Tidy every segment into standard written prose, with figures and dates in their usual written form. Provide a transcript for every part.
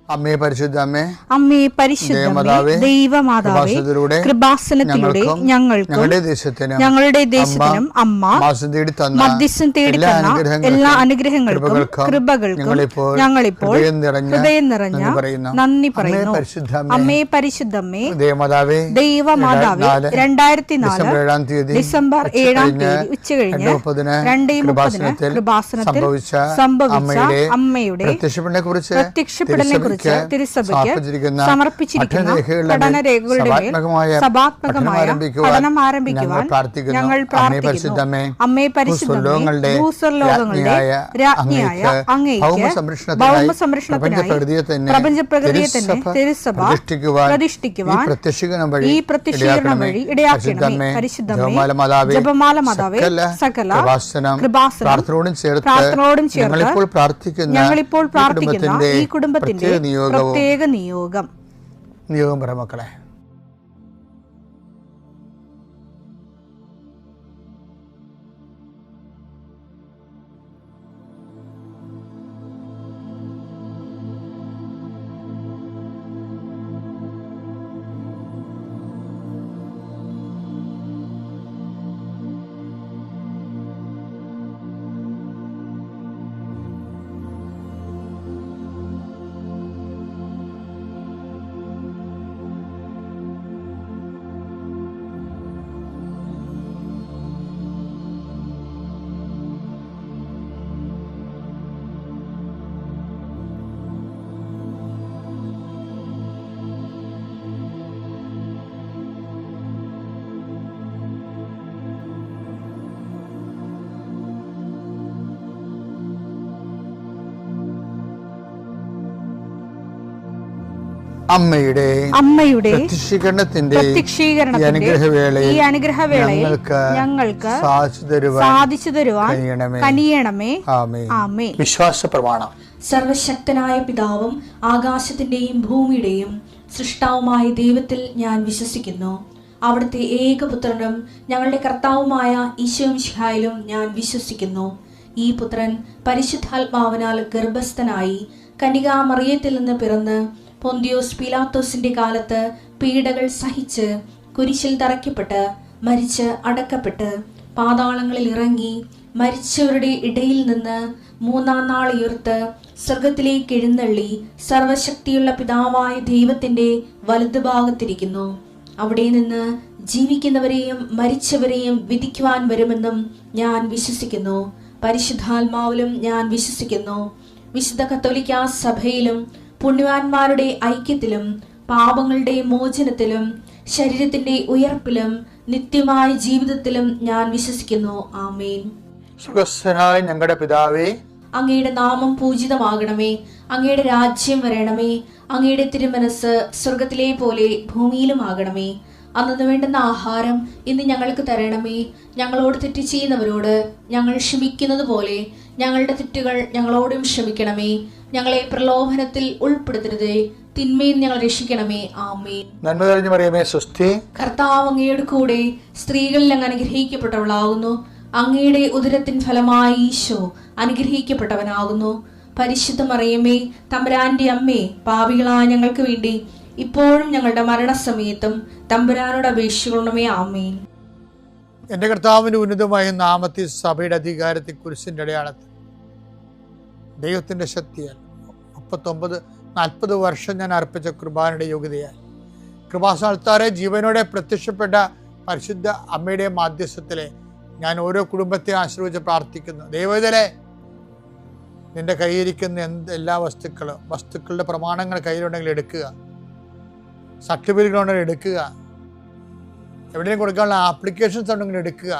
അമ്മേ പരിശുദ്ധമ്മേ, അമ്മേ പരിശുദ്ധമേ, ദൈവമാതാവേ, കൃപാസനത്തിലൂടെ ഞങ്ങൾക്കും ഞങ്ങളുടെ ദേശത്തിനും അമ്മ മധ്യസ്ഥം തേടി തന്ന എല്ലാ അനുഗ്രഹങ്ങൾക്കും കൃപകൾക്കും ഞങ്ങളിപ്പോൾ ഹൃദയം നിറഞ്ഞ നന്ദി പറയുന്നു. അമ്മേ പരിശുദ്ധമ്മേ, ദൈവമാതാവേ, 2004 ഡിസംബർ 7 ഉച്ചകഴിഞ്ഞ് 2:30 കൃപാസനത്തിൽ സംഭവിച്ച അമ്മയുടെ പ്രത്യക്ഷപ്പെടലിനെ കുറിച്ച് തിരുസഭയ്ക്ക് സമർപ്പിച്ചിരിക്കുന്ന പഠനരേഖകളുടെ മേൽ സഭാത്മകമായ പഠനം ആരംഭിക്കുവാൻ ഞങ്ങൾ പ്രാർത്ഥിക്കുന്നു. അമ്മേ പരിശുദ്ധമേ, ഭൂസ്വർലോകങ്ങളുടെ രാജ്ഞിയായ അങ്ങേയ്ക്ക് ഭൗമസംരക്ഷണത്തിനായി പ്രപഞ്ചപ്രകൃതിയെ തന്നെ തിരുസഭ പ്രതിഷ്ഠിക്കുവാൻ ഈ പ്രത്യക്ഷീകരണം വഴി ഇടയാക്കണമേ. പരിശുദ്ധമേ, ജപമാല മാതാവേ, സകല കൃപാസനം പ്രാർത്ഥനയോടും ചേർത്ത് ഞങ്ങളിപ്പോൾ പ്രാർത്ഥിക്കുന്ന ഈ കുടുംബത്തിന്റെ പ്രത്യേക നിയോഗം മക്കളെ. അമ്മയുടെ പ്രത്യക്ഷീകരണത്തിന്റെ ഈ അനുഗ്രഹവേളയിൽ ഞങ്ങൾക്ക് സാധിച്ചു തരുവാൻ കനിയണമേ. ആമേൻ. വിശ്വാസ പ്രമാണം. സർവശക്തനായ പിതാവും ആകാശത്തിന്റെയും ഭൂമിയുടെയും സൃഷ്ടാവുമായ ദൈവത്തിൽ ഞാൻ വിശ്വസിക്കുന്നു. അവിടുത്തെ ഏകപുത്രനും ഞങ്ങളുടെ കർത്താവുമായ ഈശോമിശിഹായിലും ഞാൻ വിശ്വസിക്കുന്നു. ഈ പുത്രൻ പരിശുദ്ധാത്മാവിനാൽ ഗർഭസ്ഥനായി കന്യകാമറിയത്തിൽ നിന്ന് പിറന്ന് പൊന്തിയോസ് പീലാത്തോസിന്റെ കാലത്ത് പീഡകൾ സഹിച്ച് കുരിശിൽ തറയ്ക്കപ്പെട്ട് മരിച്ച് അടക്കപ്പെട്ട് പാതാളങ്ങളിൽ ഇറങ്ങി മരിച്ചവരുടെ ഇടയിൽ നിന്ന് 3-ാം നാൾ ഉയർത്ത് സ്വർഗത്തിലേക്ക് എഴുന്നള്ളി സർവശക്തിയുള്ള പിതാവായ ദൈവത്തിന്റെ വലതുഭാഗത്തിരിക്കുന്നു. അവിടെ നിന്ന് ജീവിക്കുന്നവരെയും മരിച്ചവരെയും വിധിക്കുവാൻ വരുമെന്നും ഞാൻ വിശ്വസിക്കുന്നു. പരിശുദ്ധാത്മാവിലും ഞാൻ വിശ്വസിക്കുന്നു. വിശുദ്ധ കത്തോലിക്കാ സഭയിലും പുണ്യവാന്മാരുടെ ഐക്യത്തിലും പാപങ്ങളുടെ മോചനത്തിലും ശരീരത്തിന്റെ ഉയർപ്പിലും നിത്യമായ ജീവിതത്തിലും ഞാൻ വിശ്വസിക്കുന്നു. ആമേൻ. സുഖസ്ഥനായ ഞങ്ങളുടെ പിതാവേ, അങ്ങയുടെ നാമം പൂജിതമാകണമേ. അങ്ങയുടെ രാജ്യം വരണമേ. അങ്ങയുടെ തിരുമനസ് സ്വർഗത്തിലെ പോലെ ഭൂമിയിലും ആകണമേ. അന്നു വേണ്ടുന്ന ആഹാരം ഇന്ന് ഞങ്ങൾക്ക് തരണമേ. ഞങ്ങളോട് തെറ്റ് ചെയ്യുന്നവരോട് ഞങ്ങൾ ക്ഷമിക്കുന്നത് പോലെ ഞങ്ങളുടെ തെറ്റുകൾ ഞങ്ങളോടും ക്ഷമിക്കണമേ. ഞങ്ങളെ പ്രലോഭനത്തിൽ ഉൾപ്പെടുത്തരുതേ, തിന്മയിൽ ഞങ്ങൾ രക്ഷിക്കണമേ. ആമേൻ. നന്മ നിറഞ്ഞ മറിയമേ, സ്വസ്തി. കർത്താവ് അങ്ങയുടെ കൂടെ സ്ത്രീകളിൽ അങ്ങ് അനുഗ്രഹിക്കപ്പെട്ടവളാകുന്നു. അങ്ങയുടെ ഉദരത്തിൻ ഫലമായി ഈശോ അനുഗ്രഹിക്കപ്പെട്ടവനാകുന്നു. പരിശുദ്ധ മറിയമേ, തമ്പുരാന്റെ അമ്മേ, പാപികളായ ഞങ്ങൾക്ക് വേണ്ടി ഇപ്പോഴും ഞങ്ങളുടെ മരണസമയത്തും തമ്പുരാനോട് അപേക്ഷിക്കണമേ. ആമേൻ. എന്റെ കർത്താവിന്റെ ഉന്നതമായ നാമത്തിൽ സഭയുടെ അധികാരത്തെ കുരിശിന്റെ അടയാളത്തിൽ ദൈവത്തിന്റെ ശക്തിയാൽ 39-40 വർഷം ഞാൻ അർപ്പിച്ച കൃപാനയുടെ യോഗ്യതയാൽ കൃപാസ്ഥാനത്താറെ ജീവനോടെ പ്രത്യക്ഷപ്പെട്ട പരിശുദ്ധ അമ്മയുടെ മാധ്യസ്ഥത്തിലെ ഞാൻ ഓരോ കുടുംബത്തെ ആശ്രയിച്ച് പ്രാർത്ഥിക്കുന്നു. ദൈവത്തിലെ നിന്റെ കയ്യിരിക്കുന്ന എല്ലാ വസ്തുക്കളുടെ പ്രമാണങ്ങൾ കയ്യിലുണ്ടെങ്കിൽ എടുക്കുക, സർട്ടിഫിക്കറ്റുകളുണ്ടെങ്കിൽ എടുക്കുക, എവിടെയെങ്കിലും കൊടുക്കാനുള്ള ആപ്ലിക്കേഷൻസ് ഉണ്ടെങ്കിൽ എടുക്കുക.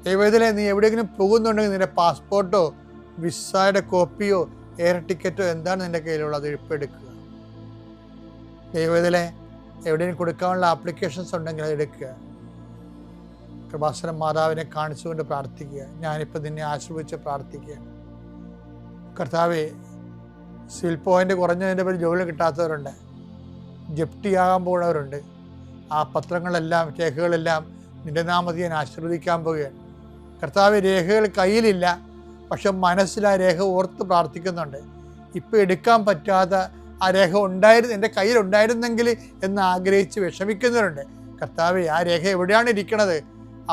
ദൈവത്തിലെ നീ എവിടെയെങ്കിലും പോകുന്നുണ്ടെങ്കിൽ നിന്റെ പാസ്പോർട്ടോ വിസയുടെ കോപ്പിയോ എയർ ടിക്കറ്റോ എന്താണ് നിന്റെ കയ്യിലുള്ളത്, ഇപ്പം എടുക്കുക. ദൈവത്തിലെ എവിടെയെങ്കിലും കൊടുക്കാനുള്ള ആപ്ലിക്കേഷൻസ് ഉണ്ടെങ്കിൽ അത് എടുക്കുക. കൃപാസനം മാതാവിനെ കാണിച്ചുകൊണ്ട് പ്രാർത്ഥിക്കുക. ഞാനിപ്പോൾ നിന്നെ ആശ്രയിച്ച് പ്രാർത്ഥിക്കുക. കർത്താവേ, സിവിൽ പോയിന്റ് കുറഞ്ഞതിൻ്റെ പേര് ജോലി കിട്ടാത്തവരുണ്ട്, ജപ്തിയാകാൻ പോകുന്നവരുണ്ട്. ആ പത്രങ്ങളെല്ലാം രേഖകളെല്ലാം നിന്റെ നാമത്തിൽ ഞാൻ ആശീർവദിക്കാൻ പോവുകയാണ്. കർത്താവ്, രേഖകൾ കയ്യിലില്ല, പക്ഷെ മനസ്സിൽ ആ രേഖ ഓർത്ത് പ്രാർത്ഥിക്കുന്നുണ്ട്. ഇപ്പം എടുക്കാൻ പറ്റാത്ത ആ രേഖ എൻ്റെ കയ്യിലുണ്ടായിരുന്നെങ്കിൽ എന്ന് ആഗ്രഹിച്ച് വിഷമിക്കുന്നവരുണ്ട്. കർത്താവേ, ആ രേഖ എവിടെയാണ് ഇരിക്കണത്?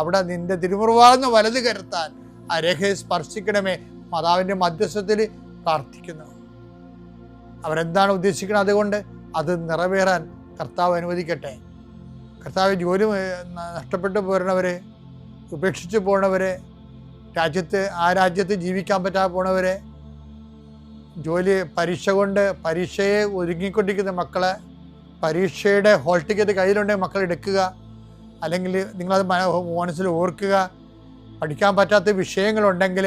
അവിടെ നിന്റെ തിരുമുറിവാർന്ന് വലത് കരുത്താൻ ആ രേഖയെ സ്പർശിക്കണമേ. മാതാവിൻ്റെ മധ്യസ്ഥത്തിൽ പ്രാർത്ഥിക്കുന്നു. അവരെന്താണ് ഉദ്ദേശിക്കുന്നത്, അതുകൊണ്ട് അത് നിറവേറാൻ കർത്താവ് അനുവദിക്കട്ടെ. കർത്താവ് ജോലി നഷ്ടപ്പെട്ടു പോരണവരെ, ഉപേക്ഷിച്ച് പോണവരെ, ആ രാജ്യത്ത് ജീവിക്കാൻ പറ്റാതെ പോണവരെ, പരീക്ഷയെ ഒരുങ്ങിക്കൊണ്ടിരിക്കുന്ന മക്കളെ, പരീക്ഷയുടെ ഹോൾ ടിക്കറ്റ് കയ്യിലുണ്ടെങ്കിൽ മക്കൾ എടുക്കുക. അല്ലെങ്കിൽ നിങ്ങളത് മനസ്സിൽ ഓർക്കുക. പഠിക്കാൻ പറ്റാത്ത വിഷയങ്ങളുണ്ടെങ്കിൽ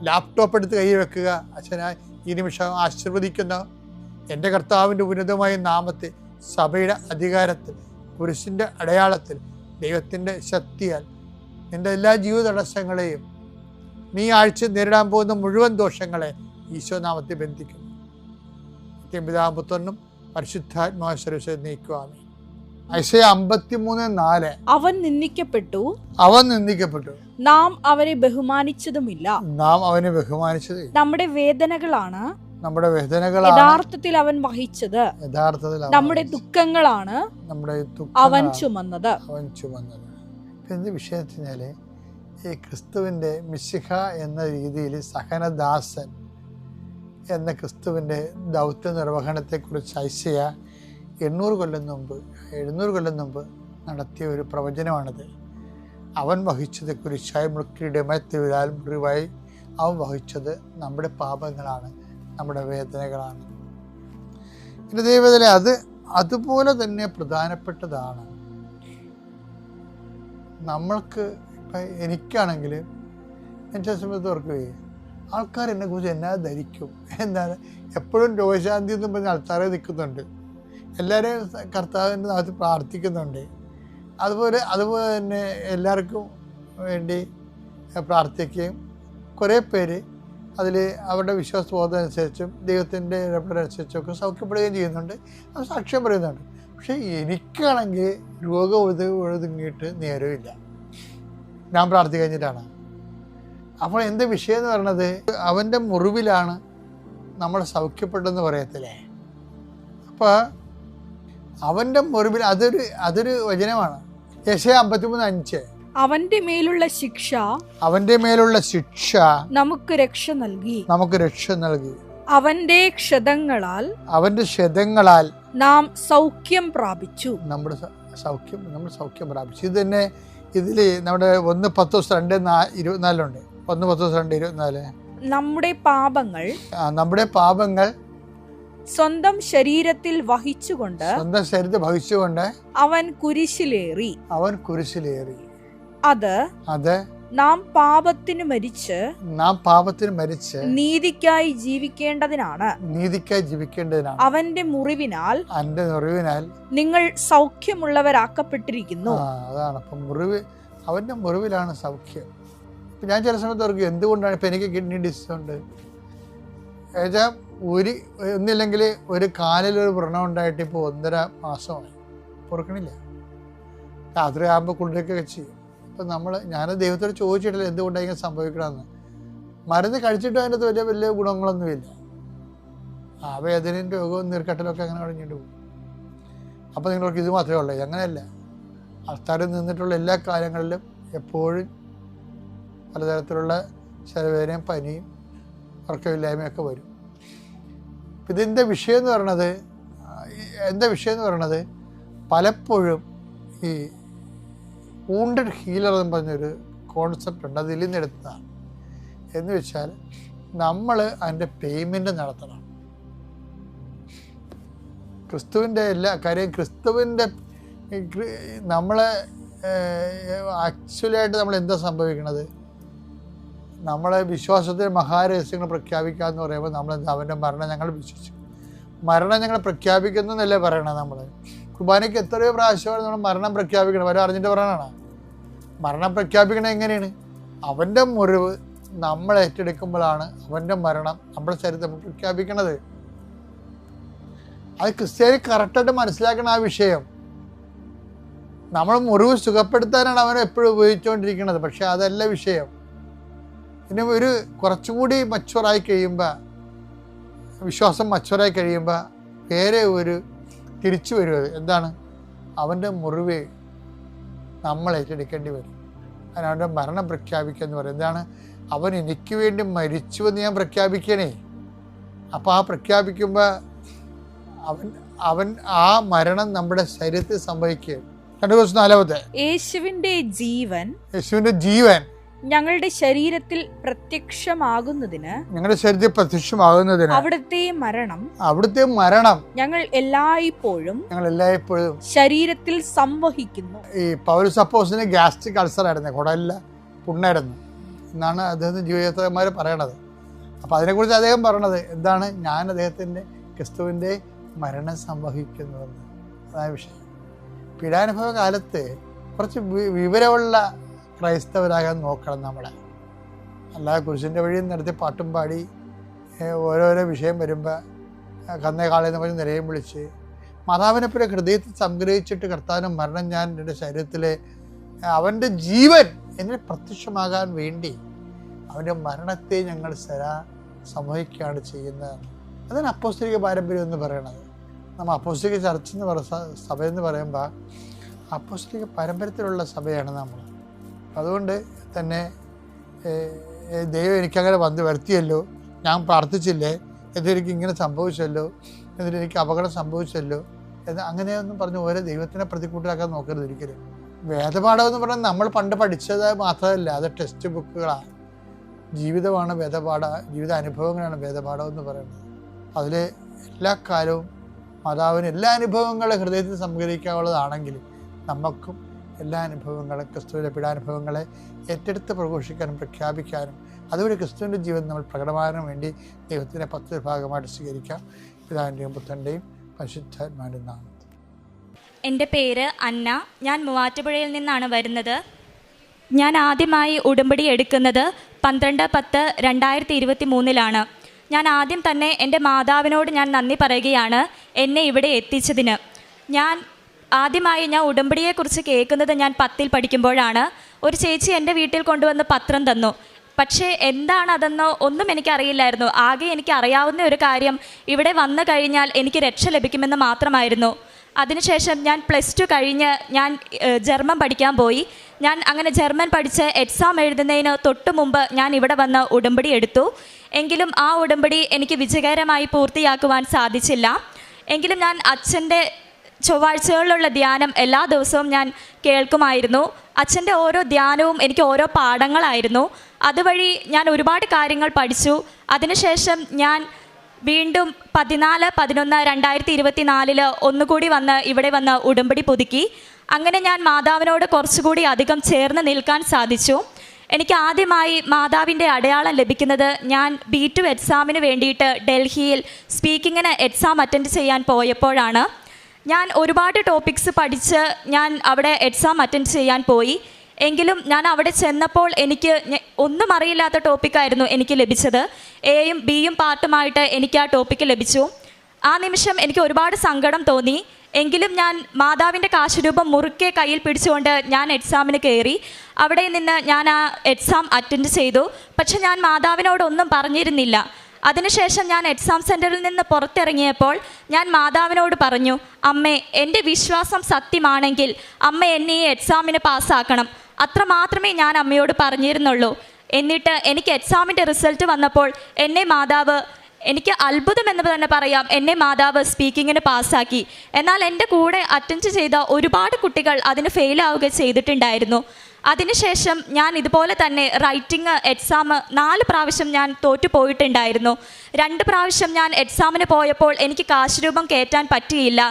ലാപ്ടോപ്പ് എടുത്ത് കയ്യിൽ വെക്കുക. അച്ഛനായി ഈ നിമിഷം ആശീർവദിക്കുന്നു. എൻ്റെ കർത്താവിൻ്റെ ഉന്നതമായ നാമത്തിൽ, സഭയുടെ അധികാരത്തിൽ, കുരിശിൻ്റെ അടയാളത്തിൽ, ദൈവത്തിൻ്റെ ശക്തിയാൽ നിൻ്റെ എല്ലാ ജീവിത തടസ്സങ്ങളെയും, നീ ആഴ്ച നേരിടാൻ പോകുന്ന മുഴുവൻ ദോഷങ്ങളെ ഈശോനാമത്തിൽ ബന്ധിക്കുന്നു. പിതാപുത്രനും പരിശുദ്ധാത്മാശ്വര നീക്കുവാമേ. ഐസയ 53:4 അവൻ നിന്ദിക്കപ്പെട്ടു, നാം അവനെ ബഹുമാനിച്ചതുമില്ല. നമ്മുടെ വേദനകളാണ് യഥാർത്ഥത്തിൽ അവൻ വഹിച്ചത്, നമ്മുടെ ദുഃഖങ്ങളാണ് അവൻ ചുമന്നത്. എന്ത് വിഷയത്തിനാല് ഈ ക്രിസ്തുവിൻ്റെ മിശിഹ എന്ന രീതിയിൽ സഹനദാസൻ എന്ന ക്രിസ്തുവിൻ്റെ ദൗത്യ നിർവഹണത്തെക്കുറിച്ച് ഐസയ 700 കൊല്ലം മുമ്പ് നടത്തിയ ഒരു പ്രവചനമാണിത്. അവൻ വഹിച്ചത് കുരിശായി മുൾക്കിയുടെ മരത്തിലാൽ മുറിവായി അവൻ വഹിച്ചത് നമ്മുടെ പാപങ്ങളാണ്, നമ്മുടെ വേദനകളാണ്. പിന്നെ ദൈവത്തിലെ അതുപോലെ തന്നെ പ്രധാനപ്പെട്ടതാണ്. നമ്മൾക്ക് ഇപ്പം എനിക്കാണെങ്കിൽ ഞാൻ ചില സമയത്ത് ഓർക്കുകയെ, ആൾക്കാർ എന്നെക്കുറിച്ച് എന്നാ ധരിക്കും, എന്താണ് എപ്പോഴും രോഗശാന്തി എന്നും പറഞ്ഞ് ആൾക്കാരെ നിൽക്കുന്നുണ്ട്, എല്ലാവരെയും കർത്താവിൻ്റെ നാമത്തിൽ പ്രാർത്ഥിക്കുന്നുണ്ട്. അതുപോലെ തന്നെ എല്ലാവർക്കും വേണ്ടി പ്രാർത്ഥിക്കുകയും കുറേ പേര് അതിൽ അവരുടെ വിശ്വാസബോധം അനുസരിച്ചും ദൈവത്തിൻ്റെ ഇടപെടലനുസരിച്ചൊക്കെ സൗഖ്യപ്പെടുകയും ചെയ്യുന്നുണ്ട്, അത് സാക്ഷ്യം പറയുന്നുണ്ട്. പക്ഷേ എനിക്കാണെങ്കിൽ രോഗം ഒഴുതുങ്ങിയിട്ട് നേരമില്ല, ഞാൻ പ്രാർത്ഥിച്ചു കഴിഞ്ഞിട്ടാണ്. അപ്പോൾ എൻ്റെ വിഷയം എന്ന് പറയുന്നത്, അവൻ്റെ മുറിവിലാണ് നമ്മൾ സൗഖ്യപ്പെട്ടെന്ന് പറയത്തില്ലേ. അപ്പോൾ അവൻ്റെ മുറിവിൽ അതൊരു വചനമാണ്. യെശയ്യാ 53:5 അവന്റെ മേലുള്ള ശിക്ഷ നമുക്ക് രക്ഷ നൽകി, അവന്റെ ക്ഷതങ്ങളാൽ നാം സൗഖ്യം പ്രാപിച്ചു. നമ്മൾ സൗഖ്യം പ്രാപിച്ചു. ഇത് തന്നെ ഇതിൽ നമ്മുടെ 1:10-2:24 1:10-2:24 നമ്മുടെ പാപങ്ങൾ സ്വന്തം ശരീരത്തിൽ വഹിച്ചുകൊണ്ട് അവൻ കുരിശിലേറി. അത് നാം പാപത്തിന് മരിച്ച് നീതിക്കായി ജീവിക്കേണ്ടതിനാണ്. അവന്റെ മുറിവിനാൽ നിങ്ങൾ സൗഖ്യമുള്ളവരാക്കപ്പെട്ടിരിക്കുന്നു. അതാണ് അപ്പം അവന്റെ മുറിവിലാണ് സൗഖ്യം. ഞാൻ ചില സമയത്ത് ഓർക്കും, എന്തുകൊണ്ടാണ് ഇപ്പം എനിക്ക് കിഡ്നി ഡിസീസ് ഉണ്ട്, ഒന്നില്ലെങ്കിൽ ഒരു കാലിലൊരു വ്രണം ഉണ്ടായിട്ട് ഇപ്പോൾ 1.5 മാസമായി, പൊറുക്കണില്ല. രാത്രി ആകുമ്പോൾ കുളിയൊക്കെ ചെയ്യും. അപ്പം ഞാൻ ദൈവത്തോട് ചോദിച്ചിട്ടില്ല എന്തുകൊണ്ടാണ് ഇങ്ങനെ സംഭവിക്കണമെന്ന്. മരുന്ന് കഴിച്ചിട്ടും അതിൻ്റെ വലിയ ഗുണങ്ങളൊന്നുമില്ല. ആ വേദനയും രോഗവും നീർക്കെട്ടലൊക്കെ അങ്ങനെ കഴിഞ്ഞിട്ട് പോകും. അപ്പോൾ നിങ്ങൾക്ക് ഇത് മാത്രമേ ഉള്ളൂ. അങ്ങനെയല്ല, ആൾക്കാർ നിന്നിട്ടുള്ള എല്ലാ കാര്യങ്ങളിലും എപ്പോഴും പലതരത്തിലുള്ള ശരീരവേദനയും പനിയും ഉറക്കമില്ലായ്മയൊക്കെ വരും. ഇതിൻ്റെ വിഷയം എന്ന് പറയണത് പലപ്പോഴും ഈ വൂണ്ടഡ് ഹീലർ എന്ന് പറഞ്ഞൊരു കോൺസെപ്റ്റ് ഉണ്ട്, അതിൽ നിന്ന് എടുത്തതാണ്. എന്ന് വെച്ചാൽ നമ്മൾ അതിൻ്റെ പേയ്മെൻറ്റ് നടത്തണം. ക്രിസ്തുവിൻ്റെ എല്ലാ കാര്യം നമ്മളെ ആക്ച്വലായിട്ട് നമ്മൾ എന്താ സംഭവിക്കണത്, നമ്മളെ വിശ്വാസത്തിൽ മഹാരഹസ്യങ്ങൾ പ്രഖ്യാപിക്കുക എന്ന് പറയുമ്പോൾ നമ്മൾ അവൻ്റെ മരണം ഞങ്ങൾ വിശ്വസിക്കും. മരണം ഞങ്ങൾ പ്രഖ്യാപിക്കുന്നു എന്നല്ലേ പറയണത്. നമ്മൾ കുർബാനയ്ക്ക് എത്രയോ പ്രാവശ്യമാണ് നമ്മൾ മരണം പ്രഖ്യാപിക്കണം. വരെ അറിഞ്ഞിട്ട് പറയണതാണ്. മരണം പ്രഖ്യാപിക്കണത് എങ്ങനെയാണ്? അവൻ്റെ മുറിവ് നമ്മൾ ഏറ്റെടുക്കുമ്പോഴാണ് അവൻ്റെ മരണം നമ്മുടെ ശരീരത്തിൽ പ്രഖ്യാപിക്കണത്. അത് ക്രിസ്ത്യാനി കറക്റ്റായിട്ട് മനസ്സിലാക്കണം. ആ വിഷയം നമ്മൾ മുറിവ് സുഖപ്പെടുത്താനാണ് അവൻ എപ്പോഴും ഉപയോഗിച്ചുകൊണ്ടിരിക്കുന്നത്. പക്ഷെ അതല്ല വിഷയം. പിന്നെ കുറച്ചുകൂടി മച്ചുവറായി കഴിയുമ്പോൾ വിശ്വാസം മച്ചുവരായി കഴിയുമ്പോൾ വേറെ ഒരു തിരിച്ചു വരുന്നത് എന്താണ്? അവൻ്റെ മുറിവ് നമ്മൾ ഏറ്റെടുക്കേണ്ടി വരും. അതിന് അവൻ്റെ മരണം പ്രഖ്യാപിക്കുക എന്ന് പറയും. എന്താണ്? അവൻ എനിക്ക് വേണ്ടി മരിച്ചുവെന്ന് ഞാൻ പ്രഖ്യാപിക്കണേ. അപ്പോൾ ആ പ്രഖ്യാപിക്കുമ്പോൾ അവൻ ആ മരണം നമ്മുടെ ശരീരത്തിൽ സംഭവിക്കുകയും. 2:4 യേശുവിന്റെ ജീവൻ ഞങ്ങളുടെ ശരീരത്തിൽ പ്രത്യക്ഷമാകുന്നതിന് അവിടുത്തെ മരണം ഞങ്ങൾ എല്ലായ്പ്പോഴും ശരീരത്തിൽ സംവഹിക്കുന്നു. ഈ പൗലോസ് അപ്പോസ്തലന് ഗ്യാസ്ട്രിക് അൾസർ ആയിരുന്നു, കുടലിൽ പുണ്ണായിരുന്നു എന്നാണ് അദ്ദേഹത്തിന്റെ ജീവിതമാര് പറയണത്. അപ്പൊ അതിനെക്കുറിച്ച് അദ്ദേഹം പറയണത് എന്താണ്? ഞാൻ അദ്ദേഹത്തിന്റെ ക്രിസ്തുവിന്റെ മരണം സംവഹിക്കുന്നുവെന്ന്. അതായ വിഷയം. പീഡാനുഭവ കാലത്ത് കുറച്ച് വിവരമുള്ള ക്രൈസ്തവരാകാൻ നോക്കണം നമ്മളെ. അല്ലാതെ കുരിശിൻ്റെ വഴി നടത്തി പാട്ടും പാടി ഓരോരോ വിഷയം വരുമ്പോൾ കന്നേ കാളെന്ന് പറഞ്ഞ് നിരയും വിളിച്ച് മാതാവിനെപ്പോലെ ഹൃദയത്തിൽ സംഗ്രഹിച്ചിട്ട് കർത്താവിൻ്റെ മരണം ഞാൻ എൻ്റെ ശരീരത്തിൽ അവൻ്റെ ജീവൻ എന്നിൽ പ്രത്യക്ഷമാകാൻ വേണ്ടി അവൻ്റെ മരണത്തെ ഞങ്ങൾ സംവഹിക്കുകയാണ് ചെയ്യുന്നത്. അതാണ് അപ്പോസ്തലിക പാരമ്പര്യം എന്ന് പറയണത്. നമ്മൾ അപ്പോസ്തലിക ചർച്ച എന്ന് സഭയെന്ന് പറയുമ്പോൾ അപ്പോസ്തലിക പാരമ്പര്യത്തിലുള്ള സഭയാണ് നമ്മൾ. അതുകൊണ്ട് തന്നെ ദൈവം എനിക്കങ്ങനെ വന്ന് വരുത്തിയല്ലോ, ഞാൻ പ്രാർത്ഥിച്ചില്ലേ, എന്നിട്ടെനിക്ക് ഇങ്ങനെ സംഭവിച്ചല്ലോ, എന്നിട്ട് എനിക്ക് അപകടം സംഭവിച്ചല്ലോ എന്ന് അങ്ങനെയൊന്നും പറഞ്ഞ് ഓരോ ദൈവത്തിനെ പ്രതികൂട്ടിലാക്കാൻ നോക്കരുത് ഒരിക്കലും. വേദപാഠം എന്ന് പറഞ്ഞാൽ നമ്മൾ പണ്ട് പഠിച്ചത് മാത്രമല്ല, അത് ടെക്സ്റ്റ് ബുക്കുകളാണ്. ജീവിതമാണ് ജീവിത അനുഭവങ്ങളാണ് വേദപാഠം എന്ന് പറയുന്നത്. അതിൽ എല്ലാ കാലവും മാതാവിന് എല്ലാ അനുഭവങ്ങളും ഹൃദയത്തിൽ സംഗ്രഹിക്കാനുള്ളതാണെങ്കിലും നമുക്കും എല്ലാ അനുഭവങ്ങളും ക്രിസ്തുവിൻ്റെ പീഡാനുഭവങ്ങളെ ഏറ്റെടുത്ത് പ്രഘോഷിക്കാനും പ്രഖ്യാപിക്കാനും അതുവഴി ക്രിസ്തുവിൻ്റെ ജീവിതം നമ്മൾ പ്രകടമാകാൻ വേണ്ടി ദൈവത്തിൻ്റെ 10 ഭാഗമായിട്ട് സ്വീകരിക്കാം. പിതാവിൻ്റെയും പുത്രൻ്റെയും പരിശുദ്ധാത്മാവിൻ്റെയും നാമത്തിൽ. എൻ്റെ പേര് അന്ന. ഞാൻ മൂവാറ്റുപുഴയിൽ നിന്നാണ് വരുന്നത്. ഞാൻ ആദ്യമായി ഉടമ്പടി എടുക്കുന്നത് 12/10/2023 ഞാൻ ആദ്യം തന്നെ എൻ്റെ മാതാവിനോട് ഞാൻ നന്ദി പറയുകയാണ് എന്നെ ഇവിടെ എത്തിച്ചതിന്. ഞാൻ ഉടമ്പടിയെക്കുറിച്ച് കേൾക്കുന്നത് ഞാൻ 10ൽ പഠിക്കുമ്പോഴാണ്. ഒരു ചേച്ചി എൻ്റെ വീട്ടിൽ കൊണ്ടുവന്ന് പത്രം തന്നു. പക്ഷേ എന്താണതെന്നോ ഒന്നും എനിക്കറിയില്ലായിരുന്നു. ആകെ എനിക്ക് അറിയാവുന്ന ഒരു കാര്യം ഇവിടെ വന്നു കഴിഞ്ഞാൽ എനിക്ക് രക്ഷ ലഭിക്കുമെന്ന് മാത്രമായിരുന്നു. അതിനുശേഷം ഞാൻ +2 കഴിഞ്ഞ് ഞാൻ ജർമ്മൻ പഠിക്കാൻ പോയി. ഞാൻ അങ്ങനെ ജർമ്മൻ പഠിച്ച് എക്സാം എഴുതുന്നതിന് തൊട്ട് മുമ്പ് ഞാൻ ഇവിടെ വന്ന് ഉടമ്പടി എടുത്തു. എങ്കിലും ആ ഉടമ്പടി എനിക്ക് വിജയകരമായി പൂർത്തിയാക്കുവാൻ സാധിച്ചില്ല. എങ്കിലും ഞാൻ അച്ഛൻ്റെ ചൊവ്വാഴ്ചകളിലുള്ള ധ്യാനം എല്ലാ ദിവസവും ഞാൻ കേൾക്കുമായിരുന്നു. അച്ഛൻ്റെ ഓരോ ധ്യാനവും എനിക്ക് ഓരോ പാഠങ്ങളായിരുന്നു. അതുവഴി ഞാൻ ഒരുപാട് കാര്യങ്ങൾ പഠിച്ചു. അതിനുശേഷം ഞാൻ വീണ്ടും 14/11/2024 ഒന്നുകൂടി ഇവിടെ വന്ന് ഉടമ്പടി പുതുക്കി. അങ്ങനെ ഞാൻ മാതാവിനോട് കുറച്ചുകൂടി അധികം ചേർന്ന് നിൽക്കാൻ സാധിച്ചു. എനിക്ക് ആദ്യമായി മാതാവിൻ്റെ അടയാളം ലഭിക്കുന്നത് ഞാൻ B2 എക്സാമിന് വേണ്ടിയിട്ട് ഡൽഹിയിൽ സ്പീക്കിങ്ങിന് എക്സാം അറ്റൻഡ് ചെയ്യാൻ പോയപ്പോഴാണ്. ഞാൻ ഒരുപാട് ടോപ്പിക്സ് പഠിച്ച് ഞാൻ അവിടെ എക്സാം അറ്റൻഡ് ചെയ്യാൻ പോയി. എങ്കിലും ഞാൻ അവിടെ ചെന്നപ്പോൾ എനിക്ക് ഒന്നും അറിയില്ലാത്ത ടോപ്പിക്കായിരുന്നു എനിക്ക് ലഭിച്ചത്. Aയും Bയും പാർട്ടുമായിട്ട് എനിക്ക് ആ ടോപ്പിക്ക് ലഭിച്ചു. ആ നിമിഷം എനിക്ക് ഒരുപാട് സങ്കടം തോന്നി. എങ്കിലും ഞാൻ മാതാവിൻ്റെ കാശുരൂപം മുറുക്കെ കയ്യിൽ പിടിച്ചുകൊണ്ട് ഞാൻ എക്സാമിന് കയറി. അവിടെ നിന്ന് ഞാൻ ആ എക്സാം അറ്റൻഡ് ചെയ്തു. പക്ഷെ ഞാൻ മാതാവിനോടൊന്നും പറഞ്ഞിരുന്നില്ല. അതിനുശേഷം ഞാൻ എക്സാം സെൻറ്ററിൽ നിന്ന് പുറത്തിറങ്ങിയപ്പോൾ ഞാൻ മാതാവിനോട് പറഞ്ഞു, അമ്മേ, എൻ്റെ വിശ്വാസം സത്യമാണെങ്കിൽ അമ്മ എന്നെ ഈ എക്സാമിന് പാസ്സാക്കണം. അത്രമാത്രമേ ഞാൻ അമ്മയോട് പറഞ്ഞിരുന്നുള്ളൂ. എന്നിട്ട് എനിക്ക് എക്സാമിൻ്റെ റിസൾട്ട് വന്നപ്പോൾ എനിക്ക് അത്ഭുതം എന്ന് തന്നെ പറയാം, എന്നെ മാതാവ് സ്പീക്കിങ്ങിന് പാസ്സാക്കി. എന്നാൽ എൻ്റെ കൂടെ അറ്റൻഡ് ചെയ്ത ഒരുപാട് കുട്ടികൾ അതിന് ഫെയിലാവുക ചെയ്തിട്ടുണ്ടായിരുന്നു. അതിനുശേഷം ഞാൻ ഇതുപോലെ തന്നെ റൈറ്റിംഗ് എക്സാം 4 പ്രാവശ്യം ഞാൻ തോറ്റുപോയിട്ടുണ്ടായിരുന്നു. 2 പ്രാവശ്യം ഞാൻ എക്സാമിന് പോയപ്പോൾ എനിക്ക് കാശുരൂപം കയറ്റാൻ പറ്റിയില്ല.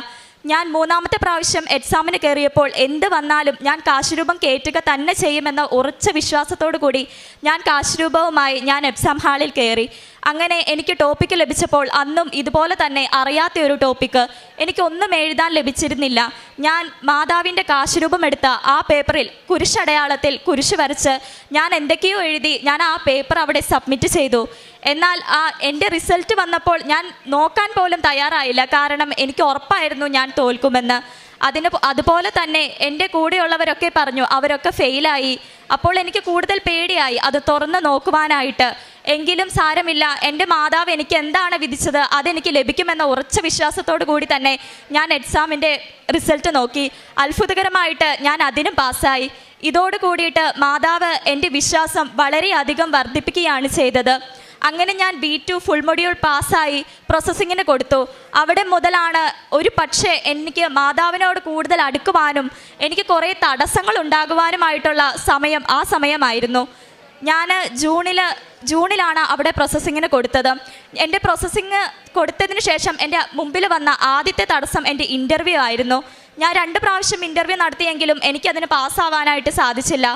ഞാൻ 3ാമത്തെ പ്രാവശ്യം എക്സാമിന് കയറിയപ്പോൾ എന്ത് വന്നാലും ഞാൻ കാശുരൂപം കയറ്റുക തന്നെ ചെയ്യുമെന്ന ഉറച്ച വിശ്വാസത്തോടു കൂടി ഞാൻ കാശുരൂപവുമായി ഞാൻ എക്സാം ഹാളിൽ കയറി. അങ്ങനെ എനിക്ക് ടോപ്പിക്ക് ലഭിച്ചപ്പോൾ അന്നും ഇതുപോലെ തന്നെ അറിയാത്ത ഒരു ടോപ്പിക്ക്, എനിക്കൊന്നും എഴുതാൻ ലഭിച്ചിരുന്നില്ല. ഞാൻ മാതാവിൻ്റെ കാശുരൂപം എടുത്ത ആ പേപ്പറിൽ കുരിശടയാളത്തിൽ കുരിശ് വരച്ച് ഞാൻ എന്തൊക്കെയോ എഴുതി ഞാൻ ആ പേപ്പർ അവിടെ സബ്മിറ്റ് ചെയ്തു. എന്നാൽ എൻ്റെ റിസൾട്ട് വന്നപ്പോൾ ഞാൻ നോക്കാൻ പോലും തയ്യാറായില്ല. കാരണം എനിക്ക് ഉറപ്പായിരുന്നു ഞാൻ തോൽക്കുമെന്ന്. അതുപോലെ തന്നെ എൻ്റെ കൂടെയുള്ളവരൊക്കെ പറഞ്ഞു അവരൊക്കെ ഫെയിലായി. അപ്പോൾ എനിക്ക് കൂടുതൽ പേടിയായി അത് തുറന്ന് നോക്കുവാനായിട്ട്. എങ്കിലും സാരമില്ല, എൻ്റെ മാതാവ് എനിക്ക് എന്താണ് വിധിച്ചത് അതെനിക്ക് ലഭിക്കുമെന്ന ഉറച്ച വിശ്വാസത്തോടു കൂടി തന്നെ ഞാൻ എക്സാമിൻ്റെ റിസൾട്ട് നോക്കി. അത്ഭുതകരമായിട്ട് ഞാൻ അതിനും പാസ്സായി. ഇതോട് കൂടിയിട്ട് മാതാവ് എൻ്റെ വിശ്വാസം വളരെയധികം വർദ്ധിപ്പിക്കുകയാണ് ചെയ്തത്. അങ്ങനെ ഞാൻ B2 ഫുൾ മൊഡ്യൂൾ പാസ്സായി പ്രോസസ്സിങ്ങിന് കൊടുത്തു. അവിടെ മുതലാണ് ഒരു പക്ഷേ എനിക്ക് മാതാവിനോട് കൂടുതൽ അടുക്കുവാനും എനിക്ക് കുറേ തടസ്സങ്ങൾ ഉണ്ടാകുവാനുമായിട്ടുള്ള ആ സമയമായിരുന്നു. ഞാൻ ജൂണിലാണ് അവിടെ പ്രോസസ്സിങ്ങിന് കൊടുത്തത്. എൻ്റെ പ്രോസസ്സിങ് കൊടുത്തതിന് ശേഷം എൻ്റെ മുമ്പിൽ വന്ന ആദ്യത്തെ തടസ്സം എൻ്റെ ഇൻ്റർവ്യൂ ആയിരുന്നു. ഞാൻ 2 പ്രാവശ്യം ഇൻ്റർവ്യൂ നടത്തിയെങ്കിലും എനിക്കതിന് പാസ്സാവാനായിട്ട് സാധിച്ചില്ല.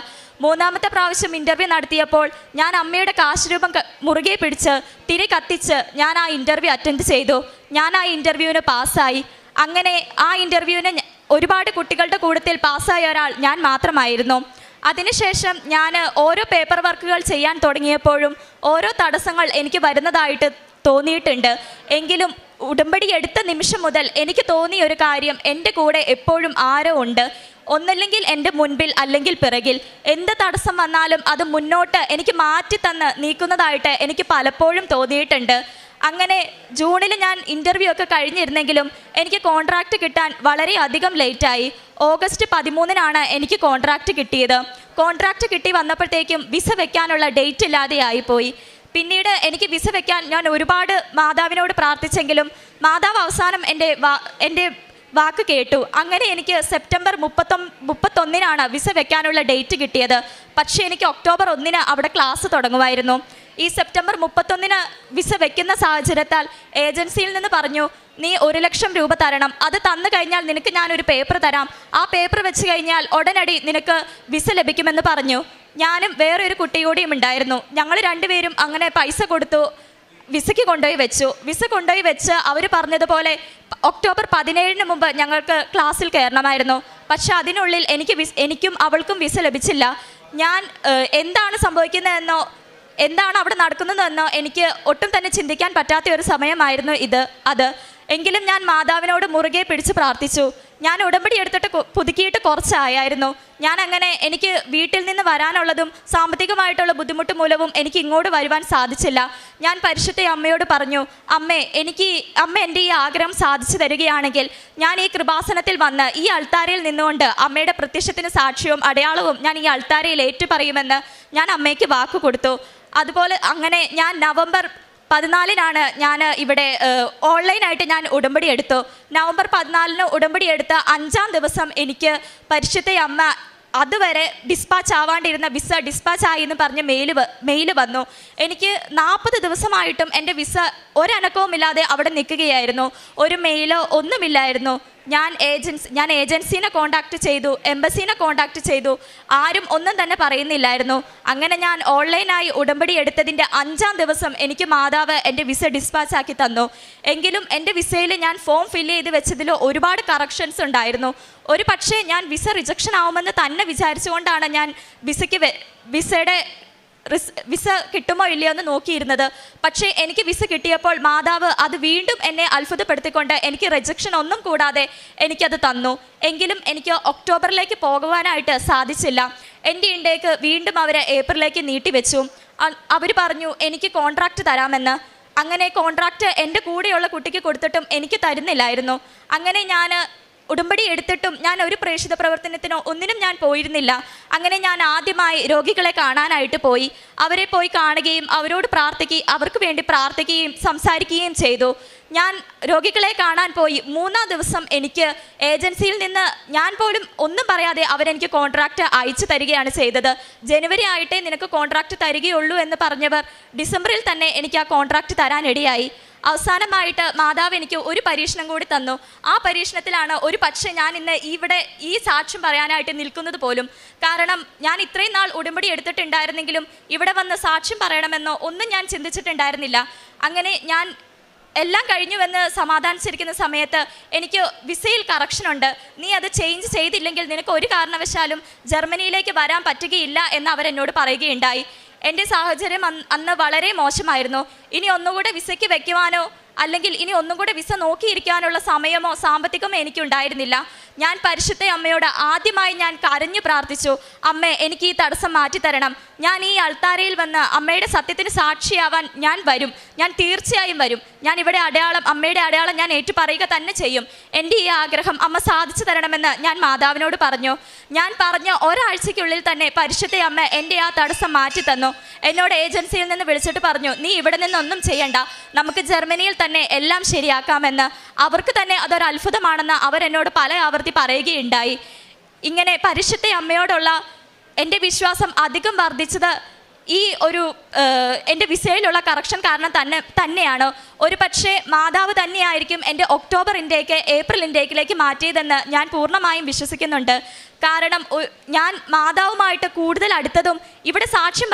3ാമത്തെ പ്രാവശ്യം ഇൻ്റർവ്യൂ നടത്തിയപ്പോൾ ഞാൻ അമ്മയുടെ കാശ് രൂപം മുറുകെ പിടിച്ച് തിരി കത്തിച്ച് ഞാൻ ആ ഇൻ്റർവ്യൂ അറ്റൻഡ് ചെയ്തു. ഞാൻ ആ ഇൻ്റർവ്യൂവിന് പാസ്സായി. അങ്ങനെ ആ ഇൻ്റർവ്യൂവിന് ഒരുപാട് കുട്ടികളുടെ കൂട്ടത്തിൽ പാസ്സായ ഒരാൾ ഞാൻ മാത്രമായിരുന്നു. അതിനുശേഷം ഞാൻ ഓരോ പേപ്പർ വർക്കുകൾ ചെയ്യാൻ തുടങ്ങിയപ്പോഴും ഓരോ തടസ്സങ്ങൾ എനിക്ക് വരുന്നതായിട്ട് തോന്നിയിട്ടുണ്ട്. എങ്കിലും ഉടമ്പടി എടുത്ത നിമിഷം മുതൽ എനിക്ക് തോന്നിയ ഒരു കാര്യം, എൻ്റെ കൂടെ എപ്പോഴും ആരോ ഉണ്ട്. ഒന്നല്ലെങ്കിൽ എൻ്റെ മുൻപിൽ അല്ലെങ്കിൽ പിറകിൽ. എന്ത് തടസ്സം വന്നാലും അത് മുന്നോട്ട് എനിക്ക് മാറ്റി തന്ന് നീക്കുന്നതായിട്ട് എനിക്ക് പലപ്പോഴും തോന്നിയിട്ടുണ്ട്. അങ്ങനെ ജൂണിൽ ഞാൻ ഇൻ്റർവ്യൂ ഒക്കെ കഴിഞ്ഞിരുന്നെങ്കിലും എനിക്ക് കോൺട്രാക്റ്റ് കിട്ടാൻ വളരെയധികം ലേറ്റായി. ഓഗസ്റ്റ് 13-നാണ് എനിക്ക് കോൺട്രാക്റ്റ് കിട്ടിയത്. കോൺട്രാക്റ്റ് കിട്ടി വന്നപ്പോഴത്തേക്കും വിസ വെക്കാനുള്ള ഡേറ്റ് ഇല്ലാതെയായിപ്പോയി. പിന്നീട് എനിക്ക് വിസ വെക്കാൻ ഞാൻ ഒരുപാട് മാതാവിനോട് പ്രാർത്ഥിച്ചെങ്കിലും മാതാവ് അവസാനം എൻ്റെ വാക്ക് കേട്ടു. അങ്ങനെ എനിക്ക് സെപ്റ്റംബർ 31-നാണ് വിസ വെക്കാനുള്ള ഡേറ്റ് കിട്ടിയത്. പക്ഷേ എനിക്ക് ഒക്ടോബർ 1-ന് അവിടെ ക്ലാസ് തുടങ്ങുമായിരുന്നു. ഈ സെപ്റ്റംബർ 31-ന് വിസ വെക്കുന്ന സാഹചര്യത്താൽ ഏജൻസിയിൽ നിന്ന് പറഞ്ഞു, നീ 1 ലക്ഷം രൂപ തരണം. അത് തന്നു കഴിഞ്ഞാൽ നിനക്ക് ഞാനൊരു പേപ്പർ തരാം. ആ പേപ്പർ വെച്ച് കഴിഞ്ഞാൽ ഉടനടി നിനക്ക് വിസ ലഭിക്കുമെന്ന് പറഞ്ഞു. ഞാനും വേറെ ഒരു കുട്ടി കൂടിയും ഉണ്ടായിരുന്നു. ഞങ്ങൾ 2 പേരും അങ്ങനെ പൈസ കൊടുത്തു വിസയ്ക്ക് കൊണ്ടുപോയി വെച്ചു. വിസ കൊണ്ടുപോയി വെച്ച് അവർ പറഞ്ഞതുപോലെ ഒക്ടോബർ 17-ന് മുമ്പ് ഞങ്ങൾക്ക് ക്ലാസ്സിൽ കയറണമായിരുന്നു. പക്ഷെ അതിനുള്ളിൽ എനിക്കും അവൾക്കും വിസ ലഭിച്ചില്ല. ഞാൻ എന്താണ് സംഭവിക്കുന്നതെന്നോ എന്താണ് അവിടെ നടക്കുന്നതെന്നോ എനിക്ക് ഒട്ടും തന്നെ ചിന്തിക്കാൻ പറ്റാത്ത ഒരു സമയമായിരുന്നു അത്. എങ്കിലും ഞാൻ മാതാവിനോട് മുറുകെ പിടിച്ച് പ്രാർത്ഥിച്ചു. ഞാൻ ഉടമ്പടി എടുത്തിട്ട് പുതുക്കിയിട്ട് കുറച്ചായിരുന്നു. ഞാൻ അങ്ങനെ എനിക്ക് വീട്ടിൽ നിന്ന് വരാനുള്ളതും സാമ്പത്തികമായിട്ടുള്ള ബുദ്ധിമുട്ട് മൂലവും എനിക്ക് ഇങ്ങോട്ട് വരുവാൻ സാധിച്ചില്ല. ഞാൻ പരിശുദ്ധ അമ്മയോട് പറഞ്ഞു, അമ്മ എൻ്റെ ഈ ആഗ്രഹം സാധിച്ചു തരികയാണെങ്കിൽ ഞാൻ ഈ കൃപാസനത്തിൽ വന്ന് ഈ അൾത്താരയിൽ നിന്നുകൊണ്ട് അമ്മയുടെ പ്രത്യക്ഷത്തിന് സാക്ഷ്യവും അടയാളവും ഞാൻ ഈ അൾത്താരയിൽ ഏറ്റുപറയുമെന്ന് ഞാൻ അമ്മയ്ക്ക് വാക്ക് കൊടുത്തു. അതുപോലെ അങ്ങനെ ഞാൻ നവംബർ 14-നാണ് ഞാൻ ഇവിടെ ഓൺലൈനായിട്ട് ഞാൻ ഉടമ്പടി എടുത്തു. നവംബർ 14-ന് ഉടമ്പടി എടുത്ത 5-ാം ദിവസം എനിക്ക് പരിശുദ്ധ അമ്മ അതുവരെ ഡിസ്പാച്ച് ആവാണ്ടിരുന്ന വിസ ഡിസ്പാച്ച് ആയി എന്ന് പറഞ്ഞ് മെയിൽ വന്നു. എനിക്ക് 40 ദിവസമായിട്ടും എൻ്റെ വിസ ഒരനക്കവുമില്ലാതെ അവിടെ നിൽക്കുകയായിരുന്നു. ഒരു മെയിലോ ഒന്നുമില്ലായിരുന്നു. ഞാൻ ഏജൻസീനെ കോൺടാക്റ്റ് ചെയ്തു, എംബസീനെ കോൺടാക്റ്റ് ചെയ്തു. ആരും ഒന്നും തന്നെ പറയുന്നില്ലായിരുന്നു. അങ്ങനെ ഞാൻ ഓൺലൈനായി ഉടമ്പടി എടുത്തതിൻ്റെ 5-ാം ദിവസം എനിക്ക് മാതാവ് എൻ്റെ വിസ ഡിസ്പാച്ച് ആക്കി തന്നു. എങ്കിലും എൻ്റെ വിസയിൽ ഞാൻ ഫോം ഫില്ല് ചെയ്ത് വെച്ചതിൽ ഒരുപാട് കറക്ഷൻസ് ഉണ്ടായിരുന്നു. ഒരു പക്ഷേ ഞാൻ വിസ റിജക്ഷൻ ആവുമെന്ന് തന്നെ വിചാരിച്ചുകൊണ്ടാണ് ഞാൻ വിസ കിട്ടുമോ ഇല്ലയോ എന്ന് നോക്കിയിരുന്നത്. പക്ഷേ എനിക്ക് വിസ കിട്ടിയപ്പോൾ മാതാവ് അത് വീണ്ടും എന്നെ അത്ഭുതപ്പെടുത്തിക്കൊണ്ട് എനിക്ക് റിജക്ഷൻ ഒന്നും കൂടാതെ എനിക്കത് തന്നു. എങ്കിലും എനിക്ക് ഒക്ടോബറിലേക്ക് പോകുവാനായിട്ട് സാധിച്ചില്ല. എൻ്റെ ഇൻടേക്ക് വീണ്ടും അവർ ഏപ്രിലേക്ക് നീട്ടിവെച്ചു. അവർ പറഞ്ഞു എനിക്ക് കോൺട്രാക്റ്റ് തരാമെന്ന്. അങ്ങനെ കോൺട്രാക്റ്റ് എൻ്റെ കൂടെയുള്ള കുട്ടിക്ക് കൊടുത്തിട്ടും എനിക്ക് തരുന്നില്ലായിരുന്നു. അങ്ങനെ ഞാൻ ഉടമ്പടി എടുത്തിട്ടും ഞാൻ ഒരു പ്രേക്ഷിത പ്രവർത്തനത്തിനോ ഒന്നിനും ഞാൻ പോയിരുന്നില്ല. അങ്ങനെ ഞാൻ ആദ്യമായി രോഗികളെ കാണാനായിട്ട് പോയി. അവരെ പോയി കാണുകയും അവർക്ക് വേണ്ടി പ്രാർത്ഥിക്കുകയും സംസാരിക്കുകയും ചെയ്തു. ഞാൻ രോഗികളെ കാണാൻ പോയി 3-ാം ദിവസം എനിക്ക് ഏജൻസിയിൽ നിന്ന് ഞാൻ പോലും ഒന്നും പറയാതെ അവരെനിക്ക് കോൺട്രാക്റ്റ് അയച്ചു തരികയാണ് ചെയ്തത്. ജനുവരി ആയിട്ടേ നിനക്ക് കോൺട്രാക്റ്റ് തരികയുള്ളൂ എന്ന് പറഞ്ഞവർ ഡിസംബറിൽ തന്നെ എനിക്ക് ആ കോൺട്രാക്റ്റ് തരാനിടയായി. അവസാനമായിട്ട് മാതാവ് എനിക്ക് ഒരു പരീക്ഷണം കൂടി തന്നു. ആ പരീക്ഷണത്തിലാണ് ഒരു പക്ഷേ ഞാൻ ഇന്ന് ഇവിടെ ഈ സാക്ഷ്യം പറയാനായിട്ട് നിൽക്കുന്നത് പോലും. കാരണം ഞാൻ ഇത്രയും നാൾ ഉടമ്പടി എടുത്തിട്ടുണ്ടായിരുന്നെങ്കിലും ഇവിടെ വന്ന് സാക്ഷ്യം പറയണമെന്നോ ഒന്നും ഞാൻ ചിന്തിച്ചിട്ടുണ്ടായിരുന്നില്ല. അങ്ങനെ ഞാൻ എല്ലാം കഴിഞ്ഞുവെന്ന് സമാധാനിച്ചിരിക്കുന്ന സമയത്ത് എനിക്ക് വിസയിൽ കറക്ഷനുണ്ട്, നീ അത് ചേഞ്ച് ചെയ്തില്ലെങ്കിൽ നിനക്ക് ഒരു കാരണവശാലും ജർമ്മനിയിലേക്ക് വരാൻ പറ്റുകയില്ല എന്ന് അവരെന്നോട് പറയുകയുണ്ടായി. എൻ്റെ സാഹചര്യം അന്ന് വളരെ മോശമായിരുന്നു. ഇനി ഒന്നുകൂടെ വിസയ്ക്ക് വെക്കുവാനോ അല്ലെങ്കിൽ ഇനി ഒന്നും കൂടെ വിസ നോക്കിയിരിക്കാനുള്ള സമയമോ സാമ്പത്തികമോ എനിക്കുണ്ടായിരുന്നില്ല. ഞാൻ പരിശുദ്ധ അമ്മയോട് ആദ്യമായി ഞാൻ കരഞ്ഞു പ്രാർത്ഥിച്ചു, അമ്മേ എനിക്ക് ഈ തടസ്സം മാറ്റിത്തരണം. ഞാൻ ഈ അൾത്താരയിൽ വന്ന് അമ്മയുടെ സത്യത്തിന് സാക്ഷിയാവാൻ ഞാൻ വരും, ഞാൻ തീർച്ചയായും വരും. ഞാൻ ഇവിടെ അമ്മയുടെ അടയാളം ഞാൻ ഏറ്റുപറയുക തന്നെ ചെയ്യും. എൻ്റെ ഈ ആഗ്രഹം അമ്മ സാധിച്ചു തരണമെന്ന് ഞാൻ മാതാവിനോട് പറഞ്ഞു. ഞാൻ പറഞ്ഞ ഒരാഴ്ചയ്ക്കുള്ളിൽ തന്നെ പരിശുദ്ധ അമ്മ എൻ്റെ ആ തടസ്സം മാറ്റി തന്നു. എന്നോട് ഏജൻസിയിൽ നിന്ന് വിളിച്ചിട്ട് പറഞ്ഞു, നീ ഇവിടെ നിന്നൊന്നും ചെയ്യണ്ട, നമുക്ക് ജർമ്മനിയിൽ തന്നെ എല്ലാം ശരിയാക്കാമെന്ന്. അവർക്ക് തന്നെ അതൊരു അത്ഭുതമാണെന്ന് അവരെന്നോട് പല ആവർത്തി പറയുകയുണ്ടായി. ഇങ്ങനെ പരിശുദ്ധ അമ്മയോടുള്ള എൻ്റെ വിശ്വാസം അധികം വർദ്ധിച്ചത് ഈ ഒരു എൻ്റെ വിസയിലുള്ള കറക്ഷൻ കാരണം തന്നെയാണ്. ഒരു പക്ഷേ മാതാവ് തന്നെയായിരിക്കും എൻ്റെ ഒക്ടോബർ ഇൻടേക്ക് ഏപ്രിൽ ഇൻടേക്കിലേക്ക് മാറ്റിയതെന്ന് ഞാൻ പൂർണ്ണമായും വിശ്വസിക്കുന്നുണ്ട്. കാരണം ഞാൻ മാതാവുമായിട്ട് കൂടുതൽ അടുത്തതും ഇവിടെ സാക്ഷ്യം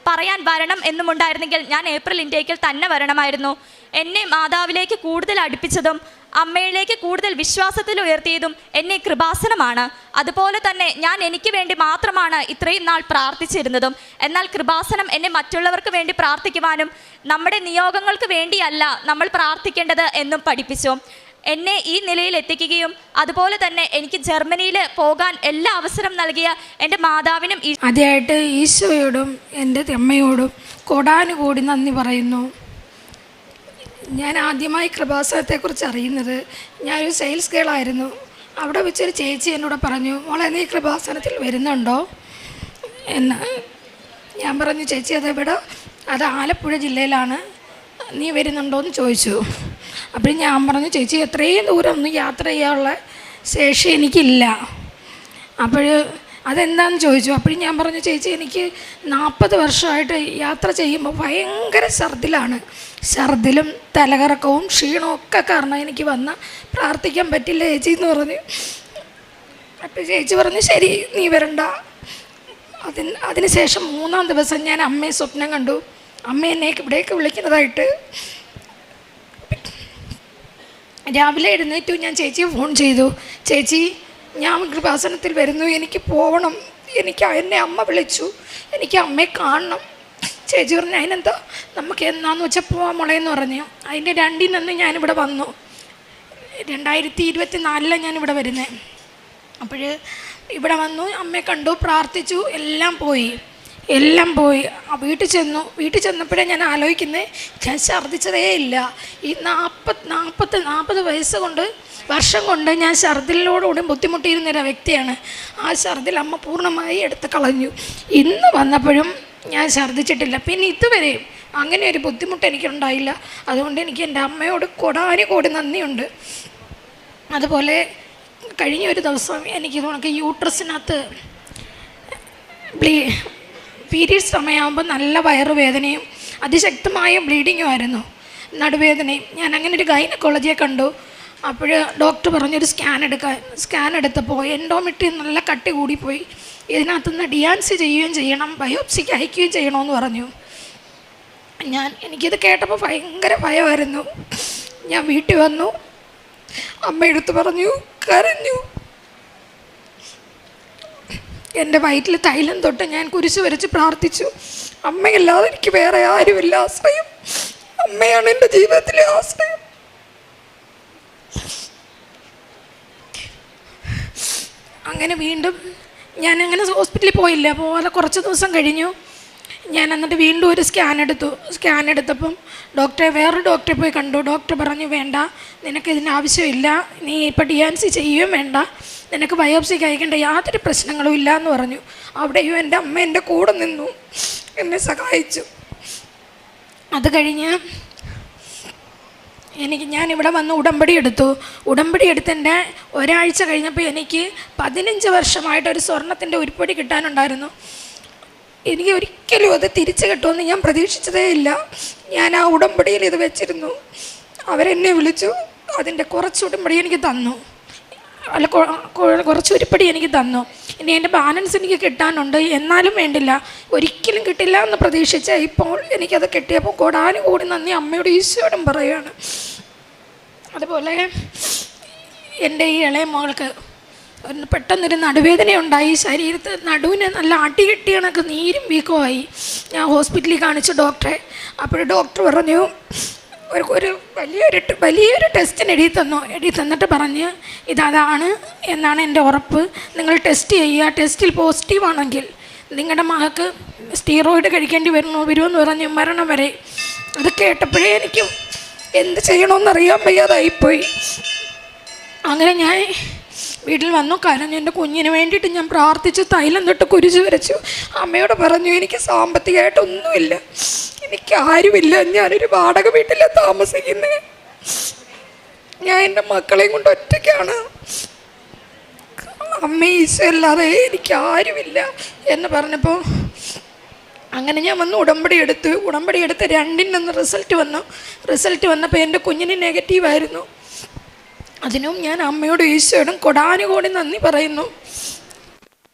പറയാൻ വരണം എന്നുമുണ്ടായിരുന്നെങ്കിൽ ഞാൻ ഏപ്രിൽ ഇൻടേക്കിൽ തന്നെ വരണമായിരുന്നു. എന്നെ മാതാവിലേക്ക് കൂടുതൽ അടുപ്പിച്ചതും അമ്മയിലേക്ക് കൂടുതൽ വിശ്വാസത്തിൽ ഉയർത്തിയതും എന്നെ കൃപാസനമാണ്. അതുപോലെ തന്നെ ഞാൻ എനിക്ക് വേണ്ടി മാത്രമാണ് ഇത്രയും നാൾ പ്രാർത്ഥിച്ചിരുന്നതും. എന്നാൽ കൃപാസനം എന്നെ മറ്റുള്ളവർക്ക് വേണ്ടി പ്രാർത്ഥിക്കുവാനും നമ്മുടെ നിയോഗങ്ങൾക്ക് വേണ്ടിയല്ല നമ്മൾ പ്രാർത്ഥിക്കേണ്ടത് എന്നും പഠിപ്പിച്ചു. എന്നെ ഈ നിലയിൽ എത്തിക്കുകയും അതുപോലെ തന്നെ എനിക്ക് ജർമ്മനിയിൽ പോകാൻ എല്ലാ അവസരം നൽകിയ എൻ്റെ മാതാവിനും ആദ്യമായിട്ട് ഈശോയോടും എൻ്റെ അമ്മയോടും കോടാനുകൂടി നന്ദി പറയുന്നു. ഞാൻ ആദ്യമായി കൃപാസനത്തെക്കുറിച്ച് അറിയുന്നത് ഞാനൊരു സെയിൽസ് ഗേളായിരുന്നു. അവിടെ വെച്ചൊരു ചേച്ചി എന്നോട് പറഞ്ഞു, മോളെ നീ കൃപാസനത്തിൽ വരുന്നുണ്ടോ എന്ന്. ഞാൻ പറഞ്ഞു, ചേച്ചി അത് ആലപ്പുഴ ജില്ലയിലാണ്, നീ വരുന്നുണ്ടോ എന്ന് ചോദിച്ചു. അപ്പോൾ ഞാൻ പറഞ്ഞു, ചേച്ചി എത്രയും ദൂരം ഒന്നും യാത്ര ചെയ്യാനുള്ള ശേഷി എനിക്കില്ല. അപ്പോൾ അതെന്താണെന്ന് ചോദിച്ചു. അപ്പോഴും ഞാൻ പറഞ്ഞു, ചേച്ചി എനിക്ക് 40 വർഷമായിട്ട് യാത്ര ചെയ്യുമ്പോൾ ഭയങ്കര ഛർദിലും തലകറക്കവും ക്ഷീണവും ഒക്കെ കാരണം എനിക്ക് പ്രാർത്ഥിക്കാൻ പറ്റില്ല ചേച്ചി എന്ന് പറഞ്ഞു. അപ്പോൾ ചേച്ചി പറഞ്ഞു, ശരി നീ വരണ്ട. അതിനുശേഷം 3-ാം ദിവസം ഞാൻ അമ്മയെ സ്വപ്നം കണ്ടു. അമ്മ എന്നെ ഇവിടേക്ക് വിളിക്കുന്നതായിട്ട്. രാവിലെ എഴുന്നേറ്റു ഞാൻ ചേച്ചിയെ ഫോൺ ചെയ്തു, ചേച്ചി ഞാൻ കൃപാസനത്തിൽ വരുന്നു, എനിക്ക് പോകണം, എന്നെ അമ്മ വിളിച്ചു, എനിക്ക് അമ്മയെ കാണണം. ചേച്ചി പറഞ്ഞു, അതിനെന്താ നമുക്ക് എന്നാന്ന് വെച്ചാൽ പോവാൻ മുളയെന്ന് പറഞ്ഞു. അതിൻ്റെ 2-ന് ഞാനിവിടെ വന്നു. 2024 ഞാനിവിടെ വരുന്നത്. അപ്പോൾ ഇവിടെ വന്നു, അമ്മയെ കണ്ടു, പ്രാർത്ഥിച്ചു, എല്ലാം പോയി. വീട്ടിൽ ചെന്നപ്പോഴേ ഞാൻ ആലോചിക്കുന്നത്, ഞാൻ ഛർദ്ദിച്ചതേ ഇല്ല. ഈ 40 വർഷം കൊണ്ട് ഞാൻ ഛർദിലോടുകൂടി ബുദ്ധിമുട്ടിയിരുന്നൊരു വ്യക്തിയാണ്. ആ ഛർദിൽ അമ്മ പൂർണ്ണമായി എടുത്ത് കളഞ്ഞു. ഇന്ന് വന്നപ്പോഴും ഞാൻ ഛർദ്ദിച്ചിട്ടില്ല. പിന്നെ ഇതുവരെയും അങ്ങനെ ഒരു ബുദ്ധിമുട്ട് എനിക്കുണ്ടായില്ല. അതുകൊണ്ട് എനിക്ക് എൻ്റെ അമ്മയോട് കോടാനുകൂടി നന്ദിയുണ്ട്. അതുപോലെ കഴിഞ്ഞ ഒരു ദിവസം എനിക്ക് നമുക്ക് യൂട്രസിനകത്ത് പീരീഡ്സ് സമയമാകുമ്പോൾ നല്ല വയറുവേദനയും അതിശക്തമായ ബ്ലീഡിങ്ങും ആയിരുന്നു, നടുവേദനയും. ഞാൻ അങ്ങനെ ഒരു ഗൈനക്കോളജിയെ കണ്ടു. അപ്പോൾ ഡോക്ടർ പറഞ്ഞൊരു സ്കാൻ എടുത്തപ്പോൾ എൻഡോമെട്രിയം നല്ല കട്ടി കൂടിപ്പോയി. ഇതിനകത്തുനിന്ന് ഡിയാൻസി ചെയ്യുകയും ചെയ്യണം, ബയോപ്സിക്ക് അയക്കുകയും ചെയ്യണമെന്ന് പറഞ്ഞു. എനിക്കിത് കേട്ടപ്പോൾ ഭയങ്കര ഭയമായിരുന്നു. ഞാൻ വീട്ടിൽ വന്നു, അമ്മ എടുത്ത് പറഞ്ഞു, കരഞ്ഞു. എൻ്റെ വയറ്റിൽ തൈലം തൊട്ട് ഞാൻ കുരിശ് വരച്ച് പ്രാർത്ഥിച്ചു. അമ്മയല്ലാതെ എനിക്ക് വേറെ ആരുമില്ല ആശ്രയം, അമ്മയാണ് എൻ്റെ ജീവിതത്തിലെ ആശ്രയം. അങ്ങനെ വീണ്ടും ഞാനങ്ങനെ ഹോസ്പിറ്റലിൽ പോയില്ല. പോകാതെ കുറച്ച് ദിവസം കഴിഞ്ഞു. ഞാൻ എന്നിട്ട് വീണ്ടും ഒരു സ്കാൻ എടുത്തപ്പം വേറൊരു ഡോക്ടറെ പോയി കണ്ടു. ഡോക്ടർ പറഞ്ഞു, വേണ്ട, നിനക്കിതിന് ആവശ്യമില്ല, നീ ഇപ്പോൾ ഡിയാൻസി ചെയ്യുകയും വേണ്ട, നിനക്ക് ബയോപ്സിക്ക് അയക്കേണ്ട യാതൊരു പ്രശ്നങ്ങളും ഇല്ല എന്ന് പറഞ്ഞു. അവിടെയും എൻ്റെ അമ്മ എൻ്റെ കൂടെ നിന്നു, എന്നെ സഹായിച്ചു. അത് കഴിഞ്ഞ് ഞാനിവിടെ വന്ന് ഉടമ്പടി എടുത്തതിൻ്റെ ഒരാഴ്ച കഴിഞ്ഞപ്പോൾ എനിക്ക് 15 വർഷമായിട്ടൊരു സ്വർണത്തിൻ്റെ ഉരുപ്പടി കിട്ടാനുണ്ടായിരുന്നു. എനിക്ക് ഒരിക്കലും അത് തിരിച്ചു കിട്ടുമെന്ന് ഞാൻ പ്രതീക്ഷിച്ചതേ ഇല്ല. ഞാൻ ആ ഉടമ്പടിയിൽ ഇത് വെച്ചിരുന്നു. അവരെന്നെ വിളിച്ചു, അതിൻ്റെ കുറച്ച് ഉടമ്പടി എനിക്ക് തന്നു, കുറച്ച് ഉരുപ്പടി എനിക്ക് തന്നു. ഇനി എൻ്റെ ബാലൻസ് എനിക്ക് കിട്ടാനുണ്ട്, എന്നാലും വേണ്ടില്ല, ഒരിക്കലും കിട്ടില്ല എന്ന് പ്രതീക്ഷിച്ച ഇപ്പോൾ എനിക്കത് കിട്ടിയപ്പോൾ കോടാനുകൂടി നന്ദി അമ്മയോട് ഈശോയോടും പറയുകയാണ്. അതുപോലെ എൻ്റെ ഈ ഇളയ മകൾക്ക് പെട്ടെന്നൊരു നടുവേദനയുണ്ടായി. ശരീരത്തിൽ നടുവിന് നല്ല അടികെട്ടി കണക്ക് നീരും വീക്കമായി. ഞാൻ ഹോസ്പിറ്റലിൽ കാണിച്ചു ഡോക്ടറെ. അപ്പോൾ ഡോക്ടർ പറഞ്ഞു, ഒരു വലിയൊരു ടെസ്റ്റിന് എഴുതി തന്നിട്ട് പറഞ്ഞ് ഇതാണ് എന്നാണ് എൻ്റെ ഉറപ്പ്. നിങ്ങൾ ടെസ്റ്റ് ചെയ്യുക, ടെസ്റ്റിൽ പോസിറ്റീവാണെങ്കിൽ നിങ്ങളുടെ മകൾക്ക് സ്റ്റീറോയിഡ് കഴിക്കേണ്ടി വരുമെന്ന് പറഞ്ഞ് മരണം വരെ. അത് കേട്ടപ്പോഴേ എനിക്ക് എന്ത് ചെയ്യണമെന്നറിയാൻ വയ്യാതായിപ്പോയി. അങ്ങനെ ഞാൻ വീട്ടിൽ വന്നു, കരഞ്ഞു. എൻ്റെ കുഞ്ഞിന് വേണ്ടിയിട്ട് ഞാൻ പ്രാർത്ഥിച്ചു, തൈലം തൊട്ട് കുരിശ് വരച്ചു. അമ്മയോട് പറഞ്ഞു, എനിക്ക് സാമ്പത്തികമായിട്ടൊന്നുമില്ല, എനിക്ക് ആരുമില്ല, ഞാനൊരു വാടക വീട്ടിലാണ് താമസിക്കുന്നത്, ഞാൻ എൻ്റെ മക്കളെയും കൊണ്ട് ഒറ്റയ്ക്കാണ്, അമ്മ ഈശോ അല്ലാതെ എനിക്ക് ആരുമില്ല എന്ന് പറഞ്ഞപ്പോൾ അങ്ങനെ ഞാൻ വന്ന് ഉടമ്പടി എടുത്ത് 2 റിസൾട്ട് വന്നപ്പോൾ എൻ്റെ കുഞ്ഞിന് നെഗറ്റീവായിരുന്നു. അതിനും ഞാൻ അമ്മയോടും ഈശോയോടും കൊടാനുകൂടി നന്ദി പറയുന്നു.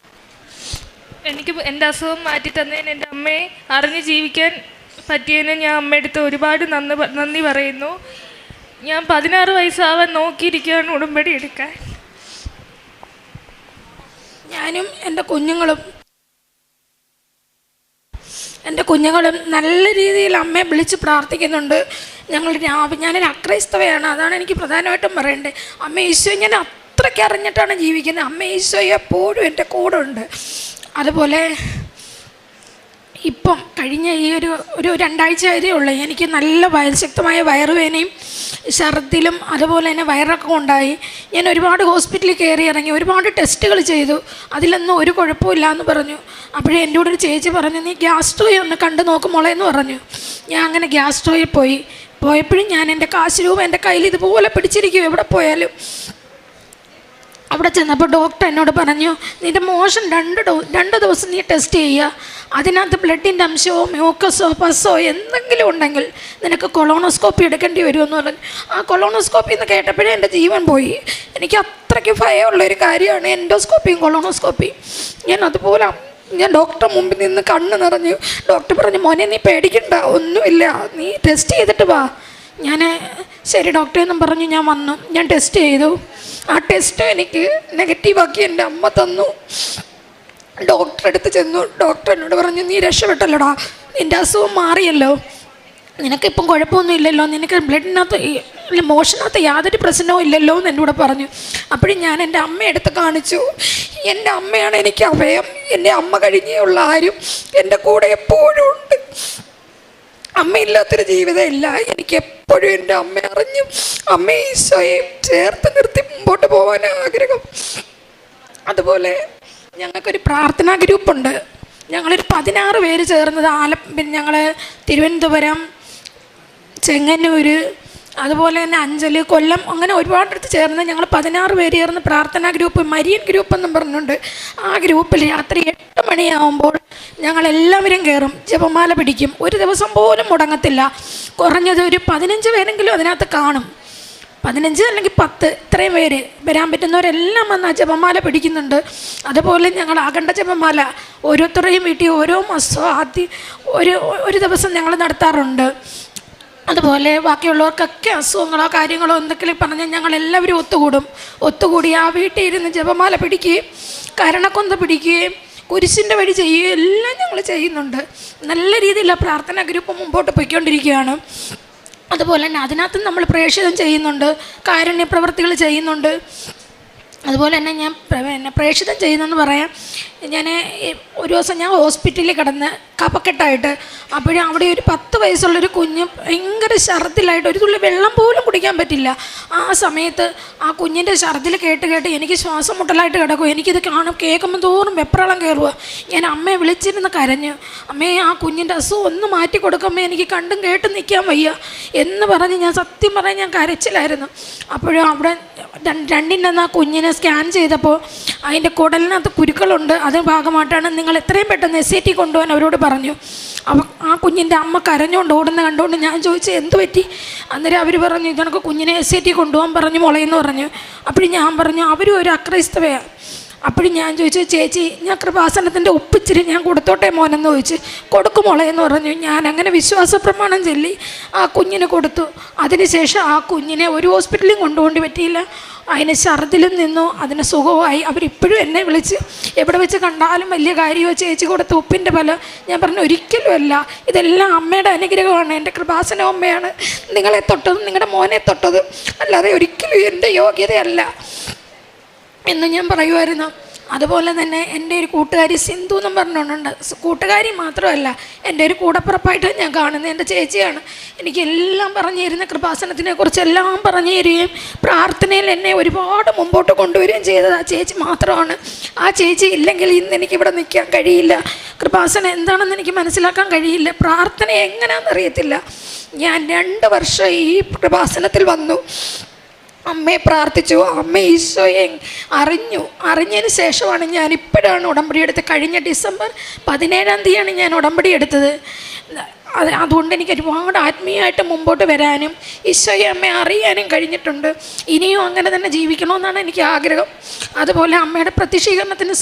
എനിക്ക് എൻ്റെ അസുഖം മാറ്റി തന്നതിന്, എൻ്റെ അമ്മയെ അറിഞ്ഞ് ജീവിക്കാൻ പറ്റിയതിന് ഞാൻ അമ്മയെടുത്ത് ഒരുപാട് നന്ദി പറയുന്നു. ഞാൻ 16 വയസ്സാവാൻ നോക്കിയിരിക്കുകയാണ് ഉടമ്പടി എടുക്കാൻ. ഞാനും എൻ്റെ കുഞ്ഞുങ്ങളും നല്ല രീതിയിൽ അമ്മയെ വിളിച്ച് പ്രാർത്ഥിക്കുന്നുണ്ട്. ഞാനൊരു അക്രൈസ്തവയാണ്, അതാണ് എനിക്ക് പ്രധാനമായിട്ടും പറയേണ്ടത്. അമ്മ ഈശോ ഞാൻ അത്രയ്ക്ക് അറിഞ്ഞിട്ടാണ് ജീവിക്കുന്നത്. അമ്മ ഈശോ എപ്പോഴും എൻ്റെ കൂടെ ഉണ്ട്. അതുപോലെ ഇപ്പം കഴിഞ്ഞ ഈ ഒരു 2 ആഴ്ച ആയതേ ഉള്ളൂ, എനിക്ക് നല്ല ശക്തമായ വയറുവേദനയും ഛർദിലും അതുപോലെ തന്നെ വയറൊക്കെ ഉണ്ടായി. ഞാൻ ഒരുപാട് ഹോസ്പിറ്റലിൽ കയറി ഇറങ്ങി, ഒരുപാട് ടെസ്റ്റുകൾ ചെയ്തു, അതിലൊന്നും ഒരു കുഴപ്പമില്ല എന്ന് പറഞ്ഞു. അപ്പോഴേ എൻ്റെ കൂടെ ഒരു ചേച്ചി പറഞ്ഞു, നീ ഗ്യാസ്ട്രോയെ ഒന്ന് കണ്ടു നോക്കുമോളെ എന്ന് പറഞ്ഞു. ഞാൻ അങ്ങനെ ഗ്യാസ്ട്രോയിൽ പോയപ്പോഴും ഞാൻ എൻ്റെ കാശ് രൂപ എൻ്റെ കയ്യിൽ ഇതുപോലെ പിടിച്ചിരിക്കും എവിടെ പോയാലും. അവിടെ ചെന്നപ്പോൾ ഡോക്ടർ എന്നോട് പറഞ്ഞു, നിൻ്റെ മോഷൻ 2 ദിവസം നീ ടെസ്റ്റ് ചെയ്യുക, അതിനകത്ത് ബ്ലഡിൻ്റെ അംശമോ മ്യൂക്കസോ പസ്സോ എന്തെങ്കിലും ഉണ്ടെങ്കിൽ നിനക്ക് കൊളോണോസ്കോപ്പി എടുക്കേണ്ടി വരുമെന്ന് പറഞ്ഞു. ആ കൊളോണോസ്കോപ്പി എന്ന് കേട്ടപ്പോഴേ എൻ്റെ ജീവൻ പോയി. എനിക്ക് അത്രയ്ക്ക് ഭയമുള്ളൊരു കാര്യമാണ് എൻഡോസ്കോപ്പിയും കൊളോണോസ്കോപ്പിയും. ഞാൻ ഡോക്ടറെ മുമ്പിൽ നിന്ന് കണ്ണ് നിറഞ്ഞു. ഡോക്ടർ പറഞ്ഞു, മോനെ നീ പേടിക്കണ്ട, ഒന്നുമില്ല, നീ ടെസ്റ്റ് ചെയ്തിട്ട് വാ. ഞാൻ ശരി ഡോക്ടറെ എന്നും പറഞ്ഞു ഞാൻ വന്നു. ഞാൻ ടെസ്റ്റ് ചെയ്തു. ആ ടെസ്റ്റ് എനിക്ക് നെഗറ്റീവാക്കി എൻ്റെ അമ്മ തന്നു. ഡോക്ടറെ അടുത്ത് ചെന്നു. ഡോക്ടർ എന്നോട് പറഞ്ഞു, നീ രക്ഷപ്പെട്ടല്ലോടാ, നിൻ്റെ അസുഖം മാറിയല്ലോ, നിനക്കിപ്പം കുഴപ്പമൊന്നും ഇല്ലല്ലോ, നിനക്ക് ബ്ലഡിനകത്ത് മോഷനകത്ത് യാതൊരു പ്രശ്നവും ഇല്ലല്ലോ എന്ന് എന്നോട് പറഞ്ഞു. അപ്പോഴും ഞാൻ എൻ്റെ അമ്മയെടുത്ത് കാണിച്ചു. എൻ്റെ അമ്മയാണ് എനിക്ക് അഭയം. എൻ്റെ അമ്മ കഴിഞ്ഞുള്ള ആരും എൻ്റെ കൂടെ എപ്പോഴും ഉണ്ട്. അമ്മയില്ലാത്തൊരു ജീവിതമില്ല. എനിക്ക് എപ്പോഴും എൻ്റെ അമ്മ അറിഞ്ഞു അമ്മ ഈശോയെ ചേർത്ത് നിർത്തി മുമ്പോട്ട് പോകാൻ ആഗ്രഹം. അതുപോലെ ഞങ്ങൾക്കൊരു പ്രാർത്ഥനാ ഗ്രൂപ്പുണ്ട്. ഞങ്ങളൊരു 16 പേര് ചേർന്നത് ഞങ്ങൾ തിരുവനന്തപുരം, ചെങ്ങന്നൂർ, അതുപോലെ തന്നെ അഞ്ചൽ, കൊല്ലം, അങ്ങനെ ഒരുപാടടുത്ത് ചേർന്ന് ഞങ്ങൾ 16 പേര് ചേർന്ന് പ്രാർത്ഥനാ ഗ്രൂപ്പ്, മരിയൻ ഗ്രൂപ്പ് എന്നും പറഞ്ഞുകൊണ്ട് ആ ഗ്രൂപ്പിൽ രാത്രി 8 മണിയാവുമ്പോൾ ഞങ്ങളെല്ലാവരും കയറും, ജപമാല പിടിക്കും. ഒരു ദിവസം പോലും മുടങ്ങത്തില്ല. കുറഞ്ഞത് ഒരു 15 പേരെങ്കിലും അതിനകത്ത് കാണും. 15 അല്ലെങ്കിൽ 10 ഇത്രയും പേര് വരാൻ പറ്റുന്നവരെല്ലാം വന്ന് ആ ജപമാല പിടിക്കുന്നുണ്ട്. അതുപോലെ ഞങ്ങൾ അഖണ്ഡ ജപമാല ഓരോരുത്തരുടെയും വീട്ടിൽ ഓരോ മാസം ആദ്യം ഒരു ദിവസം ഞങ്ങൾ നടത്താറുണ്ട്. അതുപോലെ ബാക്കിയുള്ളവർക്കൊക്കെ അസുഖങ്ങളോ കാര്യങ്ങളോ എന്തെങ്കിലും പറഞ്ഞാൽ ഞങ്ങളെല്ലാവരും ഒത്തുകൂടി ആ വീട്ടിൽ ഇരുന്ന് ജപമാല പിടിക്കുകയും കരണക്കൊന്ത പിടിക്കുകയും കുരിശിൻ്റെ വഴി ചെയ്യുകയും എല്ലാം ഞങ്ങൾ ചെയ്യുന്നുണ്ട്. നല്ല രീതിയിൽ ആ പ്രാർത്ഥനാ ഗ്രൂപ്പ് മുമ്പോട്ട് പോയിക്കൊണ്ടിരിക്കുകയാണ്. അതുപോലെ തന്നെ അതിനകത്ത് നമ്മൾ പ്രേക്ഷിതം ചെയ്യുന്നുണ്ട്, കാരുണ്യ പ്രവർത്തികൾ ചെയ്യുന്നുണ്ട്. അതുപോലെ തന്നെ ഞാൻ പ്രേക്ഷിതം ചെയ്യുന്നതെന്ന് പറയാം, ഞാൻ ഒരു ദിവസം ഞാൻ ഹോസ്പിറ്റലിൽ കിടന്ന് കഫക്കെട്ടായിട്ട്, അപ്പോഴും അവിടെ ഒരു 10 വയസ്സുള്ളൊരു കുഞ്ഞ് ഭയങ്കര ഛർദിലായിട്ട് ഒരു തുള്ളി വെള്ളം പോലും കുടിക്കാൻ പറ്റില്ല. ആ സമയത്ത് ആ കുഞ്ഞിൻ്റെ ഛർദിൽ കേട്ട് എനിക്ക് ശ്വാസം മുട്ടലായിട്ട് കിടക്കും. എനിക്കിത് കേൾക്കുമ്പോൾ തോറും വെപ്രാളം കയറുക. ഞാൻ അമ്മയെ വിളിച്ചിരുന്ന് കരഞ്ഞു, അമ്മയെ ആ കുഞ്ഞിൻ്റെ അസുഖം ഒന്ന് മാറ്റി കൊടുക്കുമ്പോൾ എനിക്ക് കണ്ടും കേട്ടും നിൽക്കാൻ വയ്യ എന്ന് പറഞ്ഞ് ഞാൻ സത്യം പറഞ്ഞ് ഞാൻ കരച്ചിലായിരുന്നു. അപ്പോഴും അവിടെ 2 ആ കുഞ്ഞിനെ സ്കാൻ ചെയ്തപ്പോൾ അതിൻ്റെ കുടലിനകത്ത് കുരുക്കളുണ്ട്. അതിന് ഭാഗമായിട്ടാണ് നിങ്ങൾ എത്രയും പെട്ടെന്ന് SAT കൊണ്ടുപോകാൻ അവരോട് പറഞ്ഞു. ആ കുഞ്ഞിൻ്റെ അമ്മ കരഞ്ഞുകൊണ്ട് ഓടുന്ന കണ്ടുകൊണ്ട് ഞാൻ ചോദിച്ചു എന്ത് പറ്റി? അന്നേരം അവർ പറഞ്ഞു, ഇതണക്ക് കുഞ്ഞിനെ SAT കൊണ്ടുപോകാൻ പറഞ്ഞു മോളെന്ന് പറഞ്ഞു. അപ്പോഴും ഞാൻ പറഞ്ഞു, അവരും ഒരു അക്രൈസ്തവയാണ്, അപ്പോഴും ഞാൻ ചോദിച്ചു, ചേച്ചി ഞാൻ കൃപാസനത്തിൻ്റെ ഒപ്പിച്ചിരി ഞാൻ കൊടുത്തോട്ടെ മോനെന്ന് ചോദിച്ച്, കൊടുക്കുമോളെ എന്ന് പറഞ്ഞു. ഞാൻ അങ്ങനെ വിശ്വാസ പ്രമാണം ചൊല്ലി ആ കുഞ്ഞിന് കൊടുത്തു. അതിനുശേഷം ആ കുഞ്ഞിനെ ഒരു ഹോസ്പിറ്റലിലും കൊണ്ടുപോകേണ്ടി പറ്റിയില്ല. അതിന് ഛർദിലും നിന്നു, അതിന് സുഖമായി. അവരിപ്പോഴും എന്നെ വിളിച്ച് എവിടെ വെച്ച് കണ്ടാലും വലിയ കാര്യമോ ചേച്ചി കൊടുത്ത ഉപ്പിൻ്റെ ഫലം. ഞാൻ പറഞ്ഞു ഒരിക്കലും അല്ല, ഇതെല്ലാം അമ്മയുടെ അനുഗ്രഹമാണ്, എൻ്റെ കൃപാസന അമ്മയാണ് നിങ്ങളെ തൊട്ടതും നിങ്ങളുടെ മോനെ തൊട്ടതും, അല്ലാതെ ഒരിക്കലും എൻ്റെ യോഗ്യതയല്ല എന്ന് ഞാൻ പറയുമായിരുന്നു. അതുപോലെ തന്നെ എൻ്റെ ഒരു കൂട്ടുകാരി സിന്ധു എന്നും പറഞ്ഞുകൊണ്ടുണ്ട്. കൂട്ടുകാരി മാത്രമല്ല, എൻ്റെ ഒരു കൂടപ്പിറപ്പായിട്ട് ഞാൻ കാണുന്നത് എൻ്റെ ചേച്ചിയാണ്. എനിക്കെല്ലാം പറഞ്ഞു തരുന്ന കൃപാസനത്തിനെ കുറിച്ചെല്ലാം പറഞ്ഞു തരികയും പ്രാർത്ഥനയിൽ എന്നെ ഒരുപാട് മുമ്പോട്ട് കൊണ്ടുവരികയും ചെയ്തത് ആ ചേച്ചി മാത്രമാണ്. ആ ചേച്ചി ഇല്ലെങ്കിൽ ഇന്ന് എനിക്കിവിടെ നിൽക്കാൻ കഴിയില്ല. കൃപാസനം എന്താണെന്ന് എനിക്ക് മനസ്സിലാക്കാൻ കഴിയില്ല. പ്രാർത്ഥന എങ്ങനെയാണെന്നറിയത്തില്ല. ഞാൻ 2 വർഷം ഈ കൃപാസനത്തിൽ വന്നു, അമ്മയെ പ്രാർത്ഥിച്ചു, അമ്മ ഈശോയെ അറിഞ്ഞതിന് ശേഷമാണ് ഞാൻ ഇപ്പോഴാണ് ഉടമ്പടി എടുത്തത്. കഴിഞ്ഞ ഡിസംബർ 17-ാം തീയതിയാണ് ഞാൻ ഉടമ്പടി എടുത്തത്. അതുകൊണ്ട് എനിക്ക് ഒരുപാട് ആത്മീയമായിട്ട് മുമ്പോട്ട് വരാനും ഈശോയെ അമ്മയെ അറിയാനും കഴിഞ്ഞിട്ടുണ്ട്. ഇനിയും അങ്ങനെ തന്നെ ജീവിക്കണമെന്നാണ് എനിക്ക് ആഗ്രഹം. അതുപോലെ അമ്മയുടെ പ്രത്യക്ഷീകരണത്തിന്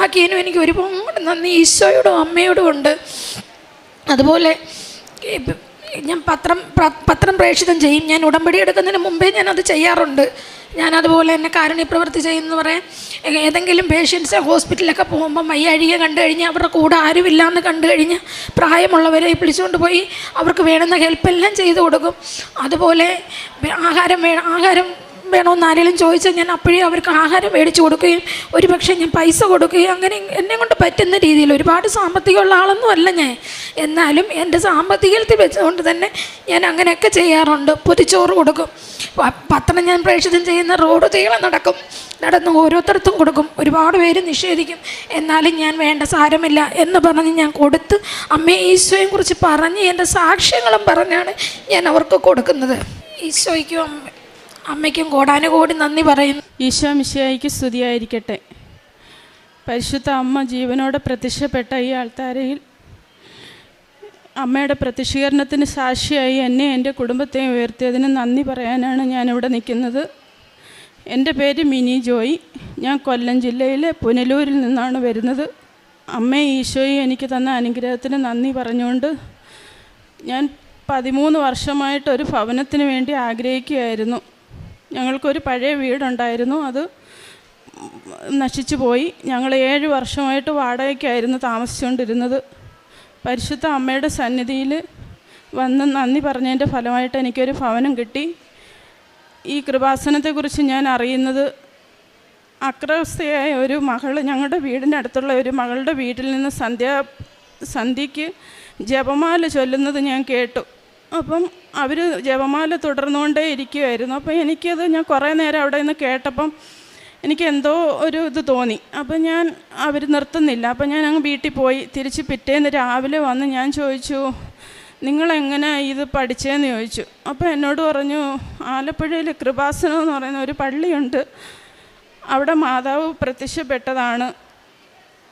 ആക്കിയതിനും എനിക്ക് ഒരുപാട് നന്ദി ഈശോയോടും അമ്മയോടും ഉണ്ട്. അതുപോലെ ഞാൻ പത്രം പ്രേക്ഷിതം ചെയ്യും. ഞാൻ ഉടമ്പടി എടുക്കുന്നതിന് മുമ്പേ ഞാനത് ചെയ്യാറുണ്ട്. ഞാനതുപോലെ തന്നെ കാരുണ്യപ്രവൃത്തി ചെയ്യുമെന്ന് പറയാം. ഏതെങ്കിലും പേഷ്യൻസ് ഹോസ്പിറ്റലിലൊക്കെ പോകുമ്പം വയ്യാഴിക കണ്ടു കഴിഞ്ഞാൽ അവരുടെ കൂടെ ആരുമില്ലാന്ന് കണ്ടു കഴിഞ്ഞാൽ പ്രായമുള്ളവരെ വിളിച്ചുകൊണ്ട് പോയി അവർക്ക് വേണ്ടുന്ന ഹെൽപ്പെല്ലാം ചെയ്തു കൊടുക്കും. അതുപോലെ ആഹാരം വേണമെന്ന് ആരെങ്കിലും ചോദിച്ചാൽ ഞാൻ അപ്പോഴേ അവർക്ക് ആഹാരം മേടിച്ച് കൊടുക്കുകയും ഒരു പക്ഷേ ഞാൻ പൈസ കൊടുക്കുകയും അങ്ങനെ എന്നെ കൊണ്ട് പറ്റുന്ന രീതിയിൽ. ഒരുപാട് സാമ്പത്തികമുള്ള ആളൊന്നും അല്ല ഞാൻ, എന്നാലും എൻ്റെ സാമ്പത്തികത്തിൽ വെച്ചുകൊണ്ട് തന്നെ ഞാൻ അങ്ങനെയൊക്കെ ചെയ്യാറുണ്ട്. പൊതിച്ചോറ് കൊടുക്കും. പത്രം ഞാൻ പ്രേക്ഷിതം ചെയ്യുന്ന റോഡ് തീളം നടന്ന് ഓരോരുത്തർക്കും കൊടുക്കും. ഒരുപാട് പേര് നിഷേധിക്കും, എന്നാലും ഞാൻ വേണ്ട സാരമില്ല എന്ന് പറഞ്ഞ് ഞാൻ കൊടുത്ത് അമ്മയെ ഈശോയെ കുറിച്ച് പറഞ്ഞ് എൻ്റെ സാക്ഷ്യങ്ങളും പറഞ്ഞാണ് ഞാൻ അവർക്ക് കൊടുക്കുന്നത്. ഈശോയ്ക്കും അമ്മയ്ക്കും കോടാനുകോടി നന്ദി പറയുന്നു. ഈശോ മിശിഹായ്ക്ക് സ്തുതിയായിരിക്കട്ടെ. പരിശുദ്ധ അമ്മ ജീവനോടെ പ്രത്യക്ഷപ്പെട്ട ഈ ആൾത്താരയിൽ അമ്മയുടെ പ്രത്യക്ഷീകരണത്തിന് സാക്ഷിയായി എന്നെ എൻ്റെ കുടുംബത്തെയും ഉയർത്തിയതിന് നന്ദി പറയാനാണ് ഞാനിവിടെ നിൽക്കുന്നത്. എൻ്റെ പേര് മിനി ജോയി. ഞാൻ കൊല്ലം ജില്ലയിലെ പുനലൂരിൽ നിന്നാണ് വരുന്നത്. അമ്മയും ഈശോയും എനിക്ക് തന്ന അനുഗ്രഹത്തിന് നന്ദി പറഞ്ഞുകൊണ്ട് ഞാൻ 13 വർഷമായിട്ടൊരു ഭവനത്തിന് വേണ്ടി ആഗ്രഹിക്കുകയായിരുന്നു. ഞങ്ങൾക്കൊരു പഴയ വീടുണ്ടായിരുന്നു, അത് നശിച്ചു പോയി. ഞങ്ങൾ 7 വർഷമായിട്ട് വാടകയ്ക്കായിരുന്നു താമസിച്ചുകൊണ്ടിരുന്നത്. പരിശുദ്ധ അമ്മയുടെ സന്നിധിയിൽ വന്ന് നന്ദി പറഞ്ഞതിൻ്റെ ഫലമായിട്ട് എനിക്കൊരു ഭവനം കിട്ടി. ഈ കൃപാസനത്തെക്കുറിച്ച് ഞാൻ അറിയുന്നത് അക്രവസ്ഥയായ ഒരു മകൾ, ഞങ്ങളുടെ വീടിൻ്റെ അടുത്തുള്ള ഒരു മകളുടെ വീട്ടിൽ നിന്ന് സന്ധ്യയ്ക്ക് ജപമാല ചൊല്ലുന്നത് ഞാൻ കേട്ടു. അപ്പം അവർ ജപമാല തുടർന്നുകൊണ്ടേ ഇരിക്കുമായിരുന്നു. അപ്പം ഞാൻ കുറേ നേരം അവിടെ നിന്ന് കേട്ടപ്പം എനിക്ക് എന്തോ ഒരു ഇത് തോന്നി. അപ്പം അവർ നിർത്തുന്നില്ല. അപ്പം ഞാൻ അങ്ങ് വീട്ടിൽ പോയി. തിരിച്ച് പിറ്റേന്ന് രാവിലെ വന്ന് ഞാൻ ചോദിച്ചു, നിങ്ങളെങ്ങനെ ഇത് പഠിച്ചതെന്ന് ചോദിച്ചു. അപ്പോൾ എന്നോട് പറഞ്ഞു, ആലപ്പുഴയിൽ കൃപാസനം എന്ന് പറയുന്ന ഒരു പള്ളിയുണ്ട്, അവിടെ മാതാവ് പ്രത്യക്ഷപ്പെട്ടതാണ്,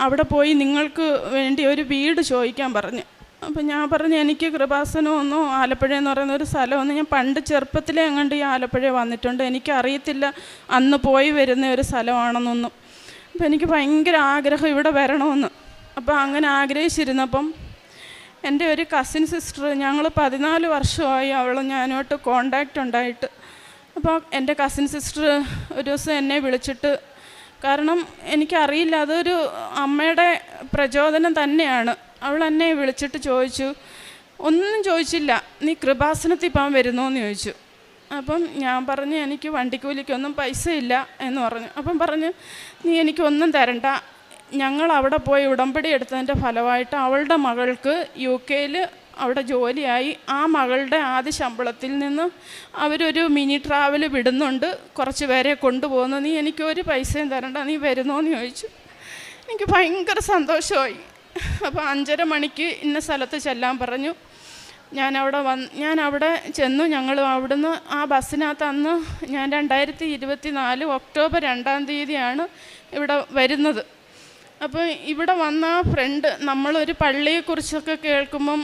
അവിടെ പോയി നിങ്ങൾക്ക് വേണ്ടി ഒരു വീട് ചോദിക്കാൻ പറഞ്ഞു. അപ്പം ഞാൻ പറഞ്ഞു, എനിക്ക് കൃപാസനമൊന്നോ ആലപ്പുഴ എന്ന് പറയുന്ന ഒരു സ്ഥലമൊന്നും, ഞാൻ പണ്ട് ചെറുപ്പത്തിലേ അങ്ങോട്ട് ഈ ആലപ്പുഴ വന്നിട്ടുണ്ട്, എനിക്കറിയത്തില്ല അന്ന് പോയി വരുന്ന ഒരു സ്ഥലമാണെന്നൊന്നും. അപ്പം എനിക്ക് ഭയങ്കര ആഗ്രഹം ഇവിടെ വരണമെന്ന്. അപ്പോൾ അങ്ങനെ ആഗ്രഹിച്ചിരുന്നപ്പം എൻ്റെ ഒരു കസിൻ സിസ്റ്റർ, ഞങ്ങൾ 14 വർഷമായി ഞാനുമായിട്ട് കോണ്ടാക്റ്റ് ഉണ്ടായിട്ട്. അപ്പോൾ എൻ്റെ കസിൻ സിസ്റ്റർ ഒരു ദിവസം എന്നെ വിളിച്ചിട്ട്, കാരണം എനിക്കറിയില്ല, അതൊരു അമ്മയുടെ പ്രചോദനം തന്നെയാണ്. അവൾ എന്നെ വിളിച്ചിട്ട് ചോദിച്ചു, ഒന്നും ചോദിച്ചില്ല, നീ കൃപാസനത്തിൽ പോകാൻ വരുന്നോ എന്ന് ചോദിച്ചു. അപ്പം ഞാൻ പറഞ്ഞു, എനിക്ക് വണ്ടിക്കൂലിക്കൊന്നും പൈസ ഇല്ല എന്ന് പറഞ്ഞു. അപ്പം പറഞ്ഞു, നീ എനിക്കൊന്നും തരണ്ട, ഞങ്ങൾ അവിടെ പോയി ഉടമ്പടി എടുത്തതിൻ്റെ ഫലമായിട്ട് അവളുടെ മകൾക്ക് UK അവിടെ ജോലിയായി. ആ മകളുടെ ആദ്യ ശമ്പളത്തിൽ നിന്ന് അവരൊരു മിനി ട്രാവൽ വിടുന്നുണ്ട്, കുറച്ച് പേരെ കൊണ്ടുപോകുന്നു, നീ എനിക്കൊരു പൈസയും തരണ്ട, നീ വരുന്നോ എന്ന് ചോദിച്ചു. എനിക്ക് ഭയങ്കര സന്തോഷമായി. അപ്പോൾ 5:30 മണിക്ക് ഇന്ന സ്ഥലത്ത് ചെല്ലാൻ പറഞ്ഞു. ഞാൻ അവിടെ ചെന്നു. ഞങ്ങൾ അവിടുന്ന് ആ ബസ്സിനകത്ത്, അന്ന് ഞാൻ 2024 ഒക്ടോബർ 2-ാം തീയതിയാണ് ഇവിടെ വരുന്നത്. അപ്പോൾ ഇവിടെ വന്ന ഫ്രണ്ട് നമ്മളൊരു പള്ളിയെക്കുറിച്ചൊക്കെ കേൾക്കുമ്പം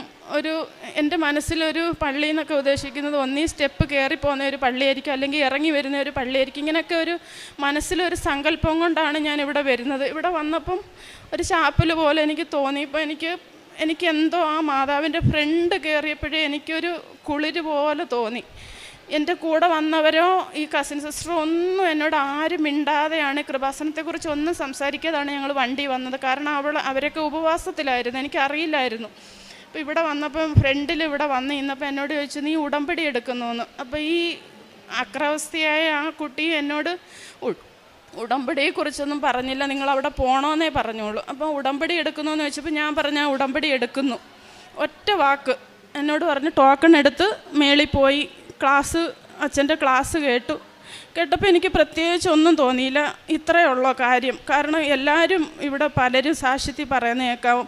എൻ്റെ മനസ്സിലൊരു പള്ളി എന്നൊക്കെ ഉദ്ദേശിക്കുന്നത് ഒന്നീ സ്റ്റെപ്പ് കയറി പോകുന്ന ഒരു പള്ളിയായിരിക്കും, അല്ലെങ്കിൽ ഇറങ്ങി വരുന്ന ഒരു പള്ളിയായിരിക്കും. ഇങ്ങനെയൊക്കെ ഒരു മനസ്സിലൊരു സങ്കല്പം കൊണ്ടാണ് ഞാൻ ഇവിടെ വരുന്നത്. ഇവിടെ വന്നപ്പം ഒരു ചാപ്പൽ പോലെ എനിക്ക് തോന്നി. ഇപ്പോൾ എനിക്ക് എന്തോ ആ മാതാവിൻ്റെ ഫ്രണ്ട് കയറിയപ്പോഴേ എനിക്കൊരു കുളിര് പോലെ തോന്നി. എൻ്റെ കൂടെ വന്നവരോ ഈ കസിൻ സിസ്റ്ററോ ഒന്നും എന്നോട് ആരും മിണ്ടാതെയാണ് കൃപാസനത്തെക്കുറിച്ച് ഒന്നും സംസാരിക്കാതാണ് ഞങ്ങൾ വണ്ടി വന്നത്. കാരണം അവരൊക്കെ ഉപവാസത്തിലായിരുന്നു, എനിക്കറിയില്ലായിരുന്നു. അപ്പോൾ ഇവിടെ വന്നപ്പം ഫ്രണ്ടിൽ ഇവിടെ വന്ന് ഇന്നപ്പോൾ എന്നോട് ചോദിച്ചു, നീ ഉടമ്പടി എടുക്കുന്നുവെന്ന്. അപ്പോൾ ഈ അക്രവസ്ഥയായ ആ കുട്ടി എന്നോട് ഉടമ്പടിയെക്കുറിച്ചൊന്നും പറഞ്ഞില്ല, നിങ്ങളവിടെ പോകണമെന്നേ പറഞ്ഞോളൂ. അപ്പോൾ ഉടമ്പടി എടുക്കുന്നുവെന്ന് ചോദിച്ചപ്പോൾ ഞാൻ പറഞ്ഞ ഉടമ്പടി എടുക്കുന്നു, ഒറ്റ വാക്ക്. എന്നോട് പറഞ്ഞ് ടോക്കൺ എടുത്ത് മേളിൽ പോയി അച്ഛൻ്റെ ക്ലാസ് കേട്ടപ്പോൾ എനിക്ക് പ്രത്യേകിച്ച് ഒന്നും തോന്നിയില്ല. ഇത്രയുള്ള കാര്യം. കാരണം എല്ലാവരും ഇവിടെ പലരും സാക്ഷ്യത്തിൽ പറയുന്ന കേൾക്കാവും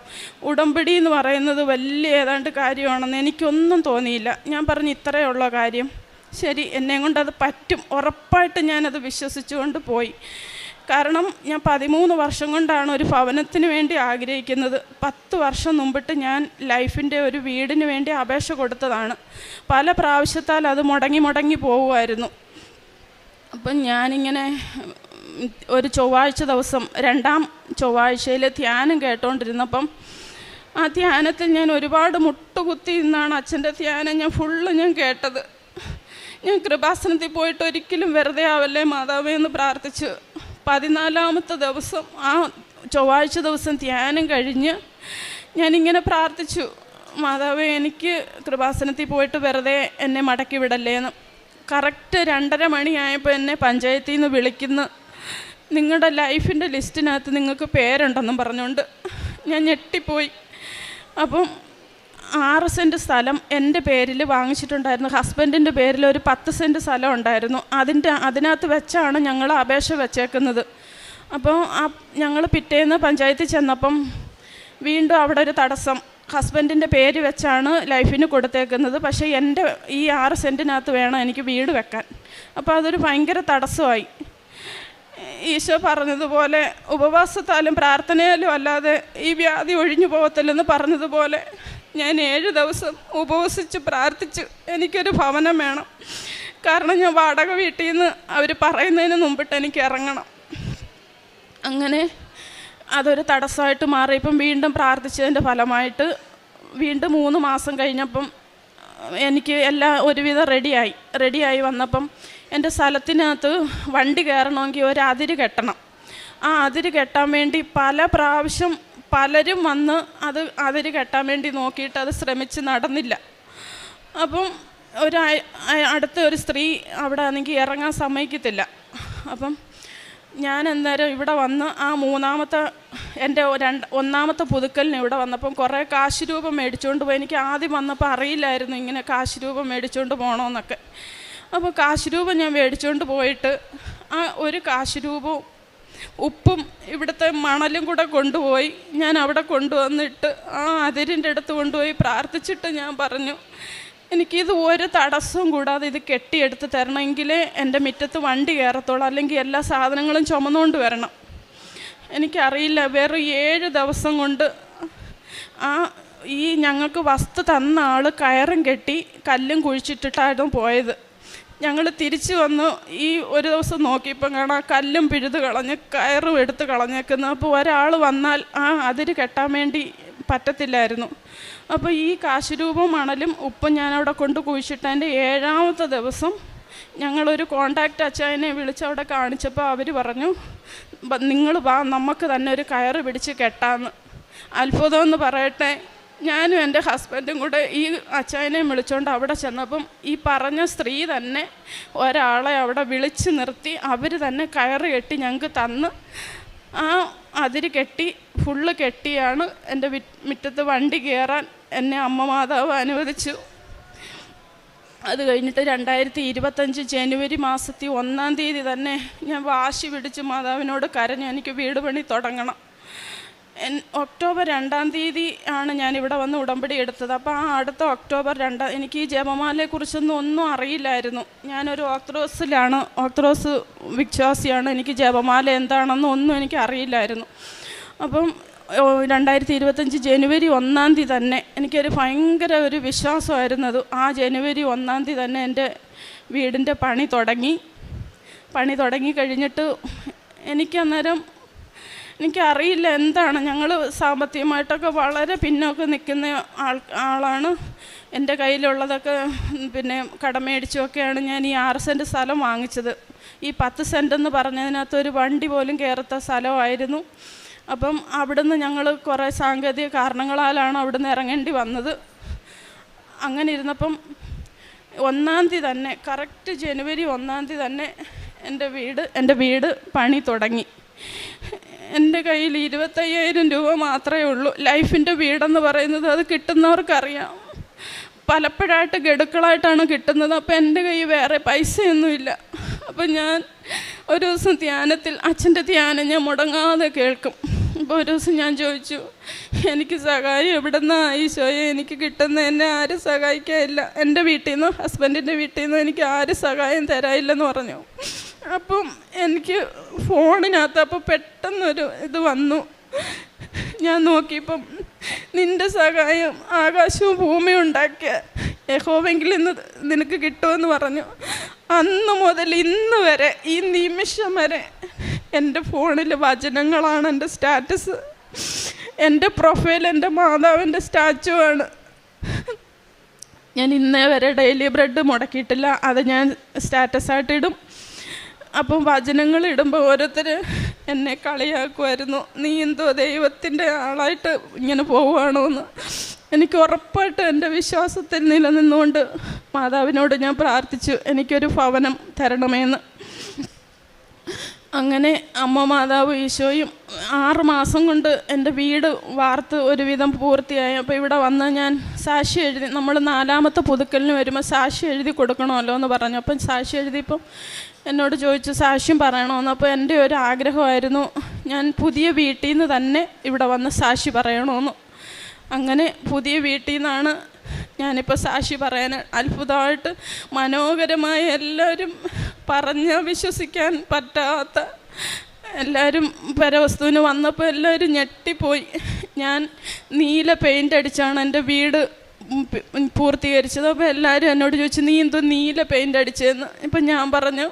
ഉടമ്പടി എന്ന് പറയുന്നത് വലിയ ഏതാണ്ട് കാര്യമാണെന്ന്. എനിക്കൊന്നും തോന്നിയില്ല. ഞാൻ പറഞ്ഞു ഇത്രയുള്ള കാര്യം, ശരി, എന്നെ കൊണ്ടത് പറ്റും, ഉറപ്പായിട്ട് ഞാനത് വിശ്വസിച്ചുകൊണ്ട് പോയി. കാരണം ഞാൻ 13 വർഷം കൊണ്ടാണ് ഒരു ഭവനത്തിന് വേണ്ടി ആഗ്രഹിക്കുന്നത്. 10 വർഷം മുമ്പിട്ട് ഞാൻ ലൈഫിൻ്റെ ഒരു വീടിന് വേണ്ടി അപേക്ഷ കൊടുത്തതാണ്. പല പ്രാവശ്യത്താൽ അത് മുടങ്ങി പോകുമായിരുന്നു. അപ്പം ഞാനിങ്ങനെ ഒരു ചൊവ്വാഴ്ച ദിവസം 2ാം ചൊവ്വാഴ്ചയിൽ ധ്യാനം കേട്ടോണ്ടിരുന്നപ്പം ആ ധ്യാനത്തിൽ ഞാൻ ഒരുപാട് മുട്ടുകുത്തി നിന്നാണ് അച്ഛൻ്റെ ധ്യാനം ഞാൻ കേട്ടത്. ഞാൻ കൃപാസനത്തിൽ പോയിട്ട് ഒരിക്കലും വെറുതെ ആവല്ലേ മാതാവേ എന്ന് പ്രാർത്ഥിച്ചു. 14ാമത്തെ ദിവസം ആ ചൊവ്വാഴ്ച ദിവസം ധ്യാനം കഴിഞ്ഞ് ഞാനിങ്ങനെ പ്രാർത്ഥിച്ചു, മാതാവേ എനിക്ക് കൃപാസനത്തിൽ പോയിട്ട് വെറുതെ എന്നെ മടക്കി വിടല്ലേന്ന്. കറക്റ്റ് 2:30 മണിയായപ്പോൾ എന്നെ പഞ്ചായത്തിൽ നിന്ന് വിളിക്കുന്നു, നിങ്ങളുടെ ലൈഫിൻ്റെ ലിസ്റ്റിനകത്ത് നിങ്ങൾക്ക് പേരുണ്ടെന്നും പറഞ്ഞുകൊണ്ട്. ഞാൻ ഞെട്ടിപ്പോയി. അപ്പം 6 സെൻറ്റ് സ്ഥലം എൻ്റെ പേരിൽ വാങ്ങിച്ചിട്ടുണ്ടായിരുന്നു. ഹസ്ബൻഡിൻ്റെ പേരിൽ ഒരു 10 സെൻറ്റ് സ്ഥലം ഉണ്ടായിരുന്നു. അതിനകത്ത് വെച്ചാണ് ഞങ്ങൾ അപേക്ഷ വെച്ചേക്കുന്നത്. അപ്പോൾ ഞങ്ങൾ പിറ്റേന്ന് പഞ്ചായത്തിൽ ചെന്നപ്പം വീണ്ടും അവിടെ ഒരു തടസ്സം. ഹസ്ബൻഡിൻ്റെ പേര് വെച്ചാണ് ലൈഫിന് കൊടുത്തേക്കുന്നത്, പക്ഷേ എൻ്റെ ഈ 6 സെൻറ്റിനകത്ത് വേണം എനിക്ക് വീട് വെക്കാൻ. അപ്പോൾ അതൊരു ഭയങ്കര തടസ്സമായി. ഈശോ പറഞ്ഞതുപോലെ ഉപവാസത്താലും പ്രാർത്ഥനയാലും അല്ലാതെ ഈ വ്യാധി ഒഴിഞ്ഞു പോകത്തില്ലെന്ന് പറഞ്ഞതുപോലെ ഞാൻ 7 ദിവസം ഉപവസിച്ച് പ്രാർത്ഥിച്ചു, എനിക്കൊരു ഭവനം വേണം. കാരണം ഞാൻ വാടക വീട്ടിൽ നിന്ന് അവർ പറയുന്നതിന് മുമ്പിട്ട് എനിക്ക് ഇറങ്ങണം. അങ്ങനെ അതൊരു തടസ്സമായിട്ട് മാറി. ഇപ്പം വീണ്ടും പ്രാർത്ഥിച്ചതിൻ്റെ ഫലമായിട്ട് വീണ്ടും 3 മാസം കഴിഞ്ഞപ്പം എനിക്ക് എല്ലാം ഒരുവിധം റെഡിയായി വന്നപ്പം എൻ്റെ സ്ഥലത്തിനകത്ത് വണ്ടി കയറണമെങ്കിൽ ഒരു അതിര് കെട്ടണം. ആ അതിര് കെട്ടാൻ വേണ്ടി പല പ്രാവശ്യം പലരും വന്ന് അതിര് കെട്ടാൻ വേണ്ടി നോക്കിയിട്ട് അത് ശ്രമിച്ച് നടന്നില്ല. അപ്പം അടുത്ത ഒരു സ്ത്രീ അവിടെ ആണെങ്കിൽ ഇറങ്ങാൻ സമ്മതിക്കത്തില്ല. അപ്പം ഞാൻ അന്നേരം ഇവിടെ വന്ന് ആ എൻ്റെ 1ാമത്തെ പുതുക്കലിന് ഇവിടെ വന്നപ്പം കുറേ കാശ് രൂപം മേടിച്ചുകൊണ്ട് പോയി. എനിക്ക് ആദ്യം വന്നപ്പോൾ അറിയില്ലായിരുന്നു ഇങ്ങനെ കാശ് രൂപം മേടിച്ചുകൊണ്ട് പോകണമെന്നൊക്കെ. അപ്പോൾ കാശ് രൂപം ഞാൻ മേടിച്ചുകൊണ്ട് പോയിട്ട് ആ ഒരു കാശ് രൂപവും ഉപ്പും ഇവിടുത്തെ മണലും കൂടെ കൊണ്ടുപോയി ഞാൻ അവിടെ കൊണ്ടുവന്നിട്ട് ആ അതിരിൻ്റെ അടുത്ത് കൊണ്ടുപോയി പ്രാർത്ഥിച്ചിട്ട് ഞാൻ പറഞ്ഞു, എനിക്കിത് ഒരു തടസ്സവും കൂടാതെ ഇത് കെട്ടിയെടുത്ത് തരണമെങ്കിലേ എൻ്റെ മുറ്റത്ത് വണ്ടി കയറത്തുള്ളൂ, അല്ലെങ്കിൽ എല്ലാ സാധനങ്ങളും ചുമന്നുകൊണ്ട് വരണം. എനിക്കറിയില്ല, വെറും 7 ദിവസം കൊണ്ട് ഈ ഞങ്ങൾക്ക് വസ്തു തന്ന ആൾ കയറും കെട്ടി കല്ലും കുഴിച്ചിട്ടിട്ടായിരുന്നു പോയത്. ഞങ്ങൾ തിരിച്ചു വന്നു ഈ ഒരു ദിവസം നോക്കിയപ്പം കാണാം കല്ലും പിഴുത് കളഞ്ഞ് കയറും എടുത്ത് കളഞ്ഞേക്കുന്നു. അപ്പോൾ ഒരാൾ വന്നാൽ അതിര് കെട്ടാൻ വേണ്ടി പറ്റത്തില്ലായിരുന്നു. അപ്പോൾ ഈ കാശുരൂപം മണലും ഉപ്പും ഞാനവിടെ കൊണ്ട് കുഴിച്ചിട്ട് അതിൻ്റെ 7ാമത്തെ ദിവസം ഞങ്ങളൊരു കോണ്ടാക്റ്റ് അച്ചായനെ വിളിച്ച് അവിടെ കാണിച്ചപ്പോൾ അവർ പറഞ്ഞു, നിങ്ങൾ വാ നമുക്ക് തന്നെ ഒരു കയറ് പിടിച്ച് കെട്ടാമെന്ന്. അത്ഭുതം എന്ന് പറയട്ടെ, ഞാനും എൻ്റെ ഹസ്ബൻഡും കൂടെ ഈ അച്ചായനെ വിളിച്ചുകൊണ്ട് അവിടെ ചെന്നപ്പം ഈ പറഞ്ഞ സ്ത്രീ തന്നെ ഒരാളെ അവിടെ വിളിച്ച് നിർത്തി അവർ തന്നെ കയറ് കെട്ടി ഞങ്ങൾക്ക് തന്ന് ആ അതിര് കെട്ടി ഫുള്ള് കെട്ടിയാണ് എൻ്റെ മുറ്റത്ത് വണ്ടി കയറാൻ എന്നെ അമ്മ മാതാവ് അനുവദിച്ചു. അത് കഴിഞ്ഞിട്ട് 2025 ജനുവരി മാസത്തിൽ 1-ാം തീയതി തന്നെ ഞാൻ വാശി പിടിച്ച് മാതാവിനോട് കരഞ്ഞു, എനിക്ക് വീട് പണി തുടങ്ങണം. ഒക്ടോബർ 2-ാം തീയതി ആണ് ഞാനിവിടെ വന്ന് ഉടമ്പടി എടുത്തത്. അപ്പോൾ ആ അടുത്ത ഒക്ടോബർ 2 എനിക്ക് ഈ ജപമാലയെക്കുറിച്ചൊന്നും ഒന്നും അറിയില്ലായിരുന്നു. ഞാനൊരു ഓർത്തഡോക്സ് വിശ്വാസിയാണ്. എനിക്ക് ജപമാല എന്താണെന്നും ഒന്നും എനിക്ക് അറിയില്ലായിരുന്നു. അപ്പം 2025 ജനുവരി 1-ാം തീയതി തന്നെ എനിക്കൊരു ഭയങ്കര ഒരു വിശ്വാസമായിരുന്നത്. ആ ജനുവരി 1-ാം തീയതി തന്നെ എൻ്റെ വീടിൻ്റെ പണി തുടങ്ങി കഴിഞ്ഞിട്ട് എനിക്കറിയില്ല എന്താണ്. ഞങ്ങൾ സാമ്പത്തികമായിട്ടൊക്കെ വളരെ പിന്നോക്കം നിൽക്കുന്ന ആളാണ്. എൻ്റെ കയ്യിലുള്ളതൊക്കെ പിന്നെ കടമേടിച്ചുമൊക്കെയാണ് ഞാൻ ഈ 6 സെൻറ്റ് സ്ഥലം വാങ്ങിച്ചത്. ഈ 10 സെൻറ്റ് എന്ന് പറഞ്ഞതിനകത്ത് ഒരു വണ്ടി പോലും കയറാത്ത സ്ഥലമായിരുന്നു. അപ്പം അവിടുന്ന് ഞങ്ങൾ കുറേ സാങ്കേതിക കാരണങ്ങളാലാണ് അവിടുന്ന് ഇറങ്ങേണ്ടി വന്നത്. അങ്ങനെ ഇരുന്നപ്പം 1-ാം തീയതി തന്നെ കറക്റ്റ് ജനുവരി 1-ാം തീയതി തന്നെ എൻ്റെ വീട് പണി തുടങ്ങി. എൻ്റെ കയ്യിൽ 25,000 രൂപ മാത്രമേ ഉള്ളൂ. ലൈഫിൻ്റെ വീടെന്ന് പറയുന്നത് അത് കിട്ടുന്നവർക്കറിയാം. പലപ്പോഴായിട്ട് ഗഡുക്കളായിട്ടാണ് കിട്ടുന്നത്. അപ്പോൾ എൻ്റെ കയ്യിൽ വേറെ പൈസയൊന്നുമില്ല. അപ്പം ഞാൻ ഒരു ദിവസം ധ്യാനത്തിൽ അച്ഛൻ്റെ ധ്യാനം ഞാൻ മുടങ്ങാതെ കേൾക്കും. അപ്പോൾ ഒരു ദിവസം ഞാൻ ചോദിച്ചു, എനിക്ക് സഹായം എവിടെ നിന്നാണ് ഈശോയെ എനിക്ക് കിട്ടുന്ന? എന്നെ ആരും സഹായിക്കാനില്ല. എൻ്റെ വീട്ടിൽ നിന്നും ഹസ്ബൻഡിൻ്റെ വീട്ടിൽ നിന്നും എനിക്ക് ആരും സഹായം തരാനില്ലെന്ന് പറഞ്ഞു. അപ്പം എനിക്ക് ഫോണിനകത്ത് അപ്പോൾ പെട്ടെന്നൊരു ഇത് വന്നു. ഞാൻ നോക്കിയപ്പം നിൻ്റെ സഹായം ആകാശവും ഭൂമിയും ഉണ്ടാക്കിയ യഹോവെങ്കിൽ ഇന്ന് നിനക്ക് കിട്ടുമെന്ന് പറഞ്ഞു. അന്ന് മുതൽ ഇന്ന് വരെ ഈ നിമിഷം വരെ എൻ്റെ ഫോണിൽ വചനങ്ങളാണ് എൻ്റെ സ്റ്റാറ്റസ്. എൻ്റെ പ്രൊഫൈൽ എൻ്റെ മാതാവിൻ്റെ സ്റ്റാച്ചു ആണ്. ഞാൻ ഇന്നേ വരെ ഡെയിലി ബ്രെഡ് മുടക്കിയിട്ടില്ല. അത് ഞാൻ സ്റ്റാറ്റസായിട്ട് ഇടും. അപ്പം വചനങ്ങൾ ഇടുമ്പോൾ ഓരോരുത്തർ എന്നെ കളിയാക്കുമായിരുന്നു, നീ എന്തോ ദൈവത്തിൻ്റെ ആളായിട്ട് ഇങ്ങനെ പോവുകയാണോ എന്ന്. എനിക്ക് ഉറപ്പായിട്ട് എൻ്റെ വിശ്വാസത്തിൽ നിലനിന്നുകൊണ്ട് മാതാവിനോട് ഞാൻ പ്രാർത്ഥിച്ചു, എനിക്കൊരു ഭവനം തരണമെന്ന്. അങ്ങനെ അമ്മ മാതാവ് ഈശോയും 6 മാസം കൊണ്ട് എൻ്റെ വീട് വാർത്ത് ഒരുവിധം പൂർത്തിയായി. അപ്പോൾ ഇവിടെ വന്ന് ഞാൻ സാക്ഷി എഴുതി. നമ്മൾ 4ാമത്തെ പുതുക്കലിന് വരുമ്പോൾ സാക്ഷി എഴുതി കൊടുക്കണമല്ലോ എന്ന് പറഞ്ഞു. അപ്പം സാക്ഷി എഴുതിയപ്പം എന്നോട് ചോദിച്ചു സാക്ഷ്യം പറയണമെന്ന്. അപ്പോൾ എൻ്റെ ഒരു ആഗ്രഹമായിരുന്നു ഞാൻ പുതിയ വീട്ടിൽ നിന്ന് തന്നെ ഇവിടെ വന്ന് സാക്ഷി പറയണമെന്ന്. അങ്ങനെ പുതിയ വീട്ടിൽ നിന്നാണ് ഞാനിപ്പോൾ സാക്ഷി പറയാൻ. അത്ഭുതമായിട്ട് മനോഹരമായ എല്ലാവരും പറഞ്ഞാൽ വിശ്വസിക്കാൻ പറ്റാത്ത എല്ലാവരും പരവസ്തുവിന് വന്നപ്പോൾ എല്ലാവരും ഞെട്ടിപ്പോയി. ഞാൻ നീല പെയിൻ്റ് അടിച്ചാണ് എൻ്റെ വീട് പൂർത്തീകരിച്ചത്. അപ്പോൾ എല്ലാവരും എന്നോട് ചോദിച്ചു നീ എന്തോ നീല പെയിൻ്റ് അടിച്ചതെന്ന്. ഇപ്പം ഞാൻ പറഞ്ഞു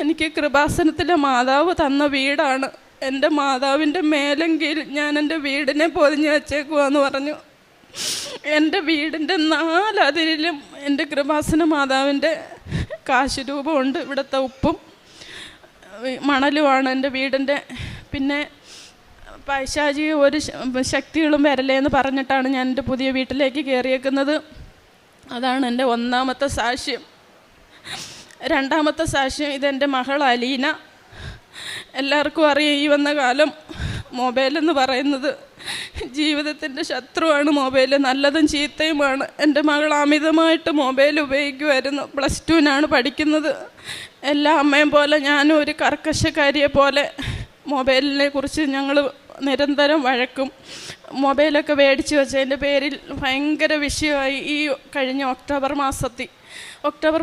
എനിക്ക് കൃപാസനത്തിലെ മാതാവ് തന്ന വീടാണ്. എൻ്റെ മാതാവിൻ്റെ മേലെങ്കിൽ ഞാൻ എൻ്റെ വീടിനെ പൊതിഞ്ഞ് വെച്ചേക്കുവാന്ന് പറഞ്ഞു. എൻ്റെ വീടിൻ്റെ 4 അതിരിലും എൻ്റെ കൃപാസന മാതാവിൻ്റെ കാശുരൂപമുണ്ട്. ഇവിടുത്തെ ഉപ്പും മണലുമാണ് എൻ്റെ വീടിൻ്റെ. പിന്നെ പൈശാചിക ഒരു ശക്തികളും വരലേന്ന് പറഞ്ഞിട്ടാണ് ഞാൻ എൻ്റെ പുതിയ വീട്ടിലേക്ക് കയറിയേക്കുന്നത്. അതാണ് എൻ്റെ 1-ാമത്തെ സാക്ഷ്യം. 2-ാമത്തെ സാക്ഷ്യം ഇതെൻ്റെ മകൾ അലീന. എല്ലാവർക്കും അറിയാം ഈ വന്ന കാലം മൊബൈലെന്ന് പറയുന്നത് ജീവിതത്തിൻ്റെ ശത്രുവാണ്. മൊബൈൽ നല്ലതും ചീത്തയുമാണ്. എൻ്റെ മകൾ അമിതമായിട്ട് മൊബൈൽ ഉപയോഗിക്കുമായിരുന്നു. +2-നാണ് പഠിക്കുന്നത്. എല്ലാ അമ്മയും പോലെ ഞാനും ഒരു കർക്കശക്കാരിയെ പോലെ മൊബൈലിനെ കുറിച്ച് ഞങ്ങൾ നിരന്തരം വഴക്കും. മൊബൈലൊക്കെ മേടിച്ച് വെച്ചതിൻ്റെ പേരിൽ ഭയങ്കര വിഷയമായി. ഈ കഴിഞ്ഞ ഒക്ടോബർ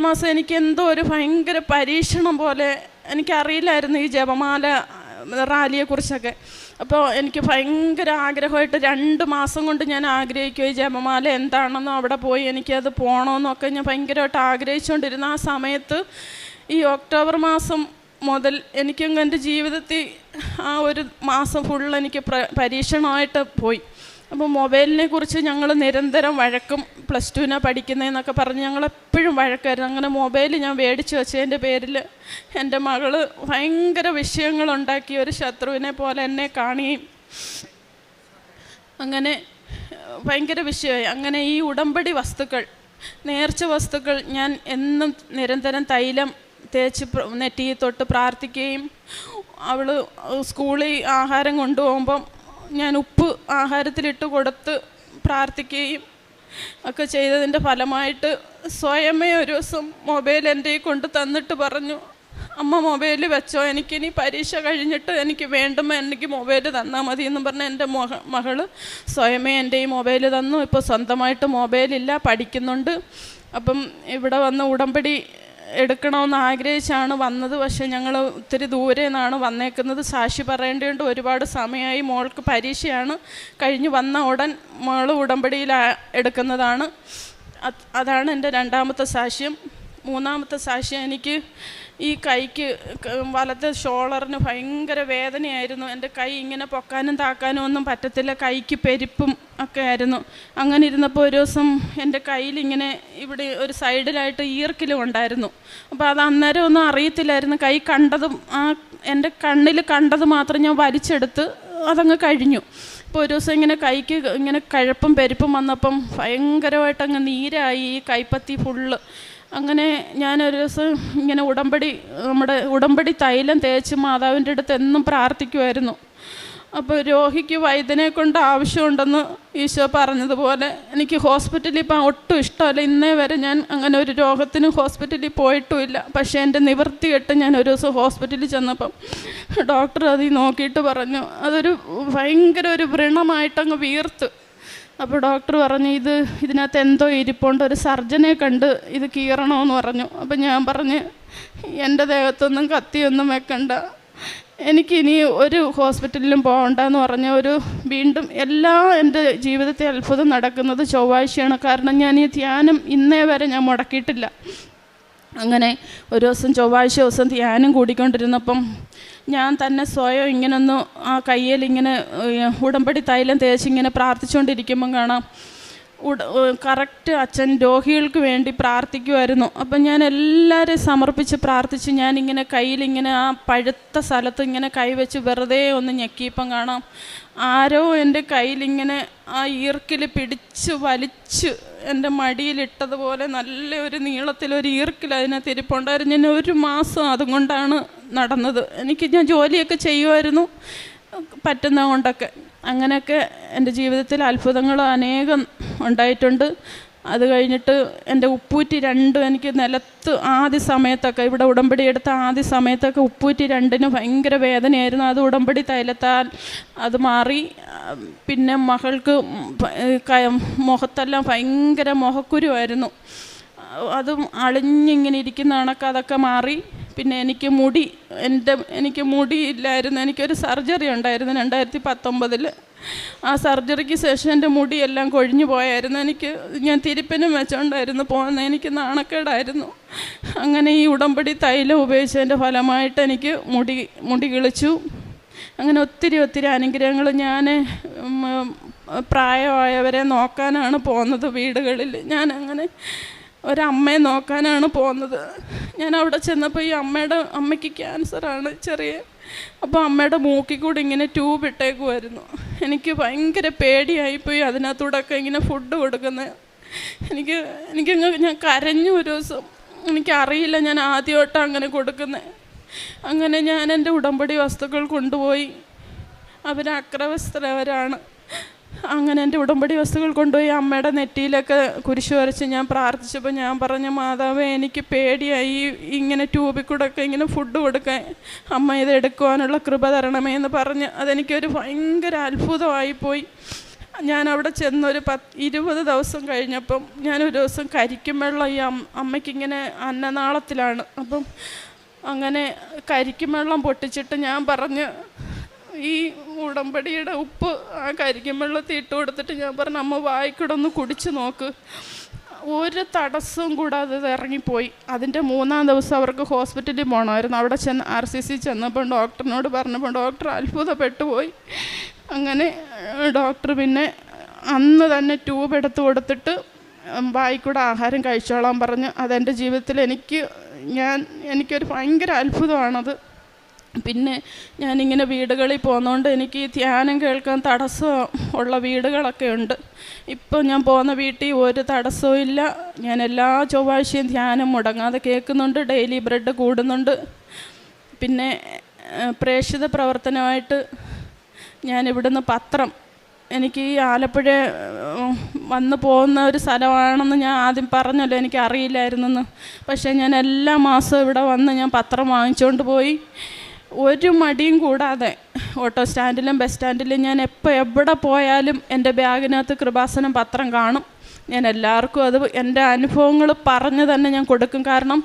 മാസം എനിക്ക് എന്തോ ഒരു ഭയങ്കര പരീക്ഷണം പോലെ. എനിക്കറിയില്ലായിരുന്നു ഈ ജപമാല റാലിയെക്കുറിച്ചൊക്കെ. അപ്പോൾ എനിക്ക് ഭയങ്കര ആഗ്രഹമായിട്ട് 2 മാസം കൊണ്ട് ഞാൻ ആഗ്രഹിക്കും ഈ ജപമാല എന്താണെന്നോ അവിടെ പോയി എനിക്കത് പോകണമെന്നൊക്കെ ഞാൻ ഭയങ്കരമായിട്ട് ആഗ്രഹിച്ചുകൊണ്ടിരുന്ന ആ സമയത്ത് ഈ ഒക്ടോബർ മാസം മുതൽ എനിക്കങ്ങ് എൻ്റെ ജീവിതത്തിൽ ആ ഒരു മാസം ഫുൾ എനിക്ക് പരീക്ഷണമായിട്ട് പോയി. അപ്പോൾ മൊബൈലിനെ കുറിച്ച് ഞങ്ങൾ നിരന്തരം വഴക്കും. +2-നാണ് പഠിക്കുന്നതെന്നൊക്കെ പറഞ്ഞ് ഞങ്ങളെപ്പോഴും വഴക്കായിരുന്നു. അങ്ങനെ മൊബൈൽ ഞാൻ മേടിച്ച് വെച്ചതിൻ്റെ പേരിൽ എൻ്റെ മകൾ ഭയങ്കര വിഷയങ്ങളുണ്ടാക്കി. ഒരു ശത്രുവിനെ പോലെ എന്നെ കാണുകയും അങ്ങനെ ഭയങ്കര വിഷയമായി. അങ്ങനെ ഈ ഉടമ്പടി വസ്തുക്കൾ, നേർച്ച വസ്തുക്കൾ ഞാൻ എന്നും നിരന്തരം തൈലം തേച്ച് നെറ്റിയിൽ തൊട്ട് പ്രാർത്ഥിക്കുകയും അവൾ സ്കൂളിൽ ആഹാരം കൊണ്ടുപോകുമ്പം ഞാൻ ഉപ്പ് ആഹാരത്തിലിട്ട് കൊടുത്ത് പ്രാർത്ഥിക്കുകയും ഒക്കെ ചെയ്തതിൻ്റെ ഫലമായിട്ട് സ്വയമേ ഒരു ദിവസം മൊബൈൽ എൻ്റെ കൊണ്ട് തന്നിട്ട് പറഞ്ഞു, അമ്മ മൊബൈൽ വെച്ചോ, എനിക്കിനി പരീക്ഷ കഴിഞ്ഞിട്ട് എനിക്ക് വേണ്ടുമ്പോൾ എനിക്ക് മൊബൈൽ തന്നാൽ മതി എന്ന് പറഞ്ഞ് എൻ്റെ മകൾ സ്വയമേ എൻ്റെ ഈ മൊബൈൽ തന്നു. ഇപ്പോൾ സ്വന്തമായിട്ട് മൊബൈലില്ല, പഠിക്കുന്നുണ്ട്. അപ്പം ഇവിടെ വന്ന് ഉടമ്പടി എടുക്കണമെന്ന് ആഗ്രഹിച്ചാണ് വന്നത്. പക്ഷേ ഞങ്ങൾ ഒത്തിരി ദൂരെ നിന്നാണ് വന്നേക്കുന്നത്. സാക്ഷി പറയേണ്ടതുകൊണ്ട് ഒരുപാട് സമയമായി. മോൾക്ക് പരീക്ഷയാണ്. കഴിഞ്ഞ് വന്ന ഉടൻ മോൾ ഉടമ്പടിയിൽ എടുക്കുന്നതാണ്. അതാണ് എൻ്റെ രണ്ടാമത്തെ സാക്ഷ്യം. മൂന്നാമത്തെ സാക്ഷ്യം, എനിക്ക് ഈ കൈക്ക് വലത്തെ ഷോളറിന് ഭയങ്കര വേദനയായിരുന്നു. എൻ്റെ കൈ ഇങ്ങനെ പൊക്കാനും താക്കാനും ഒന്നും പറ്റത്തില്ല. കൈക്ക് പെരുപ്പും ഒക്കെ ആയിരുന്നു. അങ്ങനെ ഇരുന്നപ്പോൾ ഒരു ദിവസം എൻ്റെ കയ്യിലിങ്ങനെ ഇവിടെ ഒരു സൈഡിലായിട്ട് ഈർക്കിലും ഉണ്ടായിരുന്നു. അപ്പോൾ അത് അന്നേരം ഒന്നും അറിയത്തില്ലായിരുന്നു. കൈ കണ്ടതും എൻ്റെ കണ്ണിൽ കണ്ടത് മാത്രം ഞാൻ വലിച്ചെടുത്ത് അതങ്ങ് കഴിഞ്ഞു. അപ്പോൾ ഒരു ദിവസം ഇങ്ങനെ കൈക്ക് ഇങ്ങനെ കഴപ്പും പെരുപ്പും വന്നപ്പം ഭയങ്കരമായിട്ടങ്ങ് നീരായി ഈ കൈപ്പത്തി ഫുള്ള്. അങ്ങനെ ഞാനൊരു ദിവസം ഇങ്ങനെ നമ്മുടെ ഉടമ്പടി തൈലം തേച്ച് മാതാവിൻ്റെ അടുത്ത് എന്നും പ്രാർത്ഥിക്കുമായിരുന്നു. അപ്പോൾ രോഗിക്ക് വൈദ്യനെ കൊണ്ട് ആവശ്യമുണ്ടെന്ന് ഈശോ പറഞ്ഞതുപോലെ എനിക്ക് ഹോസ്പിറ്റലിൽ പോകാൻ ഒട്ടും ഇഷ്ടമല്ല. ഇന്നേ വരെ ഞാൻ അങ്ങനെ ഒരു രോഗത്തിന് ഹോസ്പിറ്റലിൽ പോയിട്ടുമില്ല. പക്ഷേ എൻ്റെ നിവൃത്തി കെട്ട് ഞാൻ ഒരു ദിവസം ഹോസ്പിറ്റലിൽ ചെന്നപ്പം ഡോക്ടർ അതിൽ നോക്കിയിട്ട് പറഞ്ഞു, അതൊരു ഭയങ്കര ഒരു വ്രണമായിട്ടങ്ങ് വീർത്ത്. അപ്പോൾ ഡോക്ടർ പറഞ്ഞു, ഇതിനകത്ത് എന്തോ ഇരിപ്പുണ്ട്, ഒരു സർജനെ കണ്ട് ഇത് കീറണമെന്ന് പറഞ്ഞു. അപ്പം ഞാൻ പറഞ്ഞ്, എൻ്റെ ദേഹത്തൊന്നും കത്തിയൊന്നും വെക്കണ്ട, എനിക്കിനി ഒരു ഹോസ്പിറ്റലിലും പോകണ്ടെന്ന് പറഞ്ഞ വീണ്ടും എൻ്റെ ജീവിതത്തിൽ അത്ഭുതം നടക്കുന്നത് ചൊവ്വാഴ്ചയാണ്. കാരണം ഞാൻ ഈ ധ്യാനം ഇന്നേ വരെ ഞാൻ മുടക്കിയിട്ടില്ല. അങ്ങനെ ഒരു ദിവസം ചൊവ്വാഴ്ച ദിവസം ധ്യാനം കൂടിക്കൊണ്ടിരുന്നപ്പം ഞാൻ തന്നെ സ്വയം ഇങ്ങനൊന്ന് ആ കയ്യിൽ ഇങ്ങനെ ഉടമ്പടി തൈലം തേച്ച് ഇങ്ങനെ പ്രാർത്ഥിച്ചുകൊണ്ടിരിക്കുമ്പം കാണാം കറക്റ്റ് അച്ഛൻ രോഗികൾക്ക് വേണ്ടി പ്രാർത്ഥിക്കുമായിരുന്നു. അപ്പം ഞാൻ എല്ലാവരെയും സമർപ്പിച്ച് പ്രാർത്ഥിച്ച് ഞാനിങ്ങനെ കയ്യിലിങ്ങനെ ആ പഴുത്ത സ്ഥലത്ത് ഇങ്ങനെ കൈവച്ച് വെറുതെ ഒന്ന് ഞെക്കിയപ്പം കാണാം ആരോ എൻ്റെ കയ്യിലിങ്ങനെ ആ ഈർക്കിൽ പിടിച്ച് വലിച്ച് എൻ്റെ മടിയിലിട്ടതുപോലെ നല്ലൊരു നീളത്തിലൊരു ഈർക്കിൽ അതിനകത്ത് ഇരിപ്പുണ്ടായിരുന്നു. ഞാൻ 1 മാസം അതുകൊണ്ടാണ് നടന്നത്. ഞാൻ ജോലിയൊക്കെ ചെയ്യുമായിരുന്നു പറ്റുന്ന കൊണ്ടൊക്കെ. അങ്ങനെയൊക്കെ എൻ്റെ ജീവിതത്തിൽ അത്ഭുതങ്ങൾ അനേകം ഉണ്ടായിട്ടുണ്ട്. അത് കഴിഞ്ഞിട്ട് എൻ്റെ ഉപ്പൂറ്റി 2 എനിക്ക് നിലത്ത് ആദ്യ സമയത്തൊക്കെ ഇവിടെ ഉടമ്പടി എടുത്ത ആദ്യ സമയത്തൊക്കെ ഉപ്പൂറ്റി 2 ഭയങ്കര വേദനയായിരുന്നു. അത് ഉടമ്പടി തൈലത്താൽ അത് മാറി. പിന്നെ മകൾക്ക് മുഖത്തെല്ലാം ഭയങ്കര മുഖക്കുരുവായിരുന്നു. അതും അളിഞ്ഞിങ്ങനെ ഇരിക്കുന്ന കണക്ക് അതൊക്കെ മാറി. പിന്നെ എനിക്ക് മുടിയില്ലായിരുന്നു. എനിക്കൊരു സർജറി ഉണ്ടായിരുന്നു 2019. ആ സർജറിക്ക് ശേഷം എൻ്റെ മുടിയെല്ലാം കൊഴിഞ്ഞു പോയായിരുന്നു. ഞാൻ തിരുപ്പനും വെച്ചോണ്ടായിരുന്നു പോകുന്നത്. എനിക്ക് നാണക്കേടായിരുന്നു. അങ്ങനെ ഈ ഉടമ്പടി തൈലം ഉപയോഗിച്ചതിൻ്റെ ഫലമായിട്ട് എനിക്ക് മുടി കിളിച്ചു. അങ്ങനെ ഒത്തിരി അനുഗ്രഹങ്ങൾ. ഞാൻ പ്രായമായവരെ നോക്കാനാണ് പോകുന്നത് വീടുകളിൽ. ഞാൻ അങ്ങനെ ഒരമ്മയെ നോക്കാനാണ് പോകുന്നത്. ഞാൻ അവിടെ ചെന്നപ്പോൾ ഈ അമ്മയ്ക്ക് ക്യാൻസറാണ് ചെറിയ. അപ്പോൾ അമ്മയുടെ മൂക്കിൽ കൂടി ഇങ്ങനെ ട്യൂബ് ഇട്ടേക്കുമായിരുന്നു. എനിക്ക് ഭയങ്കര പേടിയായിപ്പോയി അതിനകത്തൂടെയൊക്കെ ഇങ്ങനെ ഫുഡ് കൊടുക്കുന്നത്. ഞാൻ കരഞ്ഞു ഒരു ദിവസം. എനിക്കറിയില്ല ഞാൻ ആദ്യമായിട്ടാണ് അങ്ങനെ കൊടുക്കുന്നത്. അങ്ങനെ ഞാൻ എൻ്റെ ഉടമ്പടി വസ്തുക്കൾ കൊണ്ടുപോയി. അവർ അക്രവസ്ഥരവരാണ്. അങ്ങനെ എൻ്റെ ഉടമ്പടി വസ്തുക്കൾ കൊണ്ടുപോയി അമ്മയുടെ നെറ്റിയിലൊക്കെ കുരിശ് വരച്ച് ഞാൻ പ്രാർത്ഥിച്ചപ്പോൾ ഞാൻ പറഞ്ഞു, മാതാവേ എനിക്ക് പേടിയായി ഇങ്ങനെ ട്യൂബിൽ കൂടെ ഒക്കെ ഇങ്ങനെ ഫുഡ് കൊടുക്കാൻ. അമ്മ ഇത് എടുക്കുവാനുള്ള കൃപ തരണമേ എന്ന് പറഞ്ഞ് അതെനിക്കൊരു ഭയങ്കര അത്ഭുതമായിപ്പോയി. ഞാൻ അവിടെ ചെന്നൊരു 20 ദിവസം കഴിഞ്ഞപ്പം ഞാനൊരു ദിവസം കരിക്കും വെള്ളം ഈ അമ്മയ്ക്കിങ്ങനെ അന്നനാളത്തിലാണ്. അപ്പം അങ്ങനെ കരിക്കും വെള്ളം പൊട്ടിച്ചിട്ട് ഞാൻ പറഞ്ഞ് ഈ ഉടമ്പടിയുടെ ഉപ്പ് ആ കരിക്കും വെള്ളത്തിൽ ഇട്ട് കൊടുത്തിട്ട് ഞാൻ പറഞ്ഞു, അമ്മ വായിക്കൂടെ ഒന്ന് കുടിച്ച് നോക്ക്. ഒരു തടസ്സവും കൂടാതെ ഇത് ഇറങ്ങിപ്പോയി. അതിൻ്റെ 3-ാം ദിവസം അവർക്ക് ഹോസ്പിറ്റലിൽ പോകണമായിരുന്നു. അവിടെ RCC ചെന്നപ്പോൾ ഡോക്ടറിനോട് പറഞ്ഞപ്പോൾ ഡോക്ടർ അത്ഭുതപ്പെട്ടു പോയി. അങ്ങനെ ഡോക്ടർ പിന്നെ അന്ന് തന്നെ ട്യൂബ് എടുത്ത് കൊടുത്തിട്ട് വായിക്കൂടെ ആഹാരം കഴിച്ചോളാൻ പറഞ്ഞു. അതെൻ്റെ ജീവിതത്തിൽ എനിക്കൊരു ഭയങ്കര അത്ഭുതമാണത്. പിന്നെ ഞാനിങ്ങനെ വീടുകളിൽ പോകുന്നതുകൊണ്ട് എനിക്ക് ഈ ധ്യാനം കേൾക്കാൻ തടസ്സം ഉള്ള വീടുകളൊക്കെ ഉണ്ട്. ഇപ്പോൾ ഞാൻ പോകുന്ന വീട്ടിൽ ഒരു തടസ്സവും ഇല്ല. ഞാൻ എല്ലാ ചൊവ്വാഴ്ചയും ധ്യാനം മുടങ്ങാതെ കേൾക്കുന്നുണ്ട്. ഡെയിലി ബ്രെഡ് കൂടുന്നുണ്ട്. പിന്നെ പ്രേക്ഷിത പ്രവർത്തനമായിട്ട് ഞാൻ ഇവിടുന്ന് പത്രം, എനിക്ക് ഈ ആലപ്പുഴ വന്ന് പോകുന്ന ഒരു സ്ഥലമാണെന്ന് ഞാൻ ആദ്യം പറഞ്ഞല്ലോ, എനിക്ക് അറിയില്ലായിരുന്നെന്ന്. പക്ഷേ ഞാൻ എല്ലാ മാസവും ഇവിടെ വന്ന് ഞാൻ പത്രം വാങ്ങിച്ചുകൊണ്ട് പോയി. ഒരു മടിയും കൂടാതെ ഓട്ടോ സ്റ്റാൻഡിലും ബസ് സ്റ്റാൻഡിലും ഞാൻ എവിടെ പോയാലും എൻ്റെ ബാഗിനകത്ത് കൃപാസനം പത്രം കാണും. ഞാൻ എല്ലാവർക്കും അത് എൻ്റെ അനുഭവങ്ങൾ പറഞ്ഞ് തന്നെ ഞാൻ കൊടുക്കും. കാരണം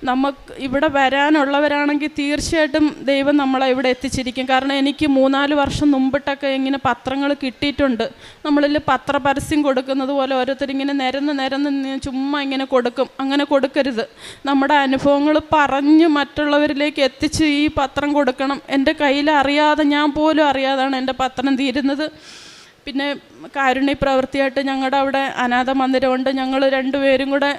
നമുക്ക് ഇവിടെ വരാനുള്ളവരാണെങ്കിൽ തീർച്ചയായിട്ടും ദൈവം നമ്മളെ ഇവിടെ എത്തിച്ചിരിക്കും. കാരണം എനിക്ക് 3-4 വർഷം മുമ്പിട്ടൊക്കെ ഇങ്ങനെ പത്രങ്ങൾ കിട്ടിയിട്ടുണ്ട്. നമ്മളിൽ പത്രപരസ്യം കൊടുക്കുന്നത് പോലെ ഓരോരുത്തരിങ്ങനെ നിരന്ന് ചുമ്മാ ഇങ്ങനെ കൊടുക്കും. അങ്ങനെ കൊടുക്കരുത്. നമ്മുടെ അനുഭവങ്ങൾ പറഞ്ഞ് മറ്റുള്ളവരിലേക്ക് എത്തിച്ച് ഈ പത്രം കൊടുക്കണം. എൻ്റെ കയ്യിൽ അറിയാതെ, ഞാൻ പോലും അറിയാതാണ് എൻ്റെ പത്രം തീരുന്നത്. പിന്നെ കാരുണ്യ പ്രവൃത്തിയായിട്ട് ഞങ്ങളുടെ അവിടെ അനാഥ മന്ദിരമുണ്ട്. ഞങ്ങൾ 2 പേരും കൂടെ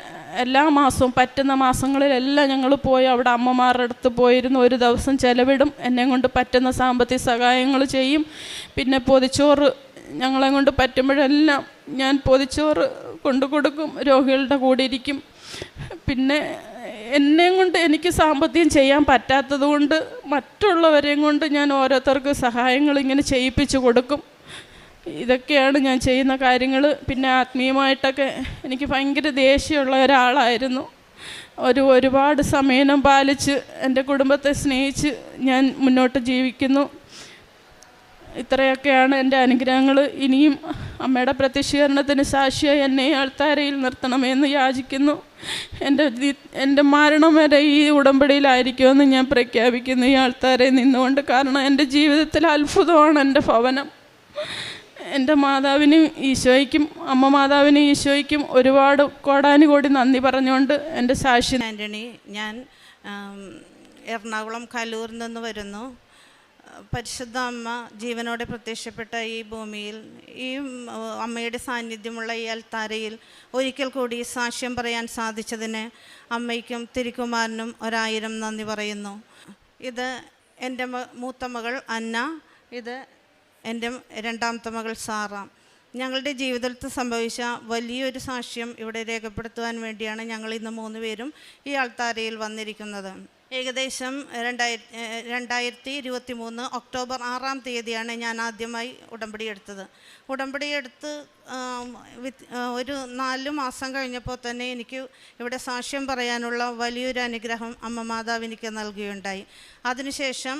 എല്ലാ മാസവും പറ്റുന്ന മാസങ്ങളിലെല്ലാം ഞങ്ങൾ പോയി അവിടെ അമ്മമാരുടെ അടുത്ത് പോയിരുന്നു. ഒരു ദിവസം ചിലവിടും. എന്നെ കൊണ്ട് പറ്റുന്ന സാമ്പത്തിക സഹായങ്ങൾ ചെയ്യും. പിന്നെ പൊതിച്ചോറ് ഞങ്ങളെ കൊണ്ട് പറ്റുമ്പോഴെല്ലാം ഞാൻ പൊതിച്ചോറ് കൊണ്ടു കൊടുക്കും. രോഗികളുടെ കൂടെ ഇരിക്കും. പിന്നെ എന്നെയും കൊണ്ട് എനിക്ക് സാമ്പത്തികം ചെയ്യാൻ പറ്റാത്തത് കൊണ്ട് മറ്റുള്ളവരെയും കൊണ്ട് ഞാൻ ഓരോരുത്തർക്ക് സഹായങ്ങൾ ഇങ്ങനെ ചെയ്യിപ്പിച്ച് കൊടുക്കും. ഇതൊക്കെയാണ് ഞാൻ ചെയ്യുന്ന കാര്യങ്ങൾ. പിന്നെ ആത്മീയമായിട്ടൊക്കെ എനിക്ക് ഭയങ്കര ദേഷ്യമുള്ള ഒരാളായിരുന്നു. ഒരുപാട് സമയം പാലിച്ച് എൻ്റെ കുടുംബത്തെ സ്നേഹിച്ച് ഞാൻ മുന്നോട്ട് ജീവിക്കുന്നു. ഇത്രയൊക്കെയാണ് എൻ്റെ അനുഗ്രഹങ്ങൾ. ഇനിയും അമ്മയുടെ പ്രത്യക്ഷീകരണത്തിന് സാക്ഷിയായി എന്നെ ആൾത്താരയിൽ നിർത്തണമെന്ന് യാചിക്കുന്നു. എൻ്റെ മരണം വരെ ഈ ഉടമ്പടിയിലായിരിക്കുമെന്ന് ഞാൻ പ്രഖ്യാപിക്കുന്നു ഈ ആൾത്താരയിൽ നിന്നുകൊണ്ട്. കാരണം എൻ്റെ ജീവിതത്തിൽ അത്ഭുതമാണ് എൻ്റെ ഭവനം. എൻ്റെ മാതാവിനും ഈശോയ്ക്കും അമ്മ മാതാവിനും ഈശോയ്ക്കും ഒരുപാട് കോടാനുകോടി നന്ദി പറഞ്ഞുകൊണ്ട് എൻ്റെ സാക്ഷി. ആൻ്റണി, ഞാൻ എറണാകുളം കലൂരിൽ നിന്ന് വരുന്നു. പരിശുദ്ധ അമ്മ ജീവനോടെ പ്രത്യക്ഷപ്പെട്ട ഈ ഭൂമിയിൽ, ഈ അമ്മയുടെ സാന്നിധ്യമുള്ള ഈ അൽത്താരയിൽ ഒരിക്കൽ കൂടി സാക്ഷ്യം പറയാൻ സാധിച്ചതിന് അമ്മയ്ക്കും തിരുക്കുമാരനും 1000 നന്ദി പറയുന്നു. ഇത് എൻ്റെ മൂത്ത മകൾ അന്ന, ഇത് എൻ്റെ 2ാമത്തെ മകൾ സാറ. ഞങ്ങളുടെ ജീവിതത്തിൽ സംഭവിച്ച വലിയൊരു സാക്ഷ്യം ഇവിടെ രേഖപ്പെടുത്തുവാൻ വേണ്ടിയാണ് ഞങ്ങൾ ഇന്ന് 3 പേരും ഈ അൾത്താരയിൽ വന്നിരിക്കുന്നത്. ഏകദേശം 2023 ഒക്ടോബർ 6-ാം തീയതിയാണ് ഞാൻ ആദ്യമായി ഉടമ്പടി എടുത്തത്. ഉടമ്പടി എടുത്ത് ഒരു 4 മാസം കഴിഞ്ഞപ്പോൾ തന്നെ എനിക്ക് ഇവിടെ സാക്ഷ്യം പറയാനുള്ള വലിയൊരു അനുഗ്രഹം അമ്മ മാതാവ് എനിക്ക് നൽകുകയുണ്ടായി. അതിനുശേഷം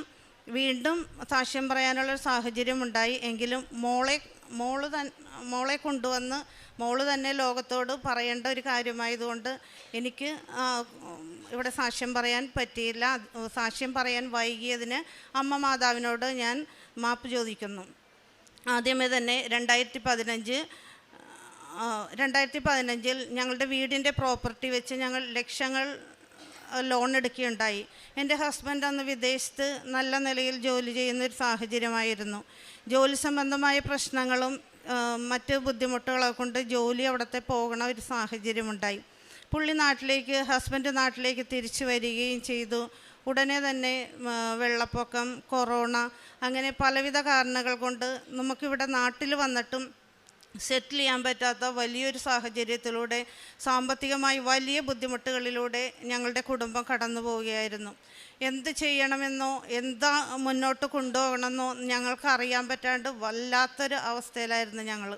വീണ്ടും സാക്ഷ്യം പറയാനുള്ളൊരു സാഹചര്യമുണ്ടായി. എങ്കിലും മോളെ കൊണ്ടുവന്ന് മോള് തന്നെ ലോകത്തോട് പറയേണ്ട ഒരു കാര്യമായതുകൊണ്ട് എനിക്ക് ഇവിടെ സാക്ഷ്യം പറയാൻ പറ്റിയില്ല. സാക്ഷ്യം പറയാൻ വൈകിയതിന് അമ്മ മാതാവിനോട് ഞാൻ മാപ്പ് ചോദിക്കുന്നു. ആദ്യമേ തന്നെ 2015 ഞങ്ങളുടെ വീടിൻ്റെ പ്രോപ്പർട്ടി വെച്ച് ഞങ്ങൾ ലക്ഷങ്ങൾ ലോൺ എടുക്കുകയുണ്ടായി. എൻ്റെ ഹസ്ബൻഡ് അന്ന് വിദേശത്ത് നല്ല നിലയിൽ ജോലി ചെയ്യുന്നൊരു സാഹചര്യമായിരുന്നു. ജോലി സംബന്ധമായ പ്രശ്നങ്ങളും മറ്റ് ബുദ്ധിമുട്ടുകളെ കൊണ്ട് ജോലി അവിടുത്തെ പോകണ ഒരു സാഹചര്യമുണ്ടായി. ഹസ്ബൻഡ് നാട്ടിലേക്ക് തിരിച്ചു വരികയും ചെയ്തു. ഉടനെ തന്നെ വെള്ളപ്പൊക്കം, കൊറോണ, അങ്ങനെ പലവിധ കാരണങ്ങൾ കൊണ്ട് നമുക്കിവിടെ നാട്ടിൽ വന്നിട്ടും സെറ്റിൽ ചെയ്യാൻ പറ്റാത്ത വലിയൊരു സാഹചര്യത്തിലൂടെ, സാമ്പത്തികമായി വലിയ ബുദ്ധിമുട്ടുകളിലൂടെ ഞങ്ങളുടെ കുടുംബം കടന്നു പോവുകയായിരുന്നു. എന്ത് ചെയ്യണമെന്നോ എന്താ മുന്നോട്ട് കൊണ്ടുപോകണമെന്നോ ഞങ്ങൾക്ക് അറിയാൻ പറ്റാണ്ട് വല്ലാത്തൊരു അവസ്ഥയിലായിരുന്നു ഞങ്ങൾ.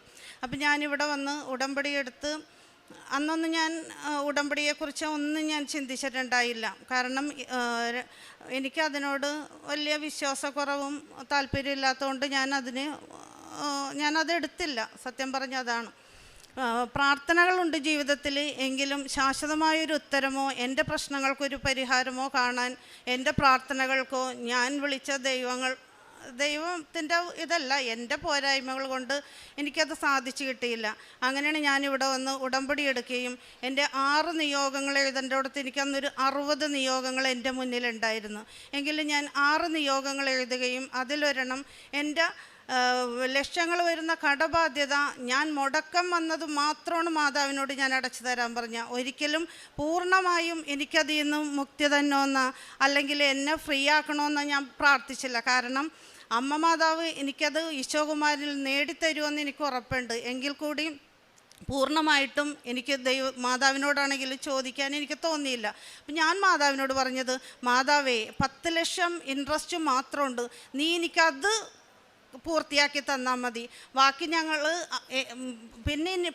അപ്പം ഞാനിവിടെ വന്ന് ഉടമ്പടി എടുത്ത്, അന്നൊന്നും ഞാൻ ഉടമ്പടിയെക്കുറിച്ച് ഒന്നും ഞാൻ ചിന്തിച്ചിട്ടുണ്ടായില്ല. കാരണം എനിക്കതിനോട് വലിയ വിശ്വാസക്കുറവും താല്പര്യമില്ലാത്തതുകൊണ്ട് ഞാനത് എടുത്തില്ല. സത്യം പറഞ്ഞ അതാണ്. പ്രാർത്ഥനകളുണ്ട് ജീവിതത്തിൽ, എങ്കിലും ശാശ്വതമായൊരു ഉത്തരമോ എൻ്റെ പ്രശ്നങ്ങൾക്കൊരു പരിഹാരമോ കാണാൻ എൻ്റെ പ്രാർത്ഥനകൾക്കോ ഞാൻ വിളിച്ച ദൈവത്തിൻ്റെ ഇതല്ല, എൻ്റെ പോരായ്മകൾ കൊണ്ട് എനിക്കത് സാധിച്ചു കിട്ടിയില്ല. അങ്ങനെയാണ് ഞാനിവിടെ വന്ന് ഉടമ്പടി എടുക്കുകയും എൻ്റെ 6 നിയോഗങ്ങൾ എഴുതേണ്ടടുത്ത് എനിക്കന്നൊരു 60 നിയോഗങ്ങൾ എൻ്റെ മുന്നിലുണ്ടായിരുന്നു. എങ്കിലും ഞാൻ 6 നിയോഗങ്ങൾ എഴുതുകയും അതിലൊരെണ്ണം എൻ്റെ ലക്ഷങ്ങൾ വരുന്ന കടബാധ്യത ഞാൻ മുടക്കം വന്നത് മാത്രമാണ് മാതാവിനോട് ഞാൻ അടച്ചു തരാൻ പറഞ്ഞ. ഒരിക്കലും പൂർണ്ണമായും എനിക്കതിൽ നിന്നും മുക്തി തന്നോന്ന് അല്ലെങ്കിൽ എന്നെ ഫ്രീ ആക്കണമെന്ന് ഞാൻ പ്രാർത്ഥിച്ചില്ല. കാരണം അമ്മ മാതാവ് എനിക്കത് ഈശോകുമാരിൽ നേടിത്തരുമെന്ന് എനിക്ക് ഉറപ്പുണ്ട്. എങ്കിൽ കൂടി പൂർണ്ണമായിട്ടും എനിക്ക് മാതാവിനോടാണെങ്കിലും ചോദിക്കാൻ എനിക്ക് തോന്നിയില്ല. അപ്പം ഞാൻ മാതാവിനോട് പറഞ്ഞത്, മാതാവേ 10 ലക്ഷം ഇൻട്രസ്റ്റ് മാത്രമുണ്ട്, നീ എനിക്കത് പൂർത്തിയാക്കി തന്നാൽ മതി. ബാക്കി ഞങ്ങൾ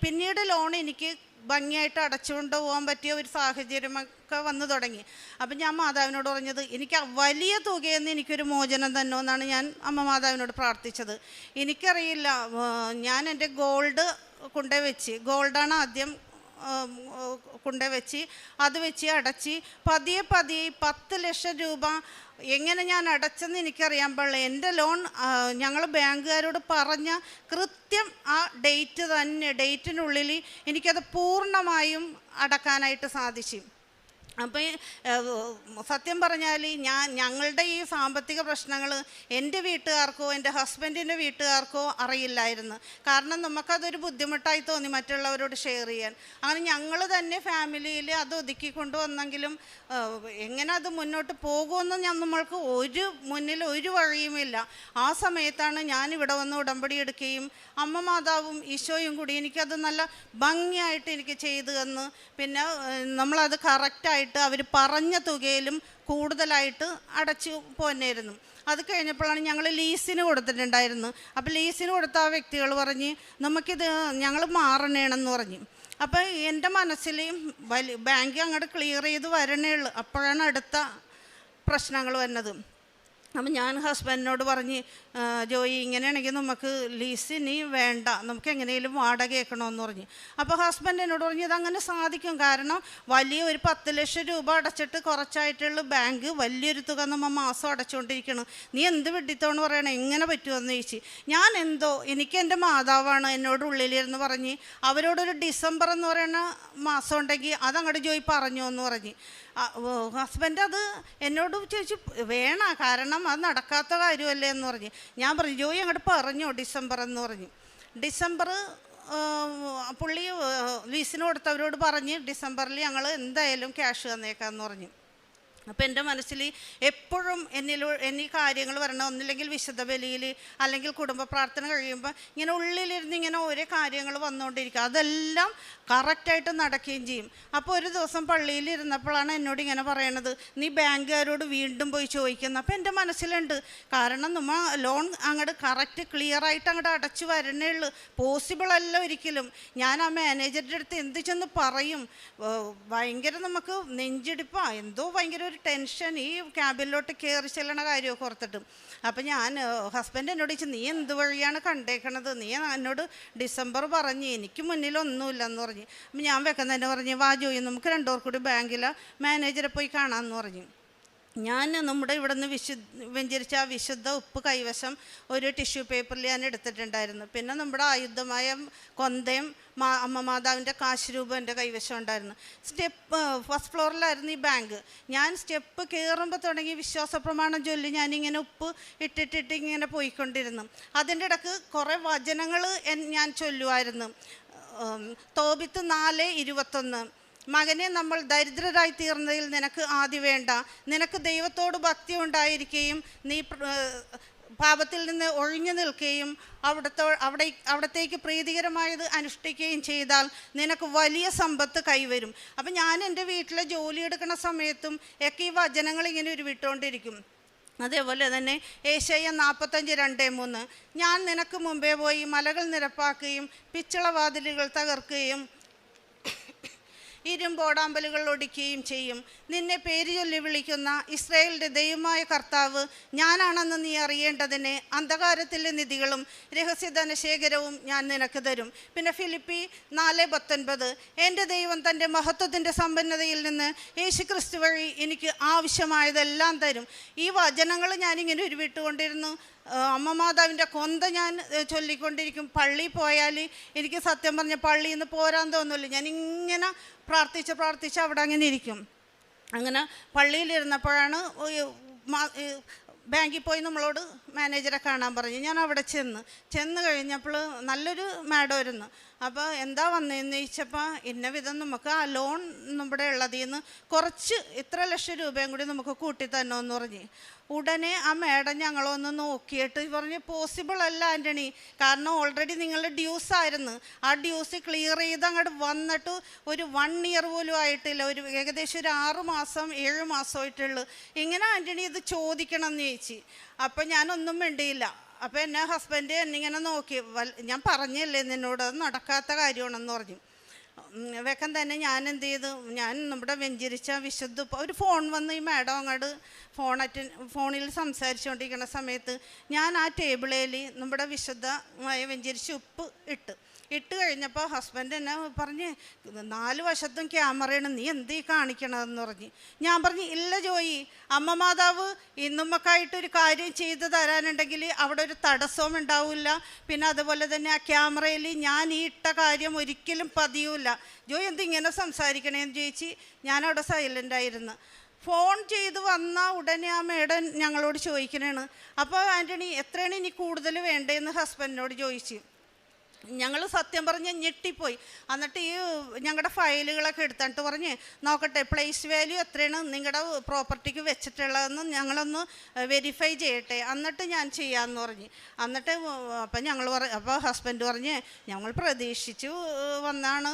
പിന്നീട് ലോൺ എനിക്ക് ഭംഗിയായിട്ട് അടച്ചുകൊണ്ട് പോകാൻ പറ്റിയ ഒരു സാഹചര്യമൊക്കെ വന്നു തുടങ്ങി. അപ്പം ഞാൻ മാതാവിനോട് പറഞ്ഞത്, എനിക്ക് വലിയ തുകയിൽ നിന്ന് എനിക്കൊരു മോചനം തന്നോ എന്നാണ് ഞാൻ അമ്മ മാതാവിനോട് പ്രാർത്ഥിച്ചത്. എനിക്കറിയില്ല, ഞാൻ എൻ്റെ ഗോൾഡ് കൊണ്ടുപോയി വെച്ച്, ഗോൾഡാണ് ആദ്യം കൊണ്ടുവച്ച് അത് വെച്ച് അടച്ച് പതിയെ 10 ലക്ഷം രൂപ എങ്ങനെ ഞാൻ അടച്ചെന്ന് എനിക്കറിയാൻ പാടില്ല. എൻ്റെ ലോൺ ഞങ്ങൾ ബാങ്കുകാരോട് പറഞ്ഞ കൃത്യം ആ ഡേറ്റിനുള്ളിൽ എനിക്കത് പൂർണ്ണമായും അടക്കാനായിട്ട് സാധിച്ചു. അപ്പോൾ സത്യം പറഞ്ഞാൽ ഞങ്ങളുടെ ഈ സാമ്പത്തിക പ്രശ്നങ്ങൾ എൻ്റെ വീട്ടുകാർക്കോ എൻ്റെ ഹസ്ബൻഡിൻ്റെ വീട്ടുകാർക്കോ അറിയില്ലായിരുന്നു. കാരണം നമുക്കതൊരു ബുദ്ധിമുട്ടായി തോന്നി മറ്റുള്ളവരോട് ഷെയർ ചെയ്യാൻ. അങ്ങനെ ഞങ്ങൾ തന്നെ ഫാമിലിയിൽ അത് ഒതുക്കി കൊണ്ടുവന്നെങ്കിലും എങ്ങനെ അത് മുന്നോട്ട് പോകുമെന്ന് നമ്മൾക്ക് മുന്നിൽ ഒരു വഴിയുമില്ല. ആ സമയത്താണ് ഞാനിവിടെ വന്ന് ഉടമ്പടി എടുക്കുകയും അമ്മ മാതാവും ഈശോയും കൂടി എനിക്കത് നല്ല ഭംഗിയായിട്ട് എനിക്ക് ചെയ്തു തന്ന്, പിന്നെ നമ്മളത് കറക്റ്റായിട്ട് അവർ പറഞ്ഞ തുകയിലും കൂടുതലായിട്ട് അടച്ചു പോന്നായിരുന്നു. അത് കഴിഞ്ഞപ്പോഴാണ് ഞങ്ങൾ ലീസിന് കൊടുത്തിട്ടുണ്ടായിരുന്നു. അപ്പോൾ ലീസിന് കൊടുത്ത ആ വ്യക്തികൾ പറഞ്ഞ് നമുക്കിത് ഞങ്ങൾ മാറണേണെന്ന് പറഞ്ഞു. അപ്പോൾ എൻ്റെ മനസ്സിൽ ബാങ്ക് അങ്ങോട്ട് ക്ലിയർ ചെയ്ത് വരണേ ഉള്ളൂ. അപ്പോഴാണ് അടുത്ത പ്രശ്നങ്ങൾ വരുന്നത്. അപ്പം ഞാൻ ഹസ്ബൻഡിനോട് പറഞ്ഞ്, ജോയി ഇങ്ങനെയാണെങ്കിൽ നമുക്ക് ലീസ് ഇനി വേണ്ട, നമുക്ക് എങ്ങനെയും വാടക കേൾക്കണമെന്ന് പറഞ്ഞു. അപ്പോൾ ഹസ്ബൻഡ് എന്നോട് പറഞ്ഞു, ഇതങ്ങനെ സാധിക്കും, കാരണം വലിയ ഒരു 10 ലക്ഷം രൂപ അടച്ചിട്ട് കുറച്ചായിട്ടുള്ള ബാങ്ക് വലിയൊരു തുക നമ്മൾ മാസം അടച്ചുകൊണ്ടിരിക്കണം, നീ എന്ത് വിഡിത്തോന്ന് പറയണം, എങ്ങനെ പറ്റുമെന്ന് ചോദിച്ചു. ഞാൻ എനിക്ക് എൻ്റെ മാതാവാണ് എന്നോട് ഉള്ളിലിരുന്ന് പറഞ്ഞ് അവരോടൊരു ഡിസംബർ എന്ന് പറയുന്ന മാസം ഉണ്ടെങ്കിൽ അതങ്ങോട്ട് ജോയി പറഞ്ഞു എന്ന് പറഞ്ഞ്. ഹസ്ബൻഡ് അത് എന്നോട് ചോദിച്ചു, വേണ, കാരണം അത് നടക്കാത്ത കാര്യമല്ലേ എന്ന് പറഞ്ഞ്. ഞാൻ പറഞ്ഞു, ജോയി അങ്ങോട്ട് പറഞ്ഞോ ഡിസംബർ എന്ന് പറഞ്ഞു. ഡിസംബർ പുള്ളി ലീസിന് കൊടുത്തവരോട് പറഞ്ഞ് ഡിസംബറിൽ ഞങ്ങൾ എന്തായാലും ക്യാഷ് തന്നേക്കാമെന്ന് പറഞ്ഞു. അപ്പോൾ എൻ്റെ മനസ്സിൽ എപ്പോഴും എന്നീ കാര്യങ്ങൾ വരണം, ഒന്നില്ലെങ്കിൽ വിശുദ്ധ ബലിയിൽ അല്ലെങ്കിൽ കുടുംബ പ്രാർത്ഥന കഴിയുമ്പോൾ ഇങ്ങനെ ഉള്ളിലിരുന്ന് ഇങ്ങനെ ഓരോ കാര്യങ്ങൾ വന്നുകൊണ്ടിരിക്കുക, അതെല്ലാം കറക്റ്റായിട്ട് നടക്കുകയും ചെയ്യും. അപ്പോൾ ഒരു ദിവസം പള്ളിയിൽ ഇരുന്നപ്പോഴാണ് എന്നോട് ഇങ്ങനെ പറയണത്, നീ ബാങ്കുകാരോട് വീണ്ടും പോയി ചോദിക്കുന്നത്. അപ്പോൾ എൻ്റെ മനസ്സിലുണ്ട്, കാരണം നമ്മൾ ലോൺ അങ്ങോട്ട് കറക്റ്റ് ക്ലിയറായിട്ട് അങ്ങോട്ട് അടച്ചു വരണേ ഉള്ളൂ, പോസിബിൾ അല്ല ഒരിക്കലും. ഞാൻ ആ മാനേജറുടെ അടുത്ത് എന്ത് ചെന്ന് പറയും, ഭയങ്കര നമുക്ക് നെഞ്ചിടിപ്പാ, എന്തോ ഭയങ്കര ഒരു ടെൻഷൻ ഈ ക്യാബിലോട്ട് കയറി ചെല്ലണ കാര്യമൊക്കെ ഓർത്തിട്ട്. അപ്പം ഞാൻ ഹസ്ബൻഡ് എന്നോട് ചോദിച്ചു, നീ എന്ത് വഴിയാണ് കണ്ടേക്കണത്, നീ എന്നോട് ഡിസംബർ പറഞ്ഞ് എനിക്ക് മുന്നിലൊന്നുമില്ലെന്ന് പറഞ്ഞു. അപ്പം ഞാൻ വെക്കുന്നതന്നെ പറഞ്ഞു, വാ ജോയി നമുക്ക് 2 പേർ കൂടി ബാങ്കിലെ മാനേജറെ പോയി കാണാമെന്ന് പറഞ്ഞു. ഞാൻ നമ്മുടെ ഇവിടെ നിന്ന് വെഞ്ചരിച്ച ആ വിശുദ്ധ ഉപ്പ് കൈവശം ഒരു ടിഷ്യൂ പേപ്പറിൽ ഞാൻ എടുത്തിട്ടുണ്ടായിരുന്നു. പിന്നെ നമ്മുടെ ആയുധമായ കൊന്തയും അമ്മ മാതാവിൻ്റെ കാശ് രൂപം എൻ്റെ കൈവശം ഉണ്ടായിരുന്നു. ഫസ്റ്റ് ഫ്ലോറിലായിരുന്നു ഈ ബാങ്ക്. ഞാൻ സ്റ്റെപ്പ് കയറുമ്പോൾ തുടങ്ങി വിശ്വാസ പ്രമാണം ചൊല്ലി ഞാനിങ്ങനെ ഉപ്പ് ഇട്ടിട്ട് ഇങ്ങനെ പോയിക്കൊണ്ടിരുന്നു. അതിൻ്റെ ഇടയ്ക്ക് കുറേ വചനങ്ങൾ ഞാൻ ചൊല്ലുമായിരുന്നു. തോബിത്ത് 4:21, മകനെ, നമ്മൾ ദരിദ്രരായി തീർന്നതിൽ നിനക്ക് ആദ്യം വേണ്ട, നിനക്ക് ദൈവത്തോട് ഭക്തി ഉണ്ടായിരിക്കുകയും നീ പാപത്തിൽ നിന്ന് ഒഴിഞ്ഞു നിൽക്കുകയും അവിടത്തേക്ക് പ്രീതികരമായത് അനുഷ്ഠിക്കുകയും ചെയ്താൽ നിനക്ക് വലിയ സമ്പത്ത് കൈവരും. അപ്പം ഞാൻ എൻ്റെ വീട്ടിലെ ജോലി എടുക്കുന്ന സമയത്തും ഒക്കെ ഈ വചനങ്ങൾ ഇങ്ങനെ ഉരുവിട്ടുകൊണ്ടിരിക്കും. അതേപോലെ തന്നെ ഏശയ്യ 45:2-3, ഞാൻ നിനക്ക് മുമ്പേ പോയി മലകൾ നിരപ്പാക്കുകയും പിച്ചളവാതിലുകൾ തകർക്കുകയും ഇരുമ്പോടാമ്പലുകൾ ഒടിക്കുകയും ചെയ്യും. നിന്നെ പേര് ചൊല്ലി വിളിക്കുന്ന ഇസ്രായേലിൻ്റെ ദൈവമായ കർത്താവ് ഞാനാണെന്ന് നീ അറിയേണ്ടതിന് അന്ധകാരത്തിലെ നിധികളും രഹസ്യധനശേഖരവും ഞാൻ നിനക്ക് തരും. പിന്നെ ഫിലിപ്പി 4:19, എൻ്റെ ദൈവം തൻ്റെ മഹത്വത്തിൻ്റെ സമ്പന്നതയിൽ നിന്ന് യേശുക്രിസ്തു വഴി എനിക്ക് ആവശ്യമായതെല്ലാം തരും. ഈ വചനങ്ങൾ ഞാനിങ്ങനെ ഉരുവിട്ടുകൊണ്ടിരുന്നു. അമ്മ മാതാവിൻ്റെ കൊന്ത ഞാൻ ചൊല്ലിക്കൊണ്ടിരിക്കും. പള്ളിയിൽ പോയാൽ എനിക്ക് സത്യം പറഞ്ഞ പള്ളിയിൽ നിന്ന് പോരാൻ തോന്നില്ല, ഞാനിങ്ങനെ പ്രാർത്ഥിച്ച് അവിടെ അങ്ങനെ ഇരിക്കും. അങ്ങനെ പള്ളിയിലിരുന്നപ്പോഴാണ് ബാങ്കിൽ പോയി നമ്മളോട് മാനേജറെ കാണാൻ പറഞ്ഞു. ഞാൻ അവിടെ ചെന്ന് കഴിഞ്ഞപ്പോൾ നല്ലൊരു മാഡമായിരുന്നു. അപ്പോൾ എന്താ വന്നതെന്ന് ചോദിച്ചപ്പോൾ ഇന്ന വിധം നമുക്ക് ആ ലോൺ നമ്മുടെ ഉള്ളതിൽ നിന്ന് കുറച്ച് ഇത്ര ലക്ഷം രൂപയും കൂടി നമുക്ക് കൂട്ടി തന്നോന്ന് പറഞ്ഞ്. ഉടനെ ആ മാഡം ഞങ്ങളൊന്ന് നോക്കിയിട്ട് പറഞ്ഞ്, പോസിബിൾ അല്ല ആൻ്റണി, കാരണം ഓൾറെഡി നിങ്ങളുടെ ഡ്യൂസ് ആയിരുന്നു, ആ ഡ്യൂസ് ക്ലിയർ ചെയ്ത് അങ്ങോട്ട് വന്നിട്ട് ഒരു 1 ഇയർ പോലും ആയിട്ടില്ല, ഒരു ഏകദേശം ഒരു 6 മാസം 7 മാസമായിട്ടുള്ളൂ, ഇങ്ങനെ ആൻ്റണി ഇത് ചോദിക്കണം എന്ന് ചോദിച്ചു. അപ്പം ഞാനൊന്നും മിണ്ടിയില്ല. അപ്പോൾ ഹസ്ബൻഡ് എന്നിങ്ങനെ നോക്കി, ഞാൻ പറഞ്ഞല്ലേ നിന്നോട് അത് നടക്കാത്ത കാര്യമാണെന്ന് പറഞ്ഞു. വെക്കാൻ തന്നെ ഞാൻ എന്ത് ചെയ്തു, ഞാൻ നമ്മുടെ വെഞ്ചരിച്ച വിശുദ്ധ ഒരു ഫോൺ വന്ന് ഈ മാഡം അങ്ങോട്ട് ഫോണിൽ സംസാരിച്ചുകൊണ്ടിരിക്കുന്ന സമയത്ത് ഞാൻ ആ ടേബിളിൽ നമ്മുടെ വിശുദ്ധമായ വെഞ്ചരിച്ച ഉപ്പ് ഇട്ട് കഴിഞ്ഞപ്പോൾ ഹസ്ബൻഡ് എന്നെ പറഞ്ഞ് 4 വശത്തും ക്യാമറയാണ്, നീ എന്തീ കാണിക്കണമെന്ന് പറഞ്ഞ്. ഞാൻ പറഞ്ഞു, ഇല്ല ജോയി, അമ്മ മാതാവ് ഇന്നുമ്മക്കായിട്ടൊരു കാര്യം ചെയ്തു തരാനുണ്ടെങ്കിൽ അവിടെ ഒരു തടസ്സവും ഉണ്ടാവില്ല. പിന്നെ അതുപോലെ തന്നെ ആ ക്യാമറയിൽ ഞാൻ ഈ ഇട്ട കാര്യം ഒരിക്കലും പതിയൂല. ജോയി എന്തിങ്ങനെ സംസാരിക്കണേന്ന് ചോദിച്ച് ഞാനവിടെ സൈലൻ്റായിരുന്നു. ഫോൺ ചെയ്ത് വന്ന ഉടനെ ആ മേഡം ഞങ്ങളോട് ചോദിക്കണേണ്, അപ്പോൾ ആൻ്റണി എത്രയാണ് ഇനി കൂടുതൽ വേണ്ടതെന്ന് ഹസ്ബൻഡിനോട് ചോദിച്ചു. ഞങ്ങൾ സത്യം പറഞ്ഞ് ഞെട്ടിപ്പോയി. എന്നിട്ട് ഈ ഞങ്ങളുടെ ഫയലുകളൊക്കെ എടുത്തിട്ട് പറഞ്ഞ് നോക്കട്ടെ പ്ലേസ് വാല്യൂ എത്രയാണ് നിങ്ങളുടെ പ്രോപ്പർട്ടിക്ക് വെച്ചിട്ടുള്ളതെന്ന് ഞങ്ങളൊന്ന് വെരിഫൈ ചെയ്യട്ടെ, എന്നിട്ട് ഞാൻ ചെയ്യാമെന്ന് പറഞ്ഞ്. എന്നിട്ട് അപ്പോൾ ഹസ്ബൻഡ് പറഞ്ഞ് ഞങ്ങൾ പ്രതീക്ഷിച്ചു വന്നാണ്,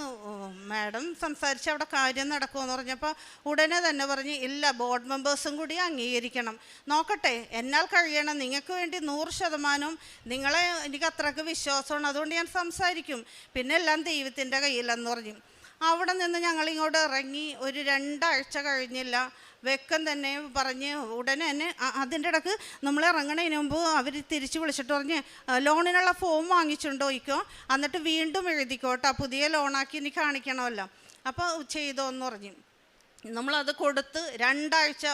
മാഡം സംസാരിച്ച് അവിടെ കാര്യം നടക്കുമെന്ന് പറഞ്ഞപ്പോൾ ഉടനെ തന്നെ പറഞ്ഞ് ഇല്ല, ബോർഡ് മെമ്പേഴ്സും കൂടി അംഗീകരിക്കണം, നോക്കട്ടെ എന്നാൽ കഴിയണം, നിങ്ങൾക്ക് വേണ്ടി 100% നിങ്ങളെ എനിക്ക് അത്രയ്ക്ക് വിശ്വാസമാണ്, അതുകൊണ്ട് ഞാൻ സംസാരിക്കും, പിന്നെ എല്ലാം ദൈവത്തിൻ്റെ കയ്യിലെന്ന് പറഞ്ഞു. അവിടെ നിന്ന് ഞങ്ങളിങ്ങോട്ട് ഇറങ്ങി ഒരു 2 ആഴ്ച കഴിഞ്ഞില്ല, വെക്കം തന്നെ പറഞ്ഞ് ഉടനെ തന്നെ അതിൻ്റെ ഇടയ്ക്ക് നമ്മൾ ഇറങ്ങണതിന് മുമ്പ് അവർ തിരിച്ച് വിളിച്ചിട്ട് പറഞ്ഞ് ലോണിനുള്ള ഫോം വാങ്ങിച്ചുണ്ടോയിക്കോ, എന്നിട്ട് വീണ്ടും എഴുതിക്കോട്ടോ, പുതിയ ലോണാക്കി ഇനി കാണിക്കണമല്ലോ, അപ്പോൾ ചെയ്തോന്ന് പറഞ്ഞു. നമ്മളത് കൊടുത്ത് 2 ആഴ്ച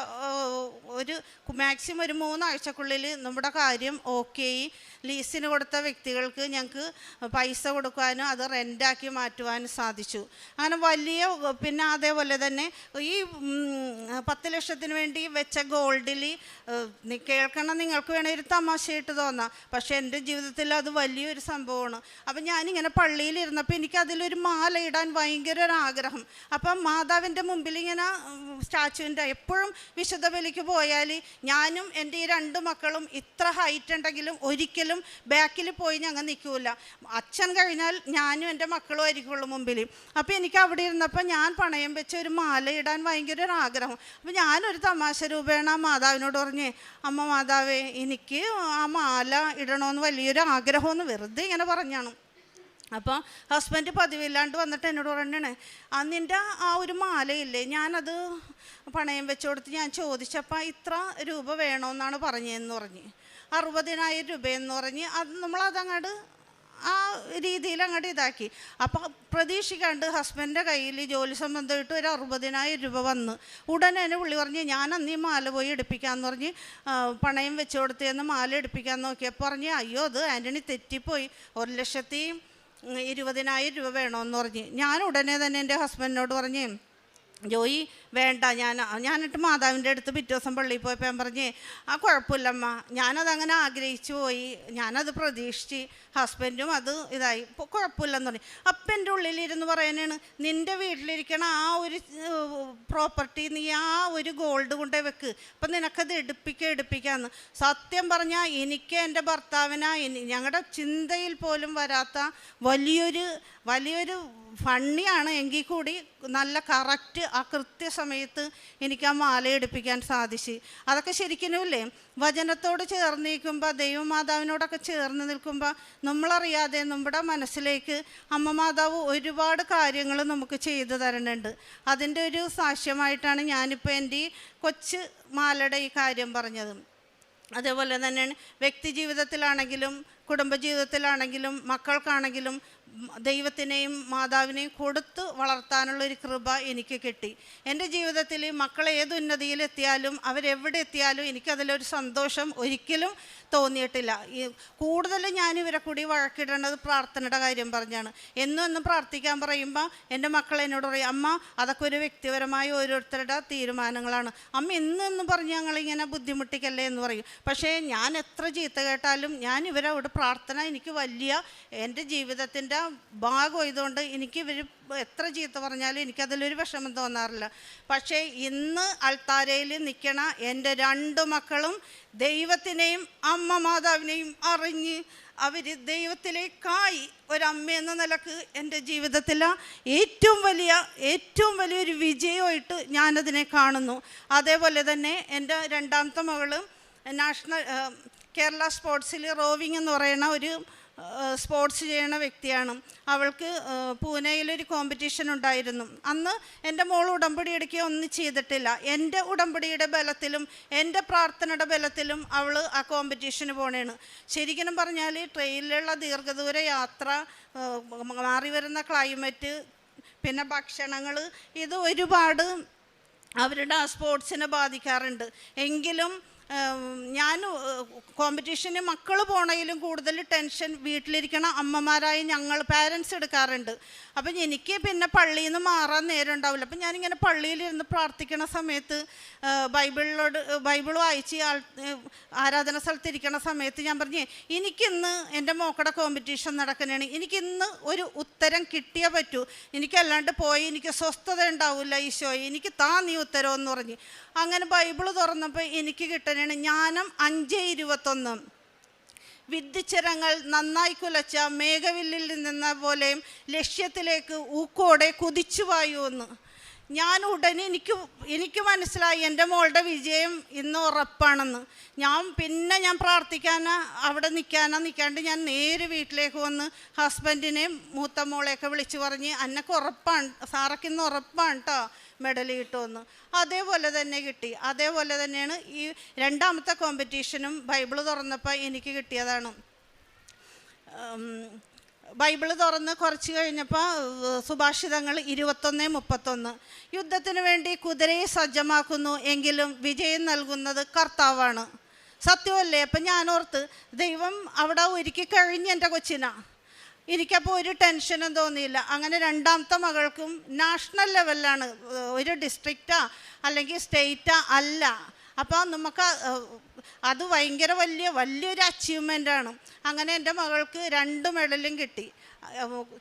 ഒരു മാക്സിമം ഒരു 3 ആഴ്ചക്കുള്ളിൽ നമ്മുടെ കാര്യം ഓക്കെ. ലീസിന് കൊടുത്ത വ്യക്തികൾക്ക് ഞങ്ങൾക്ക് പൈസ കൊടുക്കാനും അത് റെൻ്റാക്കി മാറ്റുവാനും സാധിച്ചു. അങ്ങനെ വലിയ പിന്നെ അതേപോലെ തന്നെ ഈ 10 ലക്ഷത്തിന് വേണ്ടി വെച്ച ഗോൾഡിൽ കേൾക്കണം, നിങ്ങൾക്ക് വേണേൽ ഒരു തമാശയായിട്ട് തോന്നാം, പക്ഷേ എൻ്റെ ജീവിതത്തിൽ അത് വലിയൊരു സംഭവമാണ്. അപ്പം ഞാനിങ്ങനെ പള്ളിയിലിരുന്നപ്പോൾ എനിക്കതിലൊരു മാല ഇടാൻ ഭയങ്കര ഒരു ആഗ്രഹം. അപ്പം മാതാവിൻ്റെ മുമ്പിൽ ഇങ്ങനെ സ്റ്റാച്ചുവിൻ്റെ എപ്പോഴും വിശുദ്ധ ബലിക്ക് പോയാൽ ഞാനും എൻ്റെ ഈ 2 മക്കളും ഇത്ര ഹൈറ്റ് ഉണ്ടെങ്കിലും ഒരിക്കലും ബാക്കിൽ പോയി ഞങ്ങൾ നിൽക്കില്ല, അച്ഛൻ കഴിഞ്ഞാൽ ഞാനും എൻ്റെ മക്കളും ആയിരിക്കുള്ളൂ മുമ്പിൽ. അപ്പോൾ എനിക്ക് അവിടെ ഇരുന്നപ്പോൾ ഞാൻ പണയം വെച്ച ഒരു മാല ഇടാൻ ഭയങ്കര ഒരു ആഗ്രഹം. അപ്പോൾ ഞാനൊരു തമാശ രൂപേണ മാതാവിനോട് പറഞ്ഞ്, അമ്മ മാതാവേ എനിക്ക് ആ മാല ഇടണമെന്ന് വലിയൊരു ആഗ്രഹമെന്ന് വെറുതെ ഇങ്ങനെ പറഞ്ഞാണ്. അപ്പോൾ ഹസ്ബൻഡ് പതിവില്ലാണ്ട് വന്നിട്ട് എന്നോട് പറയണേ, നിൻ്റെ ആ ഒരു മാലയില്ലേ, ഞാനത് പണയം വെച്ച് കൊടുത്ത് ഞാൻ ചോദിച്ചപ്പോൾ ഇത്ര രൂപ വേണമെന്നാണ് പറഞ്ഞതെന്ന് പറഞ്ഞ്, 60,000 രൂപയെന്ന് പറഞ്ഞ് അത് നമ്മളതങ്ങോട്ട് ആ രീതിയിൽ അങ്ങോട്ട് ഇതാക്കി. അപ്പോൾ പ്രതീക്ഷിക്കാണ്ട് ഹസ്ബൻഡിൻ്റെ കയ്യിൽ ജോലി സംബന്ധമായിട്ട് ഒരു 60,000 രൂപ വന്ന് ഉടനെ തന്നെ പുള്ളി പറഞ്ഞ് ഞാൻ അന്ന് ഈ മാല പോയി എടുപ്പിക്കാമെന്ന് പറഞ്ഞ് പണയം വെച്ച് കൊടുത്തേന്ന് മാല എടുപ്പിക്കാൻ നോക്കിയപ്പോൾ പറഞ്ഞ് അയ്യോ അത് ആൻ്റണി തെറ്റിപ്പോയി, 1,20,000 രൂപ വേണമെന്ന് പറഞ്ഞ്. ഞാൻ ഉടനെ തന്നെ എൻ്റെ ഹസ്ബൻഡിനോട് പറഞ്ഞ് ജോയി വേണ്ട, ഞാനിട്ട് മാതാവിൻ്റെ അടുത്ത് പിറ്റേ ദിവസം പള്ളിയിൽ പോയപ്പോൾ ഞാൻ പറഞ്ഞേ കുഴപ്പമില്ലമ്മ, ഞാനതങ്ങനെ ആഗ്രഹിച്ചു പോയി, ഞാനത് പ്രതീക്ഷിച്ച്, ഹസ്ബൻഡും അത് ഇതായി, കുഴപ്പമില്ലെന്ന് പറഞ്ഞു. അപ്പം എൻ്റെ ഉള്ളിലിരുന്ന് പറയാനാണ്, നിൻ്റെ വീട്ടിലിരിക്കണ ആ ഒരു പ്രോപ്പർട്ടി നീ ആ ഒരു ഗോൾഡ് കൊണ്ടേ വെക്ക്, അപ്പം നിനക്കത് എടുപ്പിക്കാമെന്ന്. സത്യം പറഞ്ഞാൽ എനിക്ക് എൻ്റെ ഭർത്താവിനാ ഞങ്ങളുടെ ചിന്തയിൽ പോലും വരാത്ത വലിയൊരു ഫണ്ണിയാണ് എങ്കിൽ കൂടി നല്ല കറക്റ്റ് ആ കൃത്യസമയത്ത് എനിക്ക് ആ മാല എടുപ്പിക്കാൻ സാധിച്ചു. അതൊക്കെ ശരിക്കുമില്ലേ വചനത്തോട് ചേർന്ന് നിൽക്കുമ്പോൾ, ദൈവമാതാവിനോടൊക്കെ ചേർന്ന് നിൽക്കുമ്പോൾ നമ്മളറിയാതെ നമ്മുടെ മനസ്സിലേക്ക് അമ്മ മാതാവ് ഒരുപാട് കാര്യങ്ങൾ നമുക്ക് ചെയ്തു തരുന്നുണ്ട്. അതിൻ്റെ ഒരു സാക്ഷ്യമായിട്ടാണ് ഞാനിപ്പോൾ എൻ്റെ ഈ കൊച്ചു മാലയുടെ ഈ കാര്യം പറഞ്ഞത്. അതേപോലെ തന്നെയാണ് വ്യക്തി ജീവിതത്തിലാണെങ്കിലും കുടുംബജീവിതത്തിലാണെങ്കിലും മക്കൾക്കാണെങ്കിലും ദൈവത്തിനെയും മാതാവിനെയും കൊടുത്ത് വളർത്താനുള്ളൊരു കൃപ എനിക്ക് കിട്ടി. എൻ്റെ ജീവിതത്തിൽ മക്കൾ ഏത് ഉന്നതിയിലെത്തിയാലും അവരെവിടെ എത്തിയാലും എനിക്കതിലൊരു സന്തോഷം ഒരിക്കലും തോന്നിയിട്ടില്ല. കൂടുതലും ഞാനിവരെ കൂടി വഴക്കിടേണ്ടത് പ്രാർത്ഥനയുടെ കാര്യം പറഞ്ഞാണ്. എന്നും പ്രാർത്ഥിക്കാൻ പറയുമ്പോൾ എൻ്റെ മക്കൾ എന്നോട് പറയും, അമ്മ അതൊക്കെ ഒരു വ്യക്തിപരമായ ഓരോരുത്തരുടെ തീരുമാനങ്ങളാണ്, അമ്മ എന്നും പറഞ്ഞ് ഞങ്ങളിങ്ങനെ ബുദ്ധിമുട്ടിക്കല്ലേ എന്ന് പറയും. പക്ഷേ ഞാൻ എത്ര ചീത്ത കേട്ടാലും ഞാൻ ഇവരോട് പ്രാർത്ഥന എനിക്ക് വലിയ എൻ്റെ ജീവിതത്തിൻ്റെ ഭാഗമായതുകൊണ്ട് എനിക്ക് ഇവർ എത്ര ചീത്ത പറഞ്ഞാലും എനിക്കതിലൊരു വിഷമം തോന്നാറില്ല. പക്ഷേ ഇന്ന് അൾത്താരയിൽ നിൽക്കണ എൻ്റെ 2 മക്കളും ദൈവത്തിനെയും അമ്മ മാതാവിനെയും അറിഞ്ഞ് അവർ ദൈവത്തിലേക്കായി ഒരമ്മയെന്ന നിലക്ക് എൻ്റെ ജീവിതത്തിൽ ഏറ്റവും വലിയൊരു വിജയമായിട്ട് ഞാനതിനെ കാണുന്നു. അതേപോലെ തന്നെ എൻ്റെ 2ാമത്തെ മകൾ കേരള സ്പോർട്സിൽ റോവിങ് എന്ന് പറയുന്ന ഒരു സ്പോർട്സ് ചെയ്യണ വ്യക്തിയാണ്. അവൾക്ക് പൂനെയിലൊരു കോമ്പറ്റീഷൻ ഉണ്ടായിരുന്നു. അന്ന് എൻ്റെ മോൾ ഉടമ്പടി എടുക്കുകയോ ഒന്നും ചെയ്തിട്ടില്ല. എൻ്റെ ഉടമ്പടിയുടെ ബലത്തിലും എൻ്റെ പ്രാർത്ഥനയുടെ ബലത്തിലും അവൾ ആ കോമ്പറ്റീഷന് പോണേണ്. ശരിക്കും പറഞ്ഞാൽ ട്രെയിനിലുള്ള ദീർഘദൂര യാത്ര, മാറി വരുന്ന ക്ലൈമറ്റ്, പിന്നെ ഭക്ഷണങ്ങൾ, ഇത് ഒരുപാട് അവരുടെ ആ സ്പോർട്സിനെ ബാധിക്കാറുണ്ട്. എങ്കിലും ഞാൻ കോമ്പറ്റീഷന് മക്കൾ പോണതിലും കൂടുതൽ ടെൻഷൻ വീട്ടിലിരിക്കണ അമ്മമാരായ ഞങ്ങൾ പാരൻസ് എടുക്കാറുണ്ട്. അപ്പം എനിക്ക് പിന്നെ പള്ളിയിൽ നിന്ന് മാറാൻ നേരം ഉണ്ടാവില്ല. അപ്പം ഞാനിങ്ങനെ പള്ളിയിലിരുന്ന് പ്രാർത്ഥിക്കണ സമയത്ത് ബൈബിൾ വായിച്ച് ആരാധന സ്ഥലത്തിരിക്കണ സമയത്ത് ഞാൻ പറഞ്ഞേ, എനിക്കിന്ന് എൻ്റെ മോക്കടെ കോമ്പറ്റീഷൻ നടക്കുന്നതാണ്, എനിക്കിന്ന് ഒരു ഉത്തരം കിട്ടിയേ പറ്റൂ, എനിക്കല്ലാണ്ട് പോയി എനിക്ക് സ്വസ്ഥത ഉണ്ടാവില്ല ഈശോയെ, എനിക്ക് നീ ഉത്തരം എന്ന് പറഞ്ഞ്. അങ്ങനെ ബൈബിൾ തുറന്നപ്പോൾ എനിക്ക് കിട്ടണതാണ് ജ്ഞാനം 5:21. വിദ്യുച്ചരങ്ങൾ നന്നായി കുലച്ച മേഘവില്ലിൽ നിന്ന പോലെയും ലക്ഷ്യത്തിലേക്ക് ഊക്കോടെ കുതിച്ചുവായു എന്ന്. ഞാൻ ഉടനെ എനിക്ക് മനസ്സിലായി എൻ്റെ മോളുടെ വിജയം ഇന്ന് ഉറപ്പാണെന്ന്. ഞാൻ പ്രാർത്ഥിക്കാനാ അവിടെ നിൽക്കാണ്ട് ഞാൻ നേരെ വീട്ടിലേക്ക് വന്ന് ഹസ്ബൻഡിനെയും മൂത്ത മോളെയൊക്കെ വിളിച്ച് പറഞ്ഞ്, അന്നൊക്കെ ഉറപ്പാണ്, സാറക്കിന്ന് ഉറപ്പാണ് കേട്ടോ മെഡൽ കിട്ടുമെന്ന്. അതേപോലെ തന്നെ കിട്ടി. അതേപോലെ തന്നെയാണ് ഈ രണ്ടാമത്തെ കോമ്പറ്റീഷനും ബൈബിൾ തുറന്നപ്പോൾ എനിക്ക് കിട്ടിയതാണ്. ബൈബിൾ തുറന്ന് കുറച്ച് കഴിഞ്ഞപ്പോൾ സുഭാഷിതങ്ങൾ 21:31, യുദ്ധത്തിന് വേണ്ടി കുതിരയെ സജ്ജമാക്കുന്നു, എങ്കിലും വിജയം നൽകുന്നത് കർത്താവാണ്. സത്യമല്ലേ? അപ്പം ഞാനോർത്ത് ദൈവം അവിടെ ഒരുക്കി കഴിഞ്ഞ് എൻ്റെ കൊച്ചിനാ. എനിക്കപ്പോൾ ഒരു ടെൻഷനും തോന്നിയില്ല. അങ്ങനെ രണ്ടാമത്തെ മകൾക്കും നാഷണൽ ലെവലിലാണ്, ഒരു ഡിസ്ട്രിക്റ്റാ അല്ലെങ്കിൽ സ്റ്റേറ്റാ അല്ല. അപ്പോൾ നമുക്ക് അത് ഭയങ്കര വലിയൊരു അച്ചീവ്മെൻ്റാണ്. അങ്ങനെ എൻ്റെ മകൾക്ക് 2 മെഡലും കിട്ടി.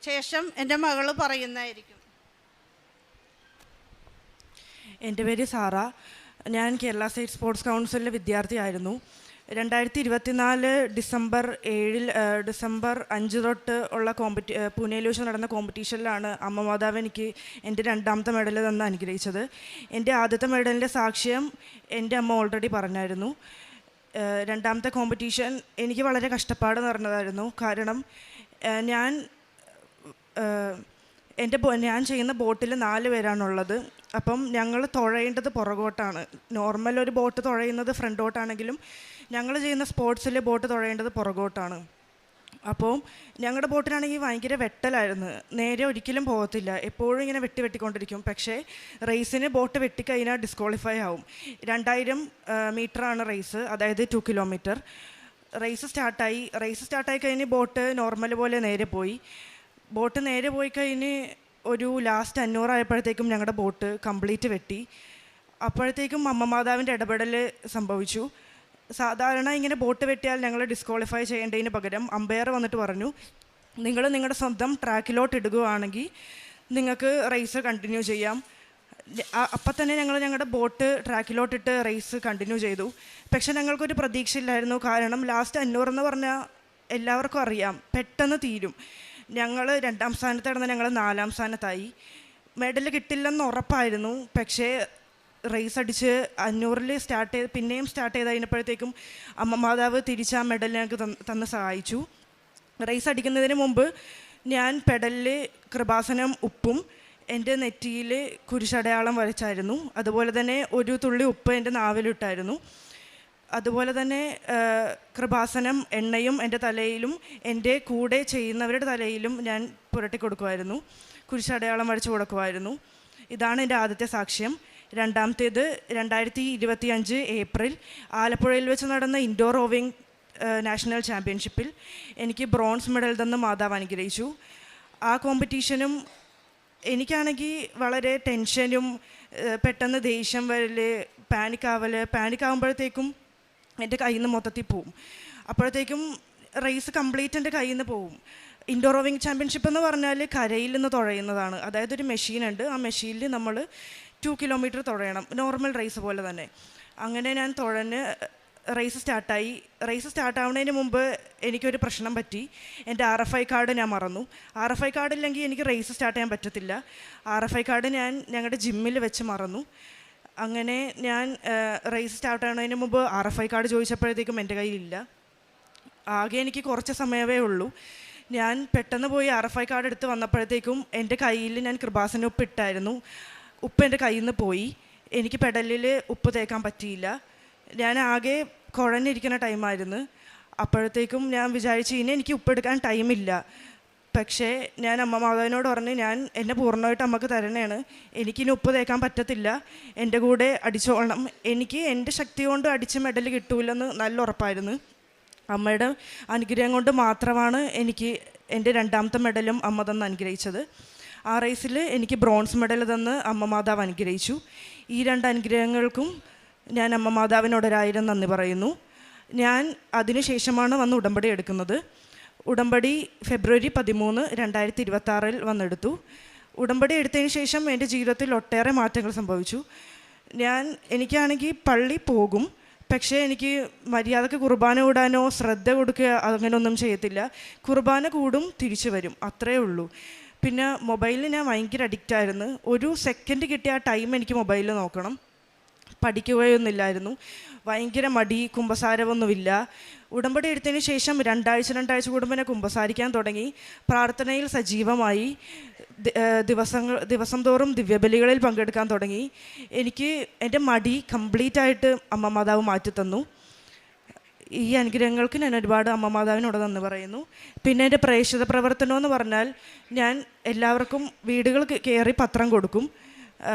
ശേഷം എൻ്റെ മകൾ പറയുന്നതായിരിക്കും. എൻ്റെ പേര് സാറ. ഞാൻ കേരള സ്റ്റേറ്റ് സ്പോർട്സ് കൗൺസിലിലെ വിദ്യാർത്ഥിയായിരുന്നു. 2024 ഡിസംബർ 5 തൊട്ട് ഉള്ള പൂനെയിൽ വെച്ച് നടന്ന കോമ്പറ്റീഷനിലാണ് അമ്മ മാതാവ് എനിക്ക് എൻ്റെ 2ാമത്തെ മെഡൽ തന്ന് അനുഗ്രഹിച്ചത്. എൻ്റെ ആദ്യത്തെ മെഡലിൻ്റെ സാക്ഷ്യം എൻ്റെ അമ്മ ഓൾറെഡി പറഞ്ഞായിരുന്നു. 2ാമത്തെ കോമ്പറ്റീഷൻ എനിക്ക് വളരെ കഷ്ടപ്പാട് നിറഞ്ഞതായിരുന്നു. കാരണം ഞാൻ ചെയ്യുന്ന ബോട്ടിൽ 4 പേരാണുള്ളത്. അപ്പം ഞങ്ങൾ തുഴയേണ്ടത് പുറകോട്ടാണ്. നോർമൽ ഒരു ബോട്ട് തുഴയുന്നത് ഫ്രണ്ടോട്ടാണെങ്കിലും ഞങ്ങൾ ചെയ്യുന്ന സ്പോർട്സിൽ ബോട്ട് തുഴയേണ്ടത് പുറകോട്ടാണ്. അപ്പോൾ ഞങ്ങളുടെ ബോട്ടിനാണെങ്കിൽ ഭയങ്കര വെട്ടലായിരുന്നു. നേരെ ഒരിക്കലും പോകത്തില്ല, എപ്പോഴും ഇങ്ങനെ വെട്ടിക്കൊണ്ടിരിക്കും. പക്ഷേ റേസിന് ബോട്ട് വെട്ടിക്കഴിഞ്ഞാൽ ഡിസ്ക്വാളിഫൈ ആവും. 2000 മീറ്ററാണ് റേസ്, അതായത് 2 കിലോമീറ്റർ. റേസ് സ്റ്റാർട്ടായി കഴിഞ്ഞ് ബോട്ട് നോർമൽ പോലെ നേരെ പോയി. ബോട്ട് നേരെ പോയി കഴിഞ്ഞ് ഒരു ലാസ്റ്റ് 500 ആയപ്പോഴത്തേക്കും ഞങ്ങളുടെ ബോട്ട് കംപ്ലീറ്റ് വെട്ടി. അപ്പോഴത്തേക്കും അമ്മ മാതാവിൻ്റെ ഇടപെടൽ സംഭവിച്ചു. സാധാരണ ഇങ്ങനെ ബോട്ട് വെട്ടിയാൽ ഞങ്ങൾ ഡിസ്ക്വാളിഫൈ ചെയ്യേണ്ടതിന് പകരം അമ്പയർ വന്നിട്ട് പറഞ്ഞു, നിങ്ങൾ നിങ്ങളുടെ സ്വന്തം ട്രാക്കിലോട്ട് ഇടുകയാണെങ്കിൽ നിങ്ങൾക്ക് റേസ് കണ്ടിന്യൂ ചെയ്യാം. അപ്പം തന്നെ ഞങ്ങളുടെ ബോട്ട് ട്രാക്കിലോട്ടിട്ട് റേസ് കണ്ടിന്യൂ ചെയ്തു. പക്ഷെ ഞങ്ങൾക്കൊരു പ്രതീക്ഷയില്ലായിരുന്നു. കാരണം ലാസ്റ്റ് 500 എന്ന് പറഞ്ഞാൽ എല്ലാവർക്കും അറിയാം പെട്ടെന്ന് തീരും. ഞങ്ങൾ 2ാം സ്ഥാനത്ത് കിടന്ന് ഞങ്ങൾ 4ാം സ്ഥാനത്തായി. മെഡൽ കിട്ടില്ലെന്ന് ഉറപ്പായിരുന്നു. പക്ഷേ റേസ് അടിച്ച് 500 പിന്നെയും സ്റ്റാർട്ട് ചെയ്ത് കഴിഞ്ഞപ്പോഴത്തേക്കും അമ്മ മാതാവ് തിരിച്ച് ആ മെഡൽ ഞങ്ങൾക്ക് തന്ന് സഹായിച്ചു. റേസ് അടിക്കുന്നതിന് മുമ്പ് ഞാൻ പെഡലിൽ കൃപാസനം ഉപ്പും എൻ്റെ നെറ്റിയിൽ കുരിശടയാളം വരച്ചായിരുന്നു. അതുപോലെ തന്നെ ഒരു തുള്ളി ഉപ്പ് എൻ്റെ നാവിലിട്ടായിരുന്നു. അതുപോലെ തന്നെ കൃപാസനം എണ്ണയും എൻ്റെ തലയിലും എൻ്റെ കൂടെ ചെയ്യുന്നവരുടെ തലയിലും ഞാൻ പുരട്ടി കൊടുക്കുമായിരുന്നു, കുരിശടയാളം വരച്ച് കൊടുക്കുമായിരുന്നു. ഇതാണ് എൻ്റെ ആദ്യത്തെ സാക്ഷ്യം. 2ാമത്തേത് 2025 ഏപ്രിൽ ആലപ്പുഴയിൽ വെച്ച് നടന്ന ഇൻഡോർ റോവിംഗ് നാഷണൽ ചാമ്പ്യൻഷിപ്പിൽ എനിക്ക് ബ്രോൺസ് മെഡൽ തന്ന് മാതാവ് അനുഗ്രഹിച്ചു. ആ കോമ്പറ്റീഷനും എനിക്കാണെങ്കിൽ വളരെ ടെൻഷനും പെട്ടെന്ന് ദേഷ്യം വരൽ, പാനിക്കാവുമ്പോഴത്തേക്കും എൻ്റെ കയ്യിൽ നിന്ന് മൊത്തത്തിൽ പോവും. അപ്പോഴത്തേക്കും റേസ് കംപ്ലീറ്റ് എൻ്റെ കയ്യിൽ നിന്ന് പോവും. ഇൻഡോർ റോവിംഗ് ചാമ്പ്യൻഷിപ്പ് എന്ന് പറഞ്ഞാൽ കരയിൽ നിന്ന് തുഴയുന്നതാണ്. അതായത് ഒരു മെഷീനുണ്ട്, ആ മെഷീനിൽ നമ്മൾ 2 കിലോമീറ്റർ തുഴയണം, നോർമൽ റേസ് പോലെ തന്നെ. അങ്ങനെ ഞാൻ തുഴഞ്ഞ് റേസ് സ്റ്റാർട്ടാവുന്നതിന് മുമ്പ് എനിക്കൊരു പ്രശ്നം പറ്റി. എൻ്റെ RFI കാർഡ് ഞാൻ മറന്നു. RFI കാർഡ് ഇല്ലെങ്കിൽ എനിക്ക് റേസ് സ്റ്റാർട്ട് ചെയ്യാൻ പറ്റത്തില്ല. RFI കാർഡ് ഞാൻ ഞങ്ങളുടെ ജിമ്മിൽ വെച്ച് മറന്നു. അങ്ങനെ ഞാൻ റേസ് സ്റ്റാർട്ട് ആവുന്നതിന് മുമ്പ് RFI കാർഡ് ചോദിച്ചപ്പോഴത്തേക്കും എൻ്റെ കയ്യിലില്ല. ആകെ എനിക്ക് കുറച്ച് സമയമേ ഉള്ളൂ. ഞാൻ പെട്ടെന്ന് പോയി RFI കാർഡ് എടുത്ത് വന്നപ്പോഴത്തേക്കും എൻ്റെ കയ്യിൽ ഞാൻ കൃപാസന ഉപ്പ് ഇട്ടായിരുന്നു. ഉപ്പ് എൻ്റെ കയ്യിൽ നിന്ന് പോയി. എനിക്ക് പെടലിൽ ഉപ്പ് തേക്കാൻ പറ്റിയില്ല. ഞാൻ ആകെ കുഴഞ്ഞിരിക്കുന്ന ടൈമായിരുന്നു. അപ്പോഴത്തേക്കും ഞാൻ വിചാരിച്ചു ഇനി എനിക്ക് ഉപ്പെടുക്കാൻ ടൈമില്ല. പക്ഷേ ഞാൻ അമ്മ മാതാവിനോട് പറഞ്ഞ് എന്നെ പൂർണ്ണമായിട്ട് അമ്മക്ക് തരണേണ്, എനിക്കിനി ഉപ്പ് തേക്കാൻ പറ്റത്തില്ല, എൻ്റെ കൂടെ അടിച്ചോളണം, എനിക്ക് എൻ്റെ ശക്തി കൊണ്ട് അടിച്ച് മെഡൽ കിട്ടൂലെന്ന് നല്ല ഉറപ്പായിരുന്നു. അമ്മയുടെ അനുഗ്രഹം കൊണ്ട് മാത്രമാണ് എനിക്ക് എൻ്റെ 2ാമത്തെ മെഡലും അമ്മ തന്ന് അനുഗ്രഹിച്ചത്. ആ റേസിൽ എനിക്ക് ബ്രോൺസ് മെഡൽ തന്ന് അമ്മ മാതാവ് അനുഗ്രഹിച്ചു. ഈ 2 അനുഗ്രഹങ്ങൾക്കും ഞാൻ അമ്മ മാതാവിനോട് 1000 നന്ദി പറയുന്നു. ഞാൻ അതിനുശേഷമാണ് വന്ന് ഉടമ്പടി എടുക്കുന്നത്. ഉടമ്പടി ഫെബ്രുവരി 13, 2026 വന്നെടുത്തു. ഉടമ്പടി എടുത്തതിന് ശേഷം എൻ്റെ ജീവിതത്തിൽ ഒട്ടേറെ മാറ്റങ്ങൾ സംഭവിച്ചു. എനിക്കാണെങ്കിൽ പള്ളി പോകും, പക്ഷേ എനിക്ക് മര്യാദക്ക് കുർബാന കൂടാനോ ശ്രദ്ധ കൊടുക്കുക അങ്ങനെയൊന്നും ചെയ്യത്തില്ല. കുർബാന കൂടും, തിരിച്ചു വരും, അത്രയേ ഉള്ളൂ. പിന്നെ മൊബൈലിൽ ഞാൻ ഭയങ്കര അഡിക്റ്റായിരുന്നു. ഒരു സെക്കൻഡ് കിട്ടിയ ആ ടൈം എനിക്ക് മൊബൈലിൽ നോക്കണം. പഠിക്കുകയൊന്നുമില്ലായിരുന്നു. ഭയങ്കര മടി, കുമ്പസാരമൊന്നുമില്ല. ഉടമ്പടി എടുത്തതിന് ശേഷം 2 ആഴ്ച കൂടുമ്പോൾ ഞാൻ കുമ്പസാരിക്കാൻ തുടങ്ങി. പ്രാർത്ഥനയിൽ സജീവമായി. ദിവസം തോറും ദിവ്യബലികളിൽ പങ്കെടുക്കാൻ തുടങ്ങി. എനിക്ക് എൻ്റെ മടി കംപ്ലീറ്റായിട്ട് അമ്മ മാതാവ് മാറ്റിത്തന്നു. ഈ അനുഗ്രഹങ്ങൾക്ക് ഞാൻ ഒരുപാട് അമ്മ മാതാവിനോട് നന്ദി പറയുന്നു. പിന്നെ എൻ്റെ പ്രേക്ഷിത പ്രവർത്തനം എന്ന് പറഞ്ഞാൽ ഞാൻ എല്ലാവർക്കും വീടുകൾ കയറി പത്രം കൊടുക്കും.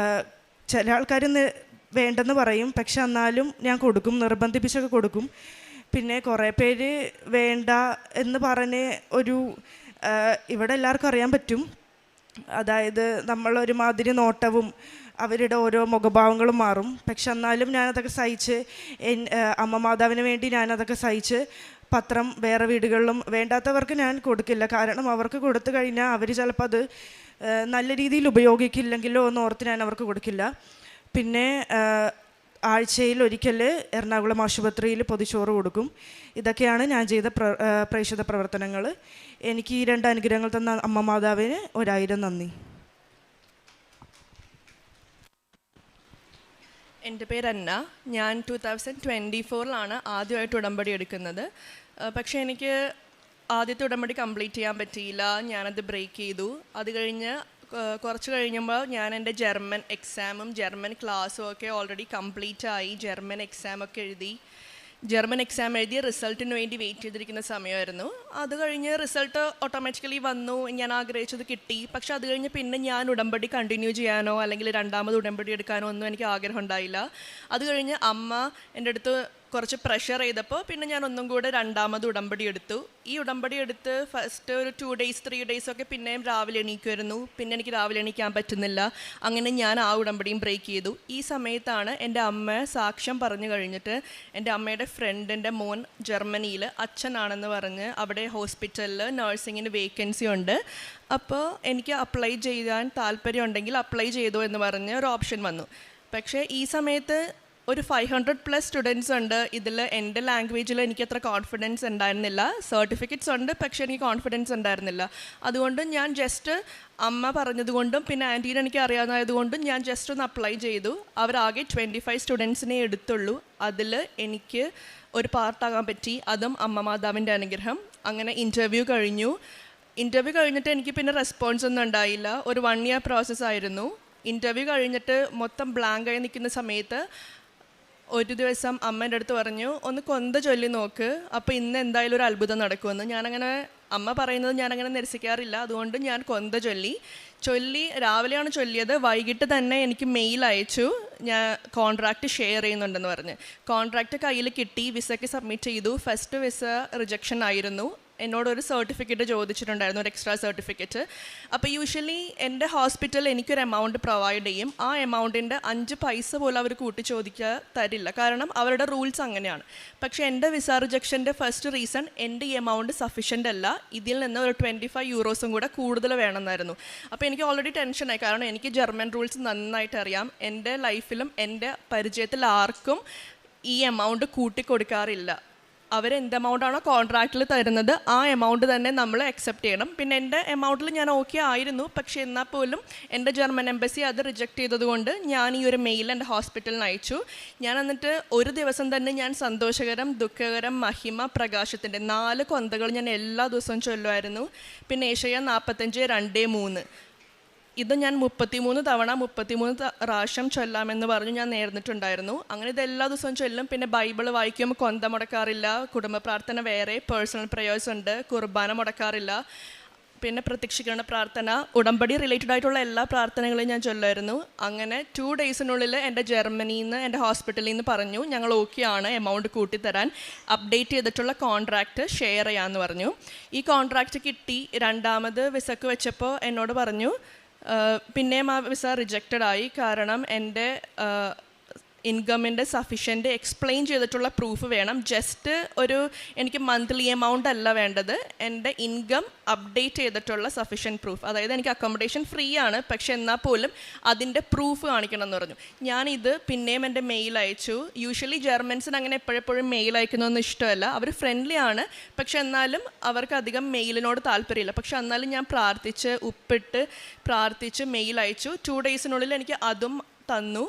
ചില ആൾക്കാർ വേണ്ടെന്ന് പറയും, പക്ഷെ എന്നാലും ഞാൻ കൊടുക്കും, നിർബന്ധിപ്പിച്ചൊക്കെ കൊടുക്കും. പിന്നെ കുറേ പേര് വേണ്ട എന്ന് പറഞ്ഞ് ഇവിടെ എല്ലാവർക്കും അറിയാൻ പറ്റും, അതായത് നമ്മളൊരുമാതിരി നോട്ടവും അവരുടെ ഓരോ മുഖഭാവങ്ങളും മാറും. പക്ഷെ എന്നാലും ഞാനതൊക്കെ സഹിച്ച് അമ്മ മാതാവിന് വേണ്ടി ഞാനതൊക്കെ സഹിച്ച് പത്രം വേറെ വീടുകളിലും വേണ്ടാത്തവർക്ക് ഞാൻ കൊടുക്കില്ല. കാരണം അവർക്ക് കൊടുത്തു കഴിഞ്ഞാൽ അവർ ചിലപ്പോൾ അത് നല്ല രീതിയിൽ ഉപയോഗിക്കില്ലെങ്കിലോ എന്ന് ഓർത്ത് ഞാൻ അവർക്ക് കൊടുക്കില്ല. പിന്നെ ആഴ്ചയിൽ ഒരിക്കൽ എറണാകുളം ആശുപത്രിയിൽ പൊതിച്ചോറ് കൊടുക്കും. ഇതൊക്കെയാണ് ഞാൻ ചെയ്ത പ്രേക്ഷിത പ്രവർത്തനങ്ങൾ. എനിക്ക് ഈ 2 അനുഗ്രഹങ്ങൾ തന്ന അമ്മ മാതാവിന് 1000 നന്ദി. എൻ്റെ പേര് അന്ന. ഞാൻ 2024 ആദ്യമായിട്ട് ഉടമ്പടി എടുക്കുന്നത്. പക്ഷേ എനിക്ക് ആദ്യത്തെ ഉടമ്പടി കംപ്ലീറ്റ് ചെയ്യാൻ പറ്റിയില്ല. ഞാനത് ബ്രേക്ക് ചെയ്തു. അത് കഴിഞ്ഞ് കുറച്ച് കഴിഞ്ഞപ്പോൾ ഞാൻ എൻ്റെ ജർമ്മൻ എക്സാമും ജർമ്മൻ ക്ലാസ്സും ഒക്കെ ഓൾറെഡി കംപ്ലീറ്റ് ആയി. ജർമ്മൻ എക്സാമൊക്കെ എഴുതി. ജർമ്മൻ എക്സാം എഴുതി റിസൾട്ടിന് വേണ്ടി വെയിറ്റ് ചെയ്തിരിക്കുന്ന സമയമായിരുന്നു. അത് കഴിഞ്ഞ് റിസൾട്ട് ഓട്ടോമാറ്റിക്കലി വന്നു. ഞാൻ ആഗ്രഹിച്ചത് കിട്ടി. പക്ഷെ അത് കഴിഞ്ഞ് പിന്നെ ഞാൻ ഉടമ്പടി കണ്ടിന്യൂ ചെയ്യാനോ അല്ലെങ്കിൽ 2ാമത് ഉടമ്പടി എടുക്കാനോ ഒന്നും എനിക്ക് ആഗ്രഹം ഉണ്ടായില്ല. അത് കഴിഞ്ഞ് അമ്മ എൻ്റെ അടുത്ത് കുറച്ച് പ്രഷർ ചെയ്തപ്പോൾ പിന്നെ ഞാൻ ഒന്നും കൂടെ 2ാമത് ഉടമ്പടി എടുത്തു. ഈ ഉടമ്പടി എടുത്ത് ഫസ്റ്റ് ഒരു 2 days 3 days ഒക്കെ പിന്നെയും രാവിലെ എണീക്കുമായിരുന്നു. പിന്നെ എനിക്ക് രാവിലെ എണീക്കാൻ പറ്റുന്നില്ല. അങ്ങനെ ഞാൻ ആ ഉടമ്പടിയും ബ്രേക്ക് ചെയ്തു. ഈ സമയത്താണ് എൻ്റെ അമ്മ സാക്ഷ്യം പറഞ്ഞു കഴിഞ്ഞിട്ട് എൻ്റെ അമ്മയുടെ ഫ്രണ്ടിൻ്റെ മോൻ ജർമ്മനിയിൽ അച്ഛനാണെന്ന് പറഞ്ഞ് അവിടെ ഹോസ്പിറ്റലിൽ നഴ്സിങ്ങിന് വേക്കൻസി ഉണ്ട്, അപ്പോൾ എനിക്ക് അപ്ലൈ ചെയ്യാൻ താല്പര്യമുണ്ടെങ്കിൽ അപ്ലൈ ചെയ്തോ എന്ന് പറഞ്ഞ് ഒരു ഓപ്ഷൻ വന്നു. പക്ഷേ ഈ സമയത്ത് ഒരു 500+ സ്റ്റുഡൻസ് ഉണ്ട്. ഇതിൽ എൻ്റെ ലാംഗ്വേജിൽ എനിക്ക് അത്ര കോൺഫിഡൻസ് ഉണ്ടായിരുന്നില്ല. സർട്ടിഫിക്കറ്റ്സ് ഉണ്ട്, പക്ഷേ എനിക്ക് കോൺഫിഡൻസ് ഉണ്ടായിരുന്നില്ല. അതുകൊണ്ട് ഞാൻ ജസ്റ്റ് അമ്മ പറഞ്ഞതുകൊണ്ടും പിന്നെ ആൻറ്റീനെ എനിക്ക് അറിയാവുന്നതുകൊണ്ടും ഞാൻ ജസ്റ്റ് ഒന്ന് അപ്ലൈ ചെയ്തു. അവരാകെ 25 സ്റ്റുഡൻസിനെ എടുത്തുള്ളൂ. അതിൽ എനിക്ക് ഒരു പാർട്ടാകാൻ പറ്റി. അതും അമ്മ മാതാവിൻ്റെ അനുഗ്രഹം. അങ്ങനെ ഇൻ്റർവ്യൂ കഴിഞ്ഞിട്ട് എനിക്ക് പിന്നെ റെസ്പോൺസ് ഒന്നും ഉണ്ടായില്ല. ഒരു 1 year പ്രോസസ്സായിരുന്നു. ഇൻ്റർവ്യൂ കഴിഞ്ഞിട്ട് മൊത്തം ബ്ലാങ്കായി നിൽക്കുന്ന സമയത്ത് ഒരു ദിവസം അമ്മേൻ്റെ അടുത്ത് പറഞ്ഞു, ഒന്ന് കൊന്ത ചൊല്ലി നോക്ക്, അപ്പോൾ ഇന്ന് എന്തായാലും ഒരു അത്ഭുതം നടക്കുമെന്ന്. ഞാനങ്ങനെ അമ്മ പറയുന്നത് ഞാനങ്ങനെ നിരസിക്കാറില്ല. അതുകൊണ്ട് ഞാൻ കൊന്ത ചൊല്ലി രാവിലെയാണ് ചൊല്ലിയത്. വൈകിട്ട് തന്നെ എനിക്ക് മെയിൽ അയച്ചു, ഞാൻ കോൺട്രാക്റ്റ് ഷെയർ ചെയ്യുന്നുണ്ടെന്ന് പറഞ്ഞ്. കോൺട്രാക്റ്റ് കയ്യിൽ കിട്ടി. വിസയ്ക്ക് സബ്മിറ്റ് ചെയ്തു. ഫസ്റ്റ് വിസ റിജക്ഷൻ ആയിരുന്നു. എന്നോടൊരു സർട്ടിഫിക്കറ്റ് ചോദിച്ചിട്ടുണ്ടായിരുന്നു, ഒരു എക്സ്ട്രാ സർട്ടിഫിക്കറ്റ്. അപ്പോൾ യൂഷ്വലി എൻ്റെ ഹോസ്പിറ്റൽ എനിക്കൊരു എമൗണ്ട് പ്രൊവൈഡ് ചെയ്യും. ആ എമൗണ്ടിൻ്റെ 5 പൈസ പോലും അവർ കൂട്ടി ചോദിക്കാൻ തരില്ല, കാരണം അവരുടെ റൂൾസ് അങ്ങനെയാണ്. പക്ഷേ എൻ്റെ വിസ റിജക്ഷൻ്റെ ഫസ്റ്റ് റീസൺ എൻ്റെ ഈ എമൗണ്ട് സഫീഷ്യൻ്റ് അല്ല, ഇതിൽ നിന്ന് ഒരു 25 euros കൂടെ കൂടുതൽ വേണമെന്നായിരുന്നു. അപ്പോൾ എനിക്ക് ഓൾറെഡി ടെൻഷനായി, കാരണം എനിക്ക് ജർമ്മൻ റൂൾസ് നന്നായിട്ട് അറിയാം. എൻ്റെ ലൈഫിലും എൻ്റെ പരിചയത്തിൽ ആർക്കും ഈ എമൗണ്ട് കൂട്ടിക്കൊടുക്കാറില്ല. അവരെന്ത് എമൗണ്ടാണോ കോൺട്രാക്റ്റിൽ തരുന്നത് ആ എമൗണ്ട് തന്നെ നമ്മൾ അക്സെപ്റ്റ് ചെയ്യണം. പിന്നെ എൻ്റെ എമൗണ്ടിൽ ഞാൻ ഓക്കെ ആയിരുന്നു, പക്ഷേ എന്നാൽ പോലും എൻ്റെ ജർമ്മൻ എംബസി അത് റിജക്റ്റ് ചെയ്തതുകൊണ്ട് ഞാൻ ഈ ഒരു മെയിൽ എൻ്റെ ഹോസ്പിറ്റലിന് അയച്ചു. ഞാൻ എന്നിട്ട് ഒരു ദിവസം തന്നെ ഞാൻ സന്തോഷകരം, ദുഃഖകരം, മഹിമ, പ്രകാശത്തിൻ്റെ 4 കൊന്തകൾ ഞാൻ എല്ലാ ദിവസവും ചൊല്ലുമായിരുന്നു. പിന്നെ ഏശയ്യ 45:2-3 ഇത് ഞാൻ 33 തവണ 33 പ്രാവശ്യം ചൊല്ലാമെന്ന് പറഞ്ഞു ഞാൻ നേർന്നിട്ടുണ്ടായിരുന്നു. അങ്ങനെ ഇത് എല്ലാ ദിവസവും ചൊല്ലും. പിന്നെ ബൈബിൾ വായിക്കും, കൊന്ത മുടക്കാറില്ല, കുടുംബ പ്രാർത്ഥന വേറെ, പേഴ്സണൽ പ്രേയേഴ്സ് ഉണ്ട്, കുർബാന മുടക്കാറില്ല, പിന്നെ പ്രത്യക്ഷീകരണ പ്രാർത്ഥന, ഉടമ്പടി റിലേറ്റഡ് ആയിട്ടുള്ള എല്ലാ പ്രാർത്ഥനകളും ഞാൻ ചൊല്ലുമായിരുന്നു. അങ്ങനെ 2 ഡേയ്സിനുള്ളിൽ എൻ്റെ ജർമ്മനിയിൽ നിന്ന്, എൻ്റെ ഹോസ്പിറ്റലിൽ നിന്ന് പറഞ്ഞു ഞങ്ങൾ ഓക്കെയാണ്, എമൗണ്ട് കൂട്ടിത്തരാൻ, അപ്ഡേറ്റ് ചെയ്തിട്ടുള്ള കോൺട്രാക്റ്റ് ഷെയർ ചെയ്യാമെന്ന് പറഞ്ഞു. ഈ കോൺട്രാക്റ്റ് കിട്ടി. രണ്ടാമത് വിസക്ക് വെച്ചപ്പോൾ എന്നോട് പറഞ്ഞു പിന്നെയും ആ വിസ റിജക്റ്റഡ് ആയി. കാരണം എൻ്റെ ഇൻകമിൻ്റെ സഫിഷ്യൻ്റ് എക്സ്പ്ലെയിൻ ചെയ്തിട്ടുള്ള പ്രൂഫ് വേണം. ജസ്റ്റ് ഒരു എനിക്ക് മന്ത്ലി എമൗണ്ട് അല്ല വേണ്ടത്, എൻ്റെ ഇൻകം അപ്ഡേറ്റ് ചെയ്തിട്ടുള്ള സഫിഷ്യൻറ്റ് പ്രൂഫ്. അതായത് എനിക്ക് അക്കോമഡേഷൻ ഫ്രീ ആണ്, പക്ഷെ എന്നാൽ പോലും അതിൻ്റെ പ്രൂഫ് കാണിക്കണം എന്ന് പറഞ്ഞു. ഞാനിത് പിന്നെയും എൻ്റെ മെയിൽ അയച്ചു. യൂഷ്വലി ജർമ്മൻസിന് അങ്ങനെ എപ്പോഴെപ്പോഴും മെയിൽ അയക്കുന്നതൊന്നും ഇഷ്ടമല്ല. അവർ ഫ്രണ്ട്ലി ആണ്, പക്ഷെ എന്നാലും അവർക്ക് അധികം മെയിലിനോട് താല്പര്യമില്ല. പക്ഷെ എന്നാലും ഞാൻ പ്രാർത്ഥിച്ച് ഉപ്പിട്ട് പ്രാർത്ഥിച്ച് മെയിൽ അയച്ചു. 2 ഡേയ്സിനുള്ളിൽ എനിക്ക് അതും തന്നു.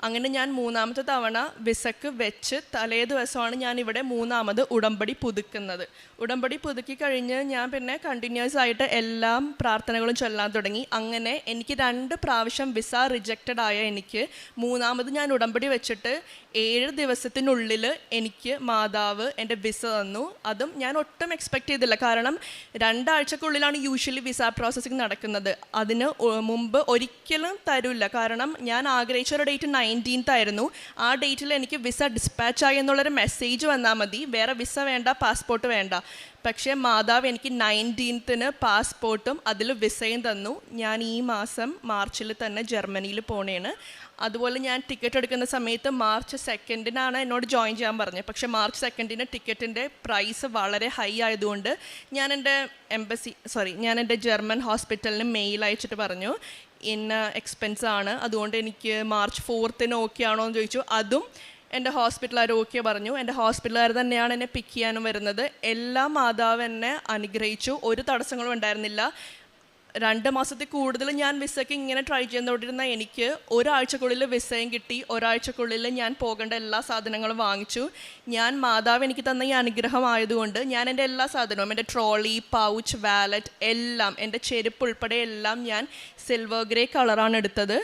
അങ്ങനെ ഞാൻ 3ാമത്തെ തവണ വിസക്ക് വെച്ച് തലേ ദിവസമാണ് ഞാൻ ഇവിടെ 3ാമത് ഉടമ്പടി പുതുക്കുന്നത്. ഉടമ്പടി പുതുക്കി കഴിഞ്ഞ് ഞാൻ പിന്നെ കണ്ടിന്യൂസ് ആയിട്ട് എല്ലാ പ്രാർത്ഥനകളും ചൊല്ലാൻ തുടങ്ങി. അങ്ങനെ എനിക്ക് 2 പ്രാവശ്യം വിസ റിജക്റ്റഡ് ആയ എനിക്ക് 3ാമത് ഞാൻ ഉടമ്പടി വെച്ചിട്ട് 7 ദിവസത്തിനുള്ളിൽ എനിക്ക് മാതാവ് എൻ്റെ വിസ തന്നു. അതും ഞാൻ ഒട്ടും എക്സ്പെക്റ്റ് ചെയ്തില്ല. കാരണം 2 ആഴ്ചക്കുള്ളിലാണ് യൂഷ്വലി വിസ പ്രോസസ്സിങ് നടക്കുന്നത്. അതിന് മുമ്പ് ഒരിക്കലും തരില്ല. കാരണം ഞാൻ ആഗ്രഹിച്ചൊരു ഡേറ്റ് 19th ആയിരുന്നു. ആ ഡേറ്റിൽ എനിക്ക് വിസ ഡിസ്പാച്ച് ആയി എന്നുള്ളൊരു മെസ്സേജ് വന്നാൽ മതി, വേറെ വിസ വേണ്ട, പാസ്പോർട്ട് വേണ്ട. പക്ഷേ മാതാവ് എനിക്ക് 19th പാസ്പോർട്ടും അതിൽ വിസയും തന്നു. ഞാൻ ഈ മാസം മാർച്ചിൽ തന്നെ ജർമ്മനിയിൽ പോണേണ്. അതുപോലെ ഞാൻ ടിക്കറ്റ് എടുക്കുന്ന സമയത്ത് March 2 എന്നോട് ജോയിൻ ചെയ്യാൻ പറഞ്ഞത്. പക്ഷേ March 2 ടിക്കറ്റിൻ്റെ പ്രൈസ് വളരെ ഹൈ ആയതുകൊണ്ട് ഞാൻ എൻ്റെ ജർമ്മൻ ഹോസ്പിറ്റലിന് മെയിൽ അയച്ചിട്ട് പറഞ്ഞു ഇന്ന എക്സ്പെൻസ് ആണ്, അതുകൊണ്ട് എനിക്ക് March 4 ഓക്കെ ആണോ എന്ന് ചോദിച്ചു. അതും എൻ്റെ ഹോസ്പിറ്റലുകാർ ഓക്കെ പറഞ്ഞു. എൻ്റെ ഹോസ്പിറ്റലുകാർ തന്നെയാണ് എന്നെ പിക്ക് ചെയ്യാനും വരുന്നത്. എല്ലാ മാതാവ് എന്നെ അനുഗ്രഹിച്ചു. ഒരു തടസ്സങ്ങളും ഉണ്ടായിരുന്നില്ല. 2 മാസത്തിൽ കൂടുതൽ ഞാൻ വിസയ്ക്ക് ഇങ്ങനെ ട്രൈ ചെയ്തുകൊണ്ടിരുന്ന എനിക്ക് ഒരാഴ്ചക്കുള്ളിൽ വിസയും കിട്ടി. ഒരാഴ്ചക്കുള്ളിൽ ഞാൻ പോകേണ്ട എല്ലാ സാധനങ്ങളും വാങ്ങിച്ചു. ഞാൻ മാതാവ് എനിക്ക് തന്ന ഈ അനുഗ്രഹം ആയതുകൊണ്ട് ഞാൻ എൻ്റെ എല്ലാ സാധനവും, എൻ്റെ ട്രോളി, പൗച്ച്, വാലറ്റ് എല്ലാം, എൻ്റെ ചെരുപ്പ് ഉൾപ്പെടെ എല്ലാം ഞാൻ സിൽവർ ഗ്രേ കളറാണ് എടുത്തത്.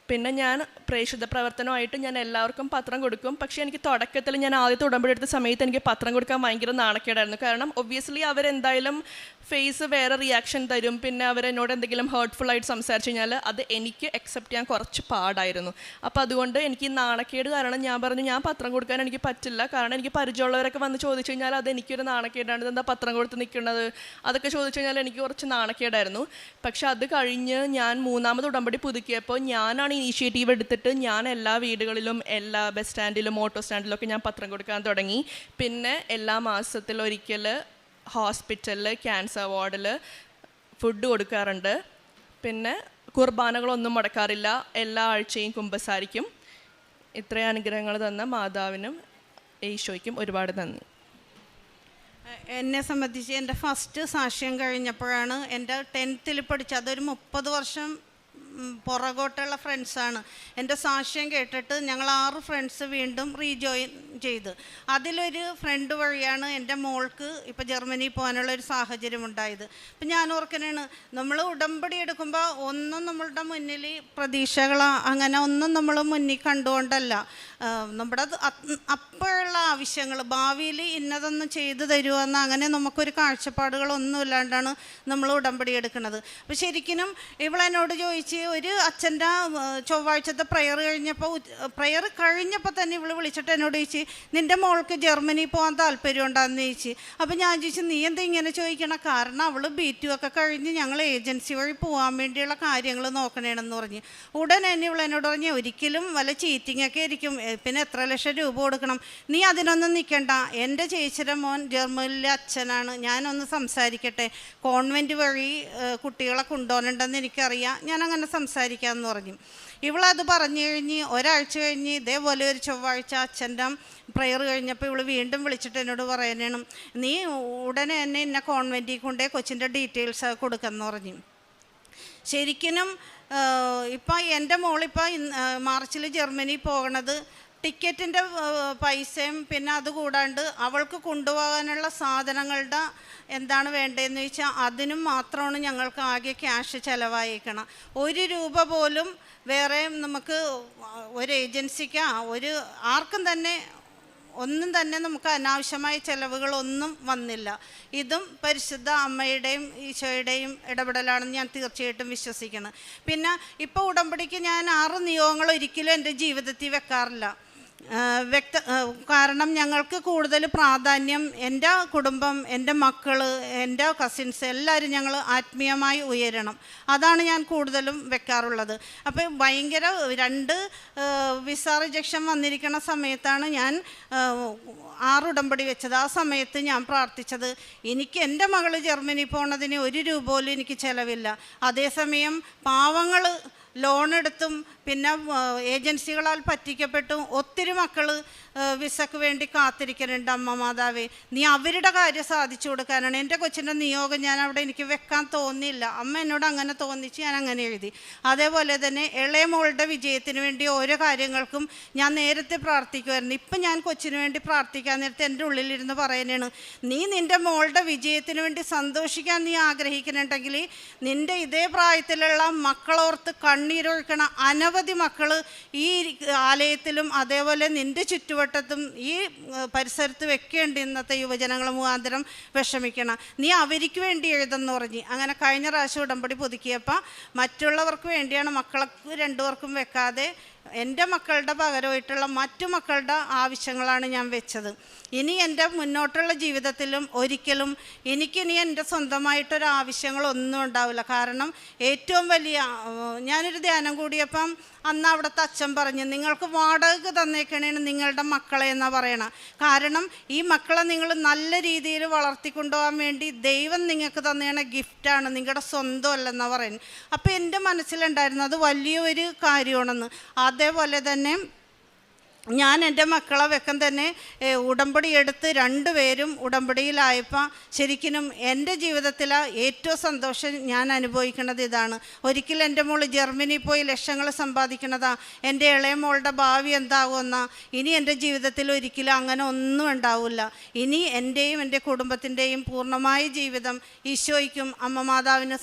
പിന്നെ ഞാൻ പ്രേക്ഷിത പ്രവർത്തനമായിട്ട് ഞാൻ എല്ലാവർക്കും പത്രം കൊടുക്കും. പക്ഷേ എനിക്ക് തുടക്കത്തിൽ ഞാൻ ആദ്യത്തെ ഉടമ്പടി എടുത്ത സമയത്ത് എനിക്ക് പത്രം കൊടുക്കാൻ ഭയങ്കര നാണക്കേടായിരുന്നു. കാരണം ഒബ്വിയസ്ലി അവരെന്തായാലും ഫേസ് വേറെ റിയാക്ഷൻ തരും. പിന്നെ അവരെന്നോട് എന്തെങ്കിലും ഹേർട്ട്ഫുള്ളായിട്ട് സംസാരിച്ച് കഴിഞ്ഞാൽ അത് എനിക്ക് അക്സെപ്റ്റ് ചെയ്യാൻ കുറച്ച് പാടായിരുന്നു. അപ്പോൾ അതുകൊണ്ട് എനിക്ക് ഈ നാണക്കേട് കാരണം ഞാൻ പറഞ്ഞു ഞാൻ പത്രം കൊടുക്കാൻ എനിക്ക് പറ്റില്ല. കാരണം എനിക്ക് പരിചയമുള്ളവരൊക്കെ വന്ന് ചോദിച്ചു കഴിഞ്ഞാൽ അത് എനിക്കൊരു നാണക്കേടാണ്, എന്താ പത്രം കൊടുത്ത് നിൽക്കുന്നത്, അതൊക്കെ ചോദിച്ചു കഴിഞ്ഞാൽ എനിക്ക് കുറച്ച് നാണക്കേടായിരുന്നു. പക്ഷെ അത് കഴിഞ്ഞ് ഞാൻ 3ാമത് ഉടമ്പടി പുതുക്കിയപ്പോൾ ഞാനാണ് ഇനീഷ്യേറ്റീവ് എടുത്തിട്ട് ഞാൻ എല്ലാ വീടുകളിലും, എല്ലാ ബസ് സ്റ്റാൻഡിലും, ഓട്ടോ സ്റ്റാൻഡിലൊക്കെ ഞാൻ പത്രം കൊടുക്കാൻ തുടങ്ങി. പിന്നെ എല്ലാ മാസത്തിലൊരിക്കൽ ഹോസ്പിറ്റലിൽ, ക്യാൻസർ വാർഡിൽ ഫുഡ് കൊടുക്കാറുണ്ട്. പിന്നെ കുർബാനകളൊന്നും മുടക്കാറില്ല. എല്ലാ ആഴ്ചയും കുമ്പസാരിക്കും. ഇത്രയും അനുഗ്രഹങ്ങൾ തന്ന മാതാവിനും ഈശോയ്ക്കും ഒരുപാട് നന്ദി. എന്നെ സംബന്ധിച്ച് എൻ്റെ ഫസ്റ്റ് സാക്ഷ്യം കഴിഞ്ഞപ്പോഴാണ് എൻ്റെ 10th പഠിച്ച, അതൊരു 30 വർഷം പുറകോട്ടുള്ള ഫ്രണ്ട്സാണ്. എൻ്റെ സാക്ഷ്യം കേട്ടിട്ട് ഞങ്ങൾ 6 ഫ്രണ്ട്സ് വീണ്ടും റീജോയിൻ ചെയ്ത്. അതിലൊരു ഫ്രണ്ട് വഴിയാണ് എൻ്റെ മോൾക്ക് ഇപ്പോൾ ജർമ്മനി പോകാനുള്ള ഒരു സാഹചര്യം ഉണ്ടായത്. അപ്പം ഞാൻ ഓർക്കനാണ്, നമ്മൾ ഉടമ്പടി എടുക്കുമ്പോൾ ഒന്നും നമ്മളുടെ മുന്നിൽ പ്രതീക്ഷകളോ അങ്ങനെ ഒന്നും നമ്മൾ മുന്നിൽ കണ്ടുകൊണ്ടല്ല, നമ്മുടെ അപ്പോഴുള്ള ആവശ്യങ്ങൾ, ഭാവിയിൽ ഇന്നതൊന്നും ചെയ്തു തരുമെന്ന് അങ്ങനെ നമുക്കൊരു കാഴ്ചപ്പാടുകളൊന്നും ഇല്ലാണ്ടാണ് നമ്മൾ ഉടമ്പടി എടുക്കുന്നത്. അപ്പോൾ ശരിക്കും ഇവളെന്നോട് ചോദിച്ച്, ഒരു അച്ഛൻ്റെ ചൊവ്വാഴ്ചത്തെ പ്രയർ കഴിഞ്ഞപ്പോൾ തന്നെ ഇവൾ വിളിച്ചിട്ട് എന്നോട് ചോദിച്ച് നിൻ്റെ മോൾക്ക് ജർമ്മനി പോകാൻ താല്പര്യമുണ്ടാന്ന് ചോദിച്ച്. അപ്പോൾ ഞാൻ ചോദിച്ചു നീ എന്താ ഇങ്ങനെ ചോദിക്കണം, കാരണം അവൾ B2 ഒക്കെ കഴിഞ്ഞ് ഞങ്ങൾ ഏജൻസി വഴി പോകാൻ വേണ്ടിയുള്ള കാര്യങ്ങൾ നോക്കണേണെന്ന് പറഞ്ഞ്. ഉടനെ തന്നെ ഇവൾ എന്നോട് പറഞ്ഞ് ഒരിക്കലും വല്ല ചീറ്റിങ്ങൊക്കെ ആയിരിക്കും, പിന്നെ എത്ര ലക്ഷം രൂപ കൊടുക്കണം, നീ അതിനൊന്നും നിൽക്കണ്ട, എൻ്റെ ചേച്ചിയുടെ മോൻ ജർമ്മനിലെ അച്ഛനാണ്, ഞാനൊന്ന് സംസാരിക്കട്ടെ, കോൺവെൻറ്റ് വഴി കുട്ടികളെ കൊണ്ടുപോകണമെന്ന് എനിക്കറിയാം, ഞാൻ അങ്ങനെ സംസാരിക്കാമെന്ന് പറഞ്ഞു. ഇവളത് പറഞ്ഞു കഴിഞ്ഞ് ഒരാഴ്ച കഴിഞ്ഞ് ഇതേപോലെ ഒരു ചൊവ്വാഴ്ച അച്ഛൻ്റെ പ്രെയർ കഴിഞ്ഞപ്പോൾ ഇവൾ വീണ്ടും വിളിച്ചിട്ട് എന്നോട് പറയാനാണ്, നീ ഉടനെ തന്നെ എന്നെ കോൺവെൻറ്റിൽ കൊണ്ടേ കൊച്ചിൻ്റെ ഡീറ്റെയിൽസ് കൊടുക്കാമെന്ന് പറഞ്ഞു. ശരിക്കും ഇപ്പം എൻ്റെ മോളിപ്പോൾ മാർച്ചിൽ ജർമ്മനി പോകണത് ടിക്കറ്റിൻ്റെ പൈസയും പിന്നെ അതുകൂടാണ്ട് അവൾക്ക് കൊണ്ടുപോകാനുള്ള സാധനങ്ങളുടെ എന്താണ് വേണ്ടതെന്ന് ചോദിച്ചാൽ അതിനും മാത്രമാണ് ഞങ്ങൾക്ക് ആകെ ക്യാഷ് ചിലവായേക്കണം. 1 രൂപ പോലും വേറെ നമുക്ക് ഒരു ഏജൻസിക്ക് ആർക്കും തന്നെ ഒന്നും തന്നെ നമുക്ക് അനാവശ്യമായ ചിലവുകളൊന്നും വന്നില്ല. ഇതും പരിശുദ്ധ അമ്മയുടെയും ഈശോയുടെയും ഇടപെടലാണെന്ന് ഞാൻ തീർച്ചയായിട്ടും വിശ്വസിക്കണം. പിന്നെ ഇപ്പോൾ ഉടമ്പടിക്ക് ഞാൻ 6 നിയോഗങ്ങൾ ഒരിക്കലും എൻ്റെ ജീവിതത്തിൽ വെക്കാറില്ല. കാരണം ഞങ്ങൾക്ക് കൂടുതൽ പ്രാധാന്യം എൻ്റെ കുടുംബം, എൻ്റെ മക്കൾ, എൻ്റെ കസിൻസ് എല്ലാവരും ഞങ്ങൾ ആത്മീയമായി ഉയരണം. അതാണ് ഞാൻ കൂടുതലും വെക്കാറുള്ളത്. അപ്പോൾ ഭയങ്കര 2 വിസ റിജക്ഷൻ വന്നിരിക്കുന്ന സമയത്താണ് ഞാൻ 6 ഉടമ്പടി വെച്ചത്. ആ സമയത്ത് ഞാൻ പ്രാർത്ഥിച്ചത്, എനിക്ക് എൻ്റെ മകൾ ജർമ്മനി പോണതിന് 1 രൂപ പോലും എനിക്ക് ചിലവില്ല. അതേസമയം പാവങ്ങൾ ലോണെടുത്തും പിന്നെ ഏജൻസികളാൽ പറ്റിക്കപ്പെട്ടും ഒത്തിരി മക്കൾ വിസക്ക് വേണ്ടി കാത്തിരിക്കുന്നുണ്ട്. അമ്മ മാതാവേ, നീ അവരുടെ കാര്യം സാധിച്ചു കൊടുക്കാനാണ്. എൻ്റെ കൊച്ചിൻ്റെ നിയോഗം ഞാൻ അവിടെ എനിക്ക് വെക്കാൻ തോന്നിയില്ല. അമ്മ എന്നോട് അങ്ങനെ തോന്നിച്ച് ഞാൻ അങ്ങനെ എഴുതി. അതേപോലെ തന്നെ ഇളയ മോളുടെ വിജയത്തിന് വേണ്ടി ഓരോ കാര്യങ്ങൾക്കും ഞാൻ നേരത്തെ പ്രാർത്ഥിക്കുമായിരുന്നു. ഇപ്പം ഞാൻ കൊച്ചിന് വേണ്ടി പ്രാർത്ഥിക്കാൻ നേരത്തെ എൻ്റെ ഉള്ളിലിരുന്ന് പറയുന്നതാണ്, നീ നിൻ്റെ മോളുടെ വിജയത്തിന് വേണ്ടി സന്തോഷിക്കാൻ നീ ആഗ്രഹിക്കുന്നുണ്ടെങ്കിൽ നിൻ്റെ ഇതേ പ്രായത്തിലുള്ള മക്കളോർത്ത് കണ്ണീരൊഴുക്കണ അനവധി മക്കൾ ഈ ആലയത്തിലും അതേപോലെ നിൻ്റെ ചുറ്റുവട്ടത്തും ഈ പരിസരത്ത് വെക്കേണ്ട ഇന്നത്തെ യുവജനങ്ങൾ മുഖാന്തരം വിഷമിക്കണം. നീ അവർക്ക് വേണ്ടി എഴുതെന്ന് പറഞ്ഞ് അങ്ങനെ കഴിഞ്ഞ പ്രാവശ്യം ഉടമ്പടി പുതുക്കിയപ്പോൾ മറ്റുള്ളവർക്ക് വേണ്ടിയാണ്, മക്കൾക്ക് 2 പേർക്കും വെക്കാതെ എൻ്റെ മക്കളുടെ പകരമായിട്ടുള്ള മറ്റു മക്കളുടെ ആവശ്യങ്ങളാണ് ഞാൻ വെച്ചത്. ഇനി എൻ്റെ മുന്നോട്ടുള്ള ജീവിതത്തിലും ഒരിക്കലും എനിക്കിനി എൻ്റെ സ്വന്തമായിട്ടൊരു ആവശ്യങ്ങളൊന്നും ഉണ്ടാവില്ല. കാരണം ഏറ്റവും വലിയ ഞാനൊരു ധ്യാനം കൂടിയപ്പം അന്ന് അവിടുത്തെ അച്ഛൻ പറഞ്ഞു, നിങ്ങൾക്ക് വാടക തന്നേക്കണേണ് നിങ്ങളുടെ മക്കളെ എന്നാണ് പറയണം. കാരണം ഈ മക്കളെ നിങ്ങൾ നല്ല രീതിയിൽ വളർത്തിക്കൊണ്ടുപോകാൻ വേണ്ടി ദൈവം നിങ്ങൾക്ക് തന്നേണ ഗിഫ്റ്റാണ്, നിങ്ങളുടെ സ്വന്തമല്ലെന്നാണ് പറയുന്നത്. അപ്പോൾ എൻ്റെ മനസ്സിലുണ്ടായിരുന്നു അത് വലിയൊരു കാര്യമാണെന്ന്. അതേപോലെ തന്നെ ഞാൻ എൻ്റെ മക്കളെ വെക്കം തന്നെ ഉടമ്പടി എടുത്ത് 2 പേരും ഉടമ്പടിയിലായപ്പോൾ ശരിക്കും എൻ്റെ ജീവിതത്തിലെ ഏറ്റവും സന്തോഷം ഞാൻ അനുഭവിക്കുന്നത് ഇതാണ്. ഒരിക്കലും എൻ്റെ മോൾ ജർമ്മനി പോയി ലക്ഷങ്ങൾ സമ്പാദിക്കണതാ, എൻ്റെ ഇളയ മോളുടെ ഭാവി എന്താകുമെന്നാ. ഇനി എൻ്റെ ജീവിതത്തിൽ ഒരിക്കലും അങ്ങനെ ഒന്നും ഉണ്ടാവില്ല. ഇനി എൻ്റെയും എൻ്റെ കുടുംബത്തിൻ്റെയും പൂർണ്ണമായ ജീവിതം ഈശോയ്ക്കും അമ്മ മാതാവിനും